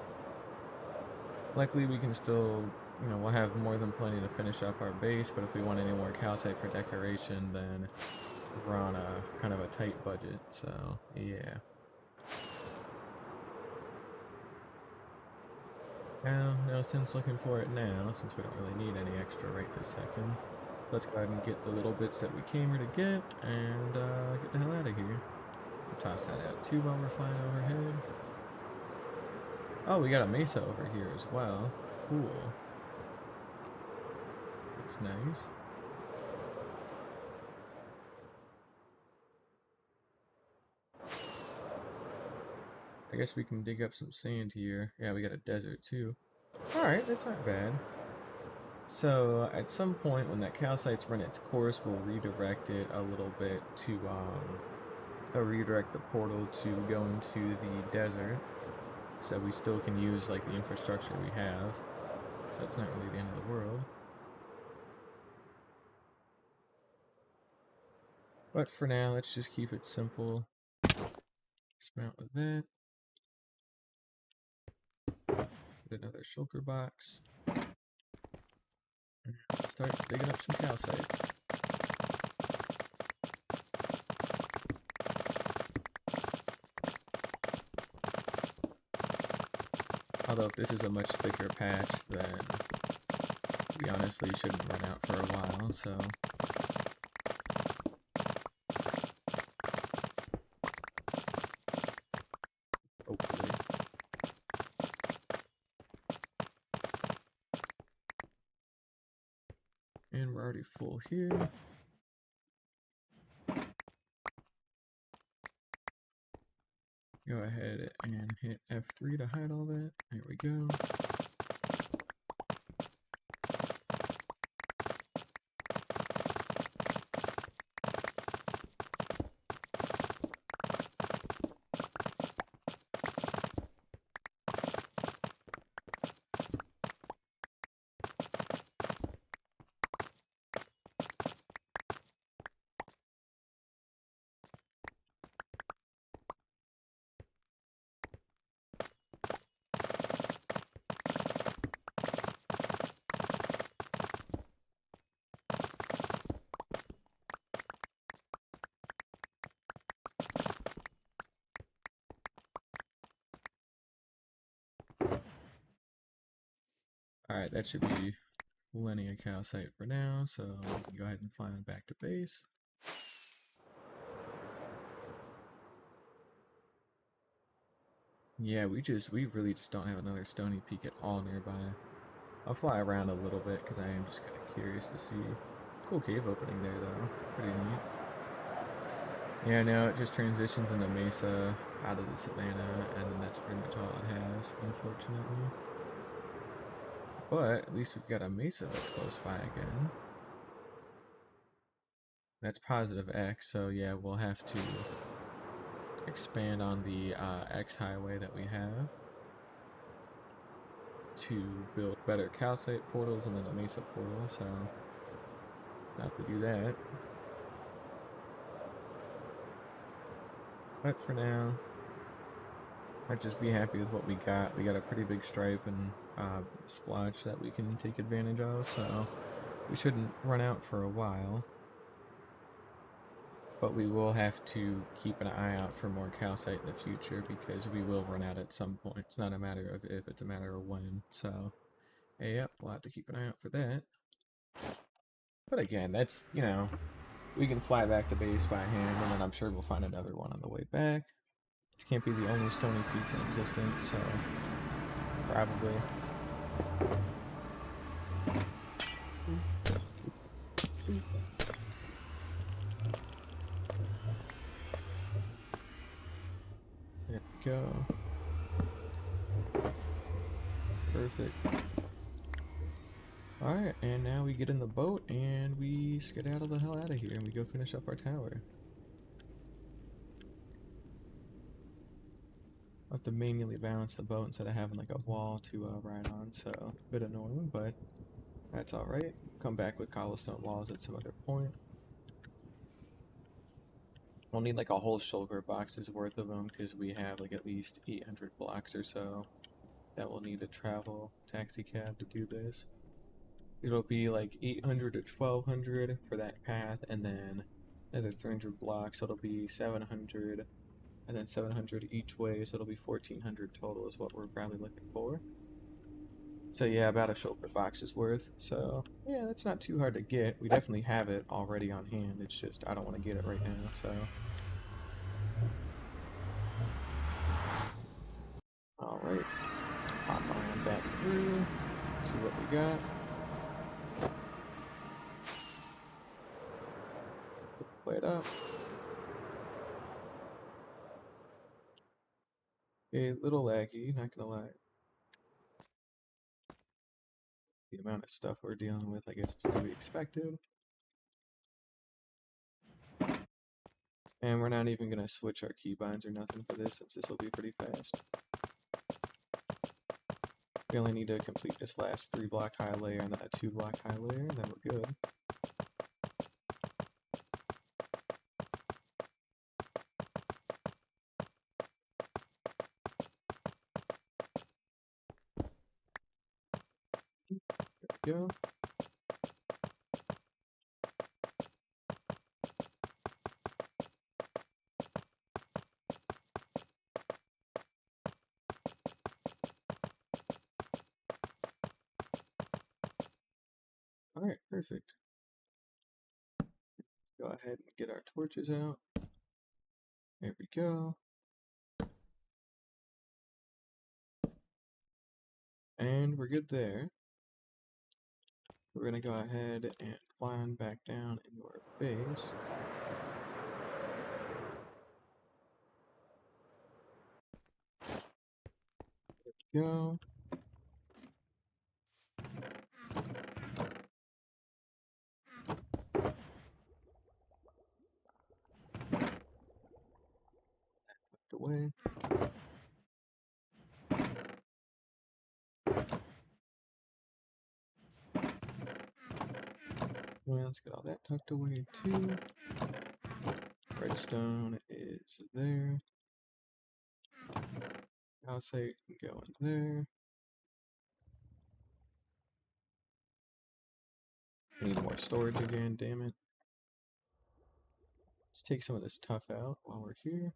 Speaker 1: Luckily we can still, you know, we'll have more than plenty to finish up our base, but if we want any more calcite for decoration, then we're on a kind of a tight budget, so yeah. Now, no sense looking for it now, since we don't really need any extra right this second. So let's go ahead and get the little bits that we came here to get, and get the hell out of here. We'll toss that out too while we're flying overhead. Oh, we got a mesa over here as well. Cool. That's nice. I guess we can dig up some sand here. Yeah, we got a desert too. Alright, that's not bad. So, at some point when that calcite's run its course, we'll redirect it a little bit to, redirect the portal to go into the desert. So we still can use, like, the infrastructure we have. So it's not really the end of the world. But for now, let's just keep it simple. Dismount with that. Get another shulker box. And start digging up some calcite. Although if this is a much thicker patch, then we honestly shouldn't run out for a while, so... Hopefully. And we're already full here. and hit F3 to hide all that. There we go. Alright, that should be plenty of calcite for now, so we can go ahead and fly on back to base. Yeah, we really just don't have another stony peak at all nearby. I'll fly around a little bit because I am just kind of curious to see. Cool cave opening there though, pretty neat. Yeah, no, it just transitions into Mesa out of the Savannah, and then that's pretty much all it has, unfortunately. But at least we've got a Mesa that's close by again. That's positive X, so yeah, we'll have to expand on the X highway that we have to build better calcite portals and then a Mesa portal, so have to do that. But for now, I'd just be happy with what we got. We got a pretty big stripe and splotch that we can take advantage of, so we shouldn't run out for a while. But we will have to keep an eye out for more calcite in the future because we will run out at some point. It's not a matter of if, it's a matter of when. So, yep, we'll have to keep an eye out for that. But again, that's, you know, we can fly back to base by hand, and then I'm sure we'll find another one on the way back. This can't be the only stony peaks in existence, so probably. There we go. Perfect. Alright, and now we get in the boat and we skedaddle the hell out of here and we go finish up our tower. I have to manually balance the boat instead of having like a wall to ride on, so a bit annoying, but that's alright. Come back with cobblestone walls at some other point. We'll need like a whole shulker box's worth of them because we have like at least 800 blocks or so that we'll need to travel taxi cab to do this. It'll be like 800 to 1200 for that path, and then another 300 blocks, so it'll be 700, and then 700 each way, so it'll be 1400 total is what we're probably looking for. So yeah, about a shulker box's worth. So yeah, that's not too hard to get. We definitely have it already on hand. It's just I don't want to get it right now. So all right, pop on back through. See what we got. Play it up. A little laggy, not gonna lie. The amount of stuff we're dealing with, I guess it's to be expected. And we're not even going to switch our keybinds or nothing for this, since this will be pretty fast. We only need to complete this last 3-block high layer and then a 2-block high layer, and then we're good. There we go. Alright, perfect. Go ahead and get our torches out. There we go. And we're good there. We're going to go ahead and fly on back down into our base. go. Tucked away. Yeah, let's get all that tucked away too. Redstone is there. Calcite can go in there. I need more storage again, damn it. Let's take some of this tuff out while we're here.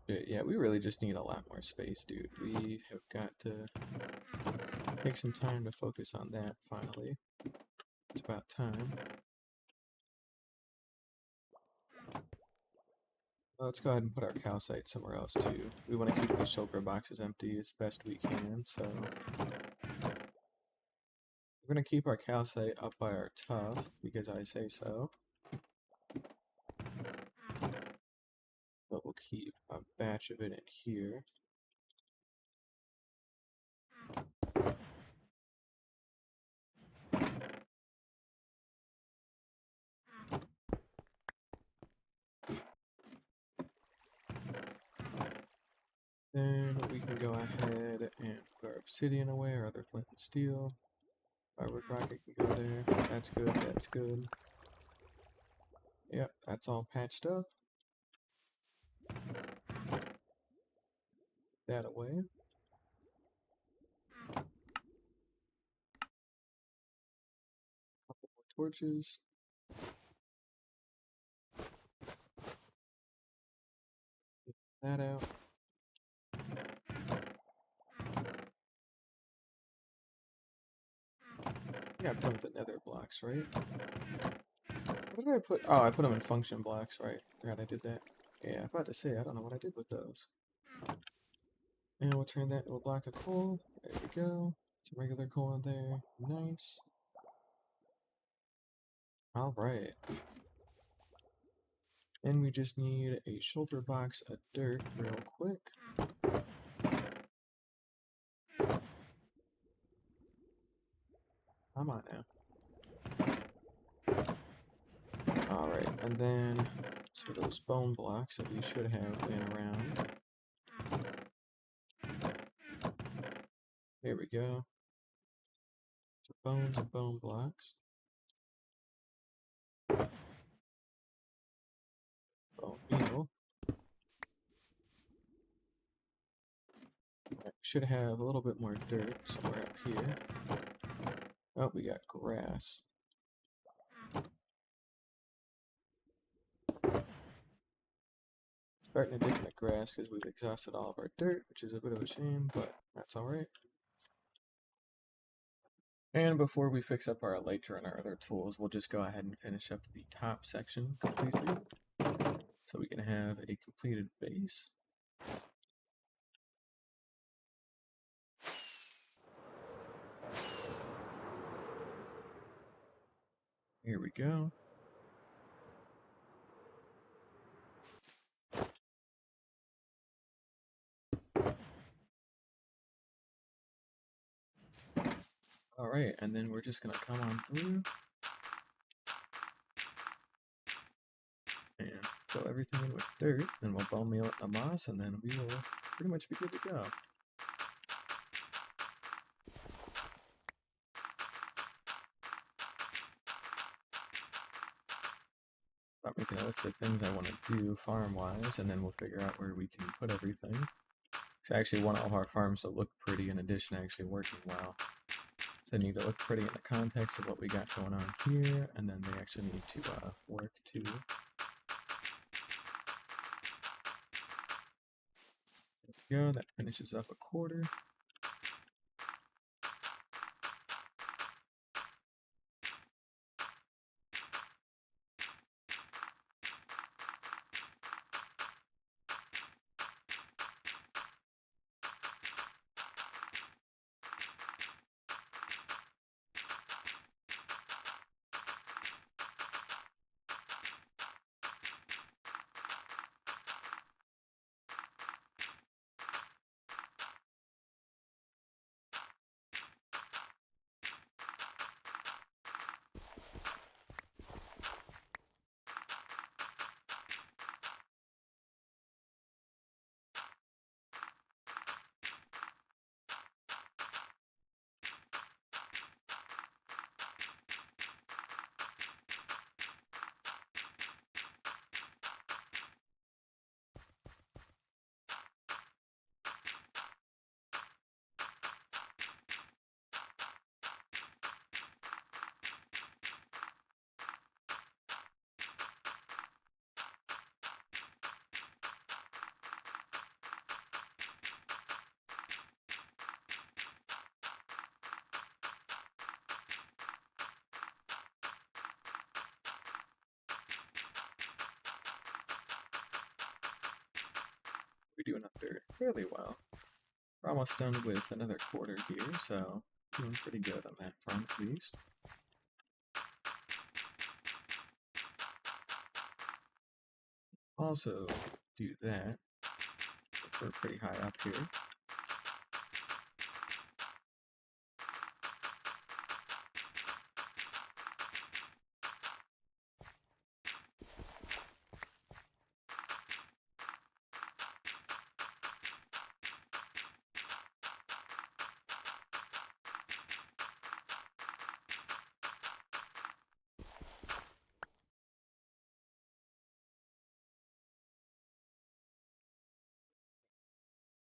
Speaker 1: Yeah, we really just need a lot more space, dude. We have got to take some time to focus on that finally. It's about time. Let's go ahead and put our calcite somewhere else too. We want to keep these shulker boxes empty as best we can, so we're going to keep our calcite up by our tuff because I say so. But we'll keep a batch of it in here. Then we can go ahead and put our obsidian away, our other flint and steel. Firewood rocket can go there. That's good, that's good. Yep, that's all patched up. That away. Couple more torches. Get that out. I got put with the nether blocks, right? What did I put? Oh, I put them in function blocks, right? Forgot I did that. Yeah, I was about to say, I don't know what I did with those. And we'll turn that into a block of coal. There we go. Some regular coal in there. Nice. Alright. And we just need a shoulder box of dirt real quick. Come on now. Alright, and then some of those bone blocks that we should have laying around. There we go. So bones and bone blocks. Bone meal. Right, should have a little bit more dirt somewhere up here. Oh, we got grass. Starting to dig in the grass because we've exhausted all of our dirt, which is a bit of a shame, but that's alright. And before we fix up our elytra and our other tools, we'll just go ahead and finish up the top section completely, so we can have a completed base. Here we go. Alright, and then we're just going to come on through and fill everything in with dirt, and we'll bone meal it in the moss, and then we will pretty much be good to go. Start making a list of things I want to do farm-wise, and then we'll figure out where we can put everything. So I actually want all of our farms to look pretty in addition to actually working well. So they need to look pretty in the context of what we got going on here, and then they actually need to work too. There we go, that finishes up a quarter. doing up there fairly well. We're almost done with another quarter here, so doing pretty good on that front at least. Also do that. We're pretty high up here.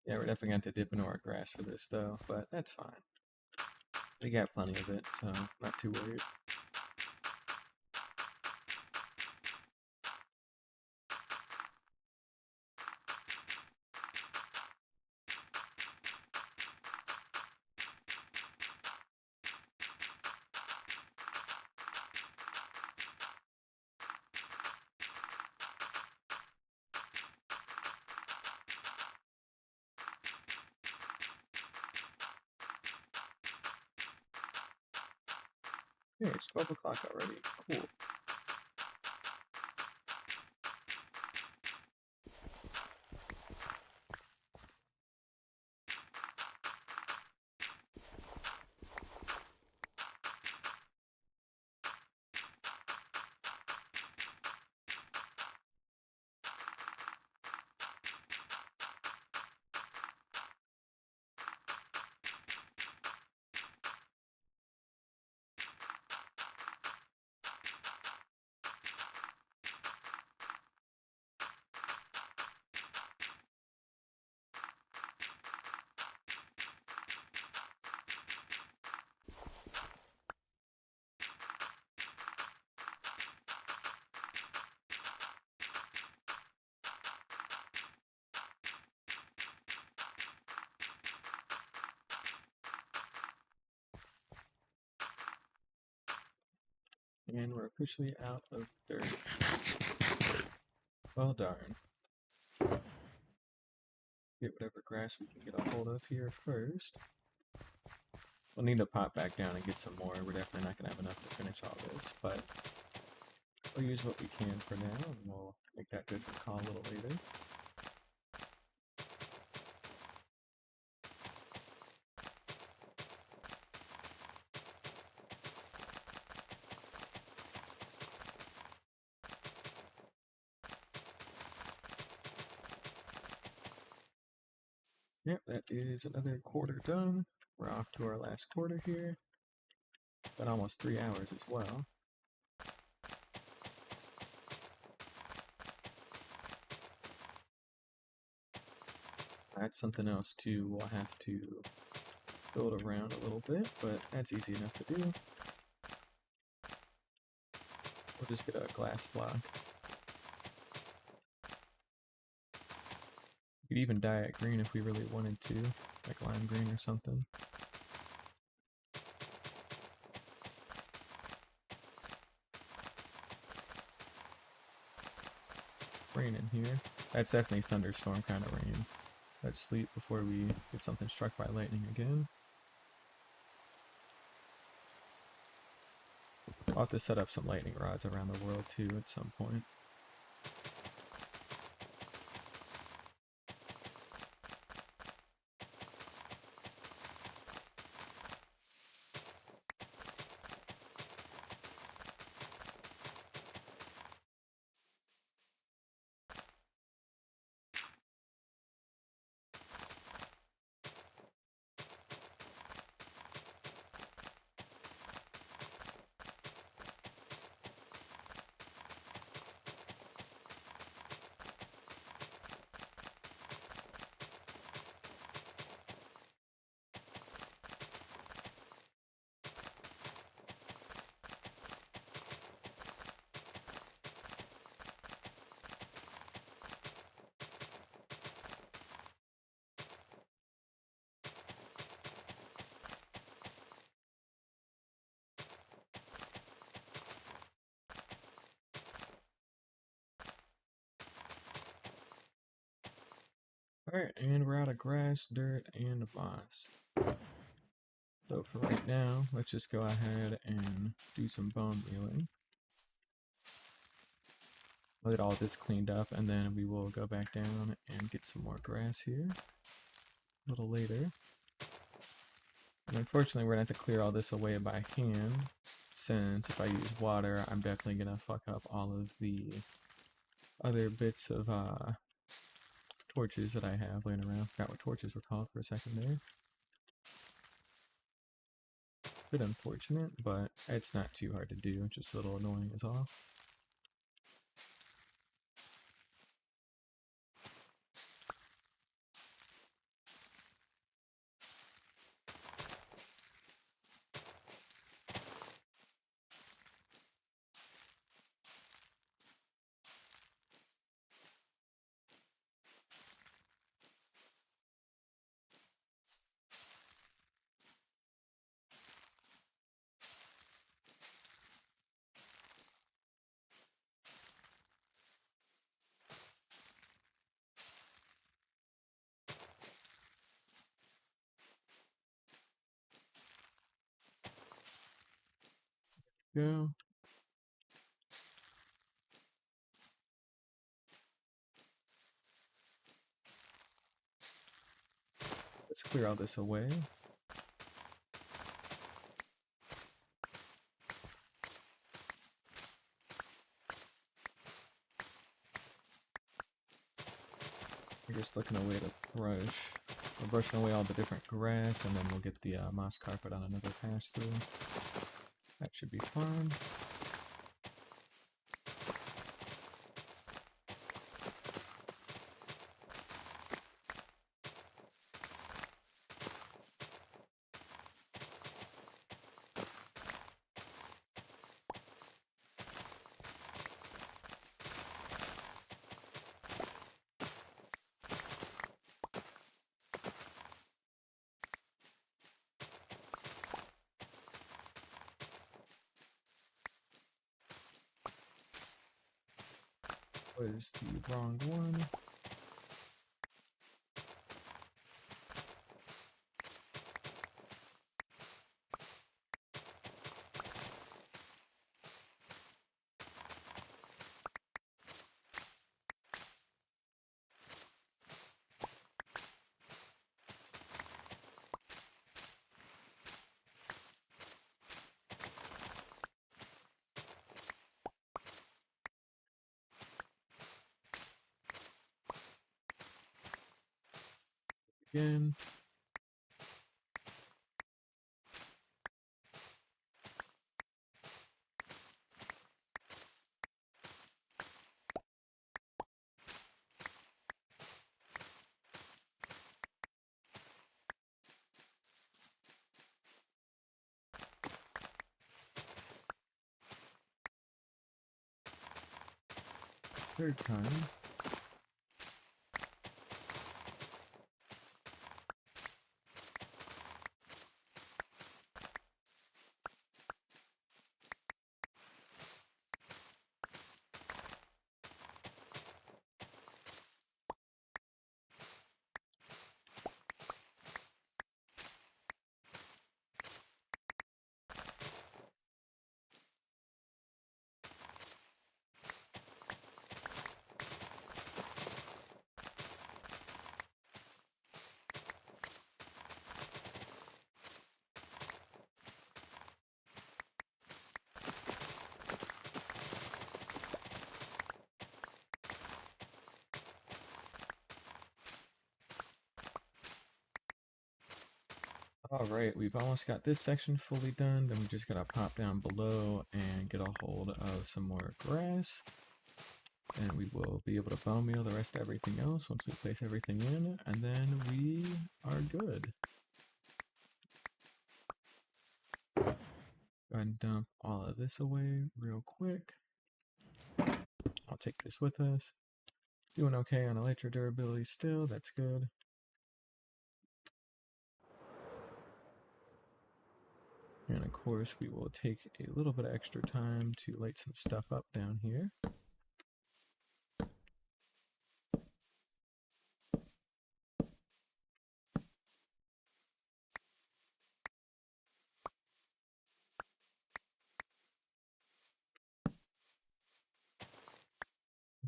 Speaker 1: Yeah, we're definitely going to dip into our grass for this though, but that's fine. We got plenty of it, so not too worried. Okay, it's 12 o'clock already. Cool. And we're officially out of dirt. Well, darn. Get whatever grass we can get a hold of here first. We'll need to pop back down and get some more. We're definitely not going to have enough to finish all this, but we'll use what we can for now, and we'll make that good for call a little later. Yep, that is another quarter done. We're off to our last quarter here. Been almost 3 hours as well. That's something else too. We'll have to build around a little bit, but that's easy enough to do. We'll just get a glass block. We could even dye it green if we really wanted to, like lime green or something. Rain in here. That's definitely thunderstorm kind of rain. Let's sleep before we get something struck by lightning again. I'll have to set up some lightning rods around the world too at some point. Alright, and we're out of grass, dirt, and moss. So for right now, let's just go ahead and do some bone mealing. We'll get all this cleaned up, and then we will go back down and get some more grass here a little later. And unfortunately, we're going to have to clear all this away by hand, since if I use water, I'm definitely going to fuck up all of the other bits of torches that I have laying around. Forgot what torches were called for a second there. Bit unfortunate, but it's not too hard to do, just a little annoying is all. Go. Let's clear all this away. We're just looking away to brush. We're brushing away all the different grass, and then we'll get the moss carpet on another pass through. That should be fun. Was the wrong one. Again. Third time. Alright, we've almost got this section fully done, then we just gotta pop down below and get a hold of some more grass. And we will be able to bone meal the rest of everything else once we place everything in, and then we are good. Go ahead and dump all of this away real quick. I'll take this with us. Doing okay on elytra durability still, that's good. And of course, we will take a little bit of extra time to light some stuff up down here.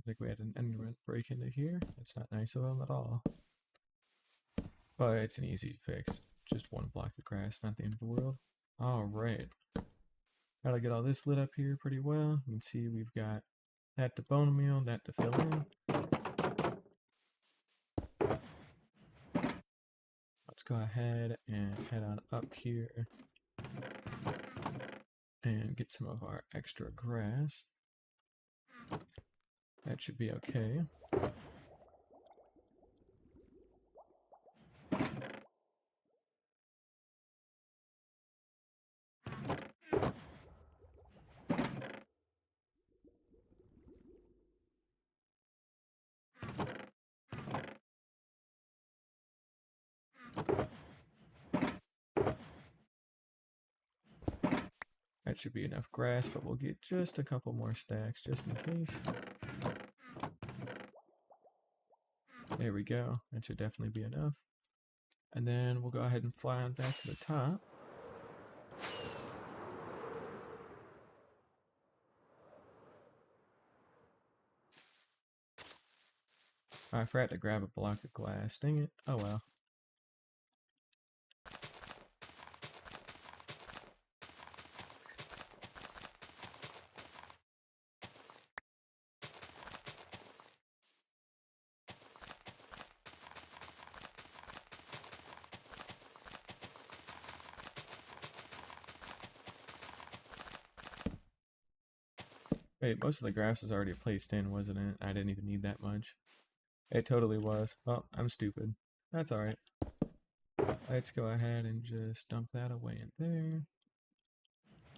Speaker 1: like we had an enderman break into here. That's not nice of him at all. But it's an easy fix. Just one block of grass, not the end of the world. Alright. Gotta get all this lit up here pretty well. You can see we've got that to bone meal, that to fill in. Let's go ahead and head on up here and get some of our extra grass. That should be okay. That should be enough grass, but we'll get just a couple more stacks just in case. There we go. That should definitely be enough. And then we'll go ahead and fly on back to the top. I forgot to grab a block of glass. Dang it. Oh well. Wait, most of the grass was already placed in, wasn't it? I didn't even need that much. It totally was. Well, I'm stupid. That's alright. Let's go ahead and just dump that away in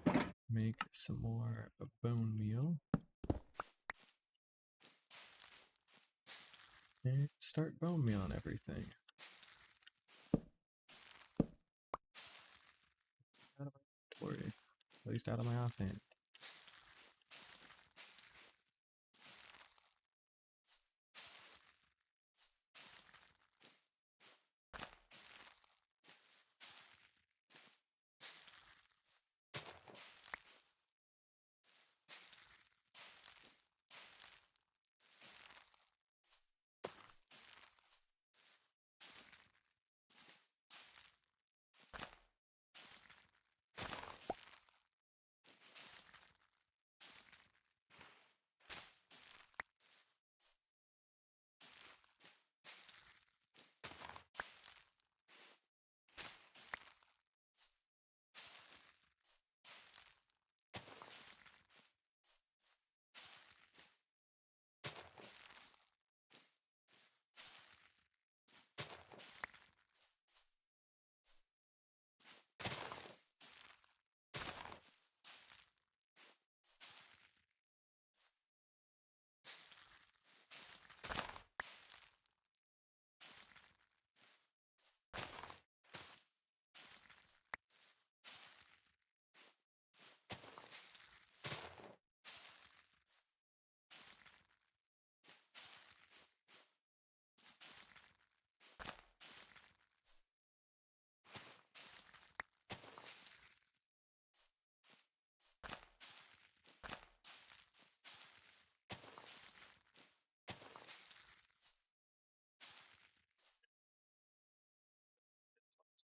Speaker 1: there. Make some more bone meal. And start bone meal on everything. Out of my inventory. At least out of my offhand.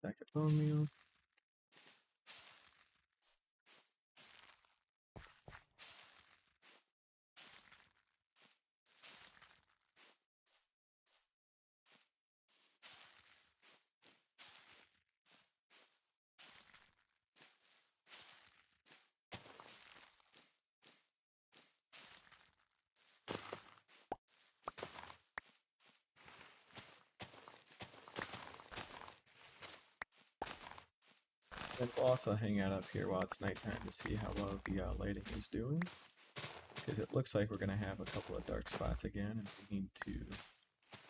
Speaker 1: Stack of bone meal. And we'll also hang out up here while it's nighttime to see how well the lighting is doing. Because it looks like we're going to have a couple of dark spots again, and we need to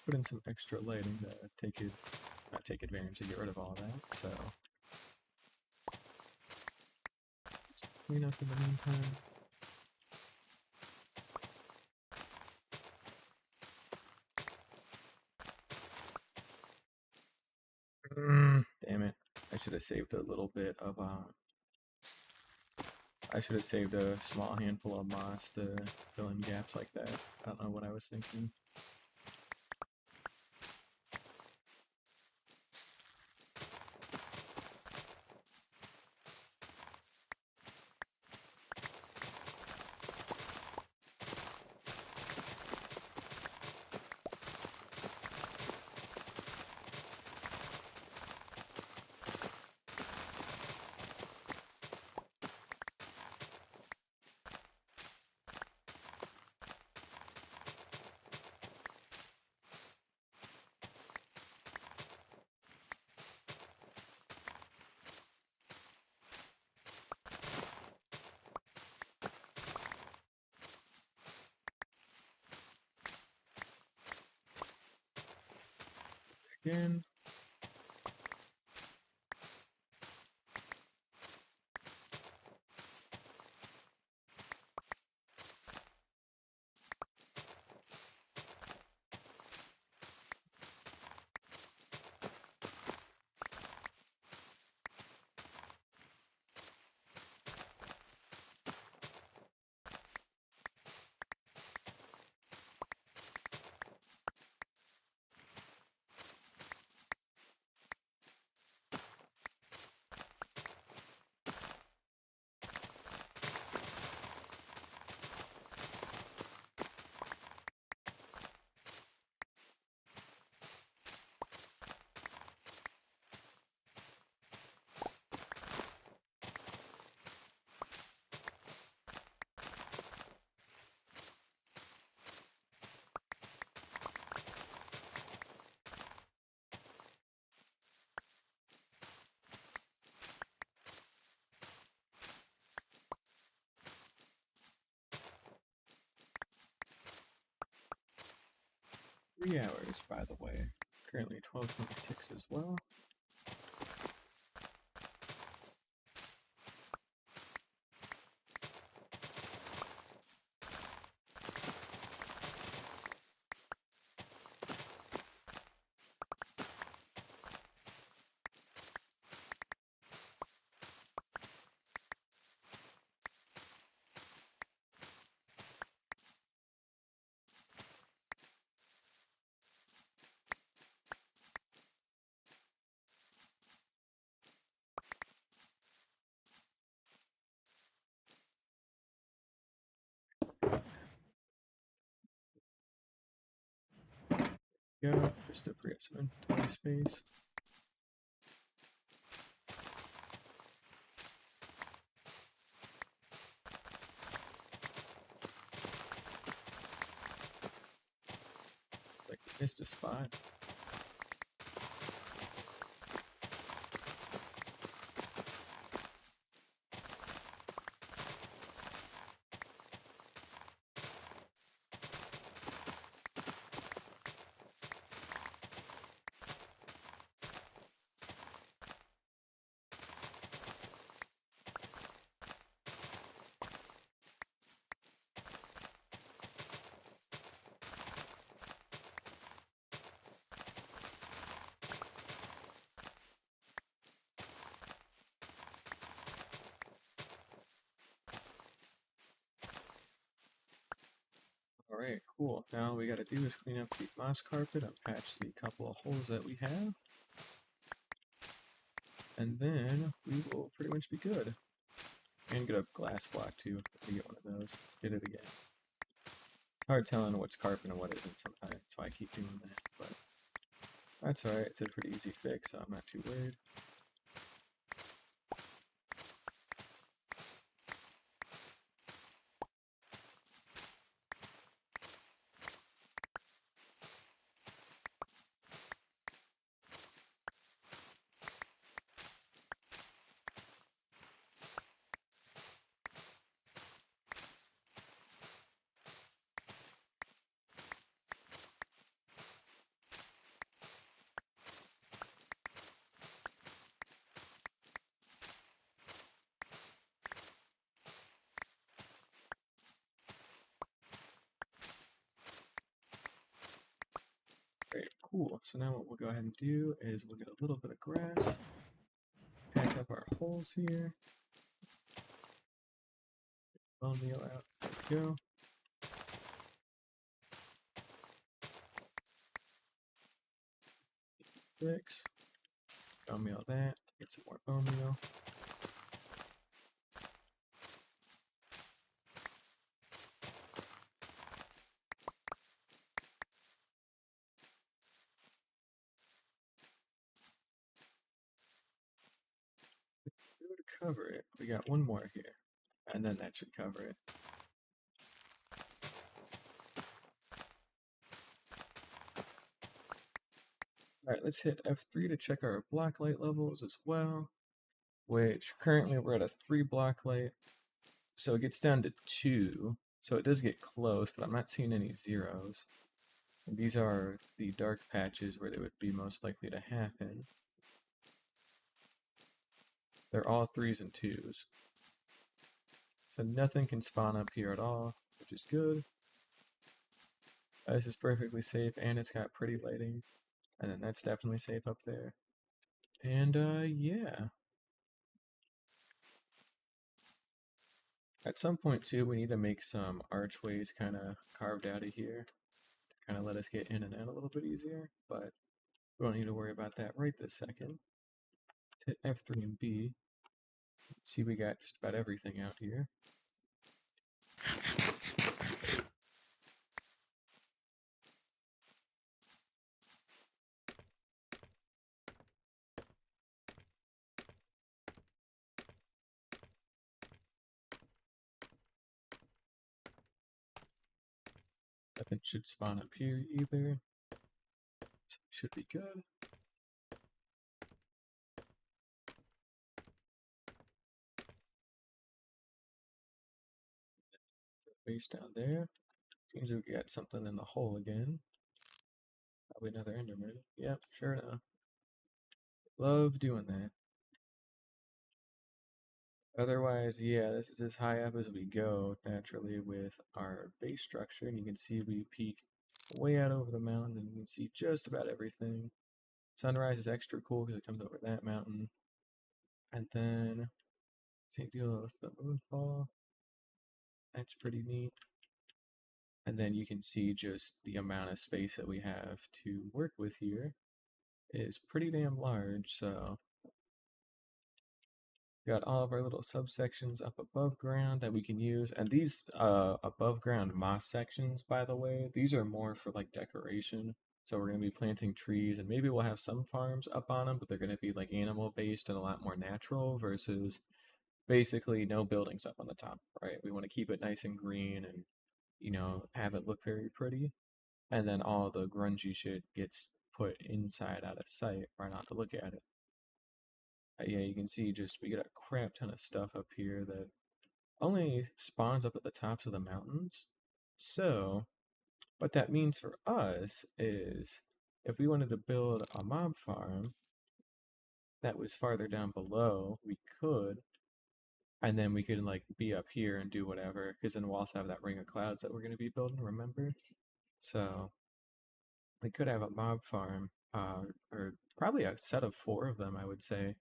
Speaker 1: put in some extra lighting to not take advantage and get rid of all that. So, clean up in the meantime. Damn it. I should have saved a little bit of, I should have saved a small handful of moss to fill in gaps like that. I don't know what I was thinking. Again. 3 hours, by the way. Currently 12:26 as well. Go, just to free up some inventory space. Like we missed a spot. Alright, cool. Now all we gotta do is clean up the moss carpet, unpatch the couple of holes that we have, and then we will pretty much be good. And get a glass block too, if we get one of those. Did it again. Hard telling what's carpet and what isn't sometimes, so I keep doing that, but that's alright, it's a pretty easy fix, so I'm not too worried. Great, cool. So now what we'll go ahead and do is we'll get a little bit of grass, patch up our holes here, bone meal out. There we go. Six. Bone meal that. Get some more bone meal. We would cover it. We got one more here. And then that should cover it. Alright, let's hit F3 to check our black light levels as well. Which currently we're at a 3 black light. So it gets down to 2. So it does get close, but I'm not seeing any zeros. And these are the dark patches where they would be most likely to happen. They're all 3s and 2s. So nothing can spawn up here at all, which is good. This is perfectly safe, and it's got pretty lighting. And then that's definitely safe up there. And yeah. At some point too, we need to make some archways kind of carved out of here. To kind of let us get in and out a little bit easier. But we don't need to worry about that right this second. Hit F3 and B. See, we got just about everything out here. Nothing should spawn up here either. So should be good. Base down there. Seems we got something in the hole again. Probably another Enderman. Yep, sure enough. Love doing that. Otherwise, yeah, this is as high up as we go naturally with our base structure. And you can see we peak way out over the mountain and you can see just about everything. Sunrise is extra cool because it comes over that mountain. And then, same deal with the moonfall. That's pretty neat. And then you can see just the amount of space that we have to work with here is pretty damn large. So got all of our little subsections up above ground that we can use. And these above ground moss sections, by the way, these are more for like decoration. So we're going to be planting trees and maybe we'll have some farms up on them, but they're going to be like animal based and a lot more natural versus basically no buildings up on the top, right? We want to keep it nice and green and, you know, have it look very pretty. And then all the grungy shit gets put inside out of sight, right, not to look at it. Yeah, you can see just we get a crap ton of stuff up here that only spawns up at the tops of the mountains. So, what that means for us is if we wanted to build a mob farm that was farther down below, we could, and then we could like be up here and do whatever, because then we'll also have that ring of clouds that we're going to be building, remember? So, we could have a mob farm, or probably a set of 4 of them, I would say.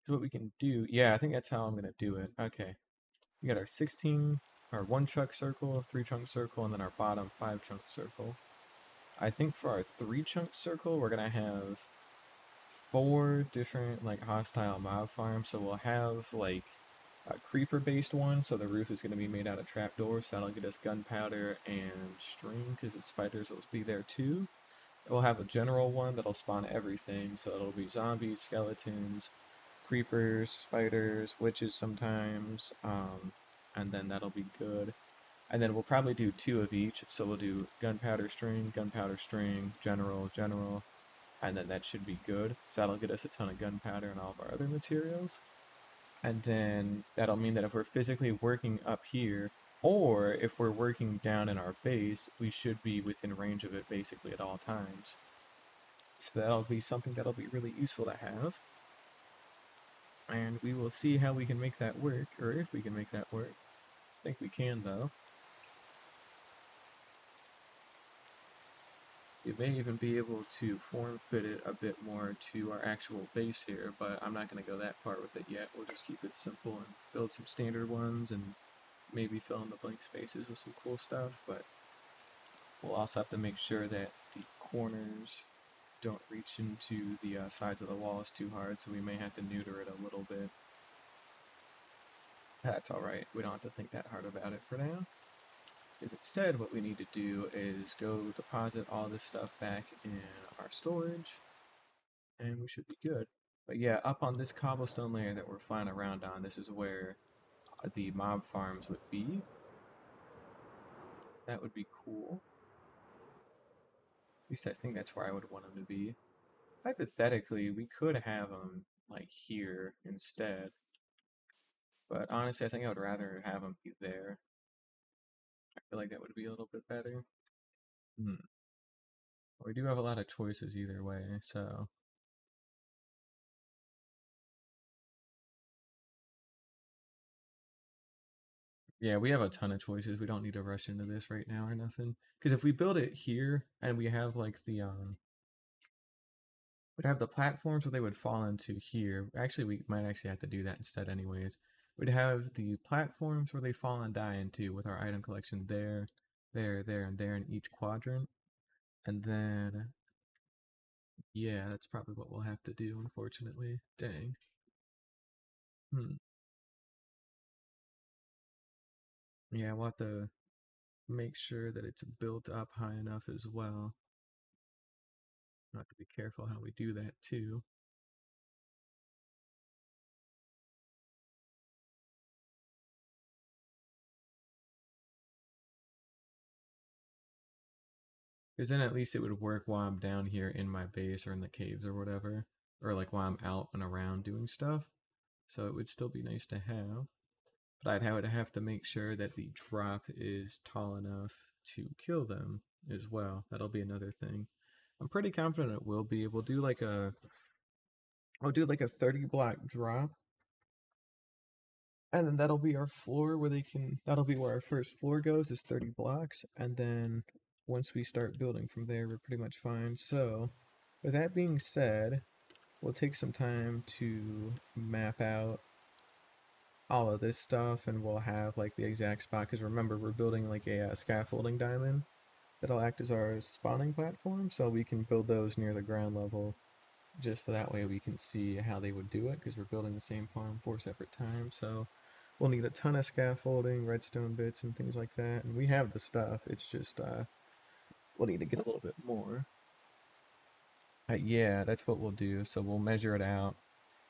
Speaker 1: So what we can do, yeah, I think that's how I'm going to do it. Okay. We got our 16, our 1 chunk circle, 3 chunk circle, and then our bottom 5 chunk circle. I think for our 3 chunk circle, we're going to have 4 different, like, hostile mob farms. So we'll have, like, a creeper based one, so the roof is going to be made out of trapdoors, so that'll get us gunpowder and string, because spiders will be there too. We'll have a general one that'll spawn everything, so it'll be zombies, skeletons, creepers, spiders, witches sometimes, and then that'll be good. And then we'll probably do 2 of each, so we'll do gunpowder string, general, general, and then that should be good. So that'll get us a ton of gunpowder and all of our other materials. And then that'll mean that if we're physically working up here, or if we're working down in our base, we should be within range of it basically at all times. So that'll be something that'll be really useful to have. And we will see how we can make that work, or if we can make that work. I think we can, though. You may even be able to form fit it a bit more to our actual base here, but I'm not going to go that far with it yet. We'll just keep it simple and build some standard ones and maybe fill in the blank spaces with some cool stuff, but we'll also have to make sure that the corners don't reach into the sides of the walls too hard, so we may have to neuter it a little bit. That's alright, we don't have to think that hard about it for now. Because instead what we need to do is go deposit all this stuff back in our storage, and we should be good. But yeah, up on this cobblestone layer that we're flying around on, this is where the mob farms would be. That would be cool. At least I think that's where I would want them to be. Hypothetically, we could have them like here instead. But honestly, I think I would rather have them be there. I feel like that would be a little bit better. Hmm. We do have a lot of choices either way, so yeah, we have a ton of choices. We don't need to rush into this right now or nothing. Because if we build it here and we have like the we'd have the platforms where they would fall into here. Actually, we might actually have to do that instead anyways. We'd have the platforms where they fall and die into with our item collection there, there, and there in each quadrant. And then, yeah, that's probably what we'll have to do, unfortunately. Dang. Hmm. Yeah, we'll have to make sure that it's built up high enough as well. We'll have to be careful how we do that too. Because then at least it would work while I'm down here in my base or in the caves or whatever. Or like while I'm out and around doing stuff. So it would still be nice to have. But would have to make sure that the drop is tall enough to kill them as well. That'll be another thing. I'm pretty confident it will be. I'll do like a 30 block drop. And then that'll be our floor where that'll be where our first floor goes is 30 blocks. And then once we start building from there, we're pretty much fine. So with that being said, we'll take some time to map out all of this stuff, and we'll have like the exact spot, because remember we're building like a scaffolding diamond that'll act as our spawning platform, so we can build those near the ground level just so that way we can see how they would do it, because we're building the same farm 4 separate times. So we'll need a ton of scaffolding, redstone bits, and things like that, and we have the stuff. It's just we'll need to get a little bit more. Yeah, that's what we'll do. So we'll measure it out.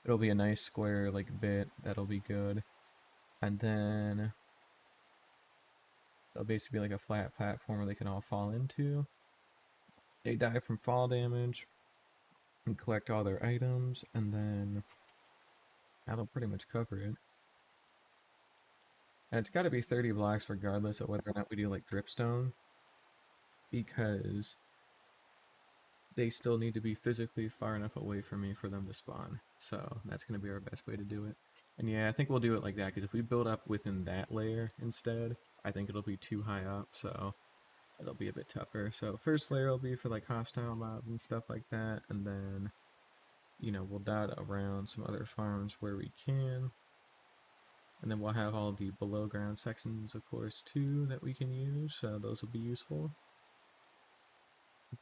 Speaker 1: It'll be a nice square like bit. That'll be good. And then it'll basically be like a flat platform where they can all fall into. They die from fall damage and collect all their items, and then that'll pretty much cover it. And it's got to be 30 blocks regardless of whether or not we do like dripstone, because they still need to be physically far enough away from me for them to spawn. So that's going to be our best way to do it. And yeah, I think we'll do it like that, because if we build up within that layer instead, I think it'll be too high up, so it'll be a bit tougher. So first layer will be for like hostile mobs and stuff like that, and then, you know, we'll dot around some other farms where we can. And then we'll have all the below ground sections, of course, too, that we can use, so those will be useful.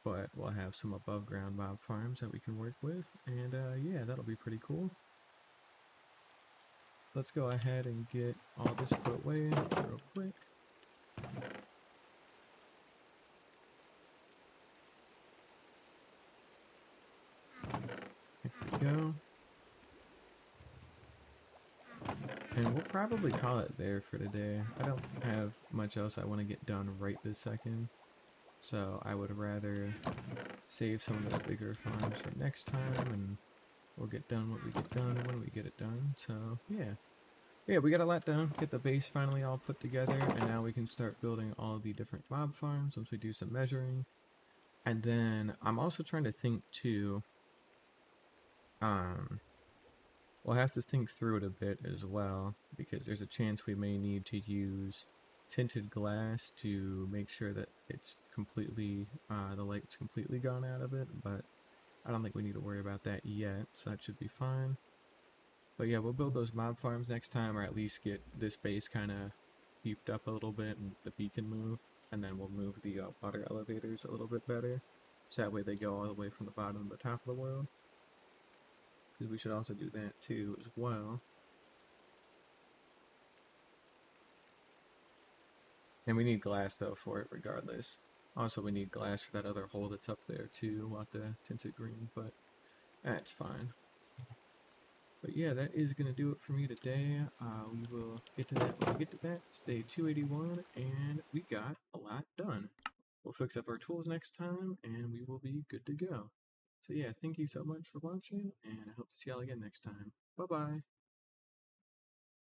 Speaker 1: But we'll have some above ground mob farms that we can work with, and yeah, that'll be pretty cool. Let's go ahead and get all this put away real quick. There we go. And we'll probably call it there for today. I don't have much else I want to get done right this second, so I would rather save some of the bigger farms for next time, and we'll get done what we get done when we get it done. So yeah. Yeah, we got a lot done. Get the base finally all put together, and now we can start building all the different mob farms once we do some measuring. And then I'm also trying to think too, um, we'll have to think through it a bit as well, because there's a chance we may need to use tinted glass to make sure that it's completely, the light's completely gone out of it, but I don't think we need to worry about that yet, so that should be fine. But yeah, we'll build those mob farms next time, or at least get this base kind of beefed up a little bit and the beacon move, and then we'll move the water elevators a little bit better, so that way they go all the way from the bottom to the top of the world. Because we should also do that too as well. And we need glass though for it regardless. Also, we need glass for that other hole that's up there too. Want the tinted green, but that's fine. But yeah, that is going to do it for me today. We will get to that when we get to that. It's day 281, and we got a lot done. We'll fix up our tools next time, and we will be good to go. So yeah, thank you so much for watching, and I hope to see y'all again next time. Bye-bye.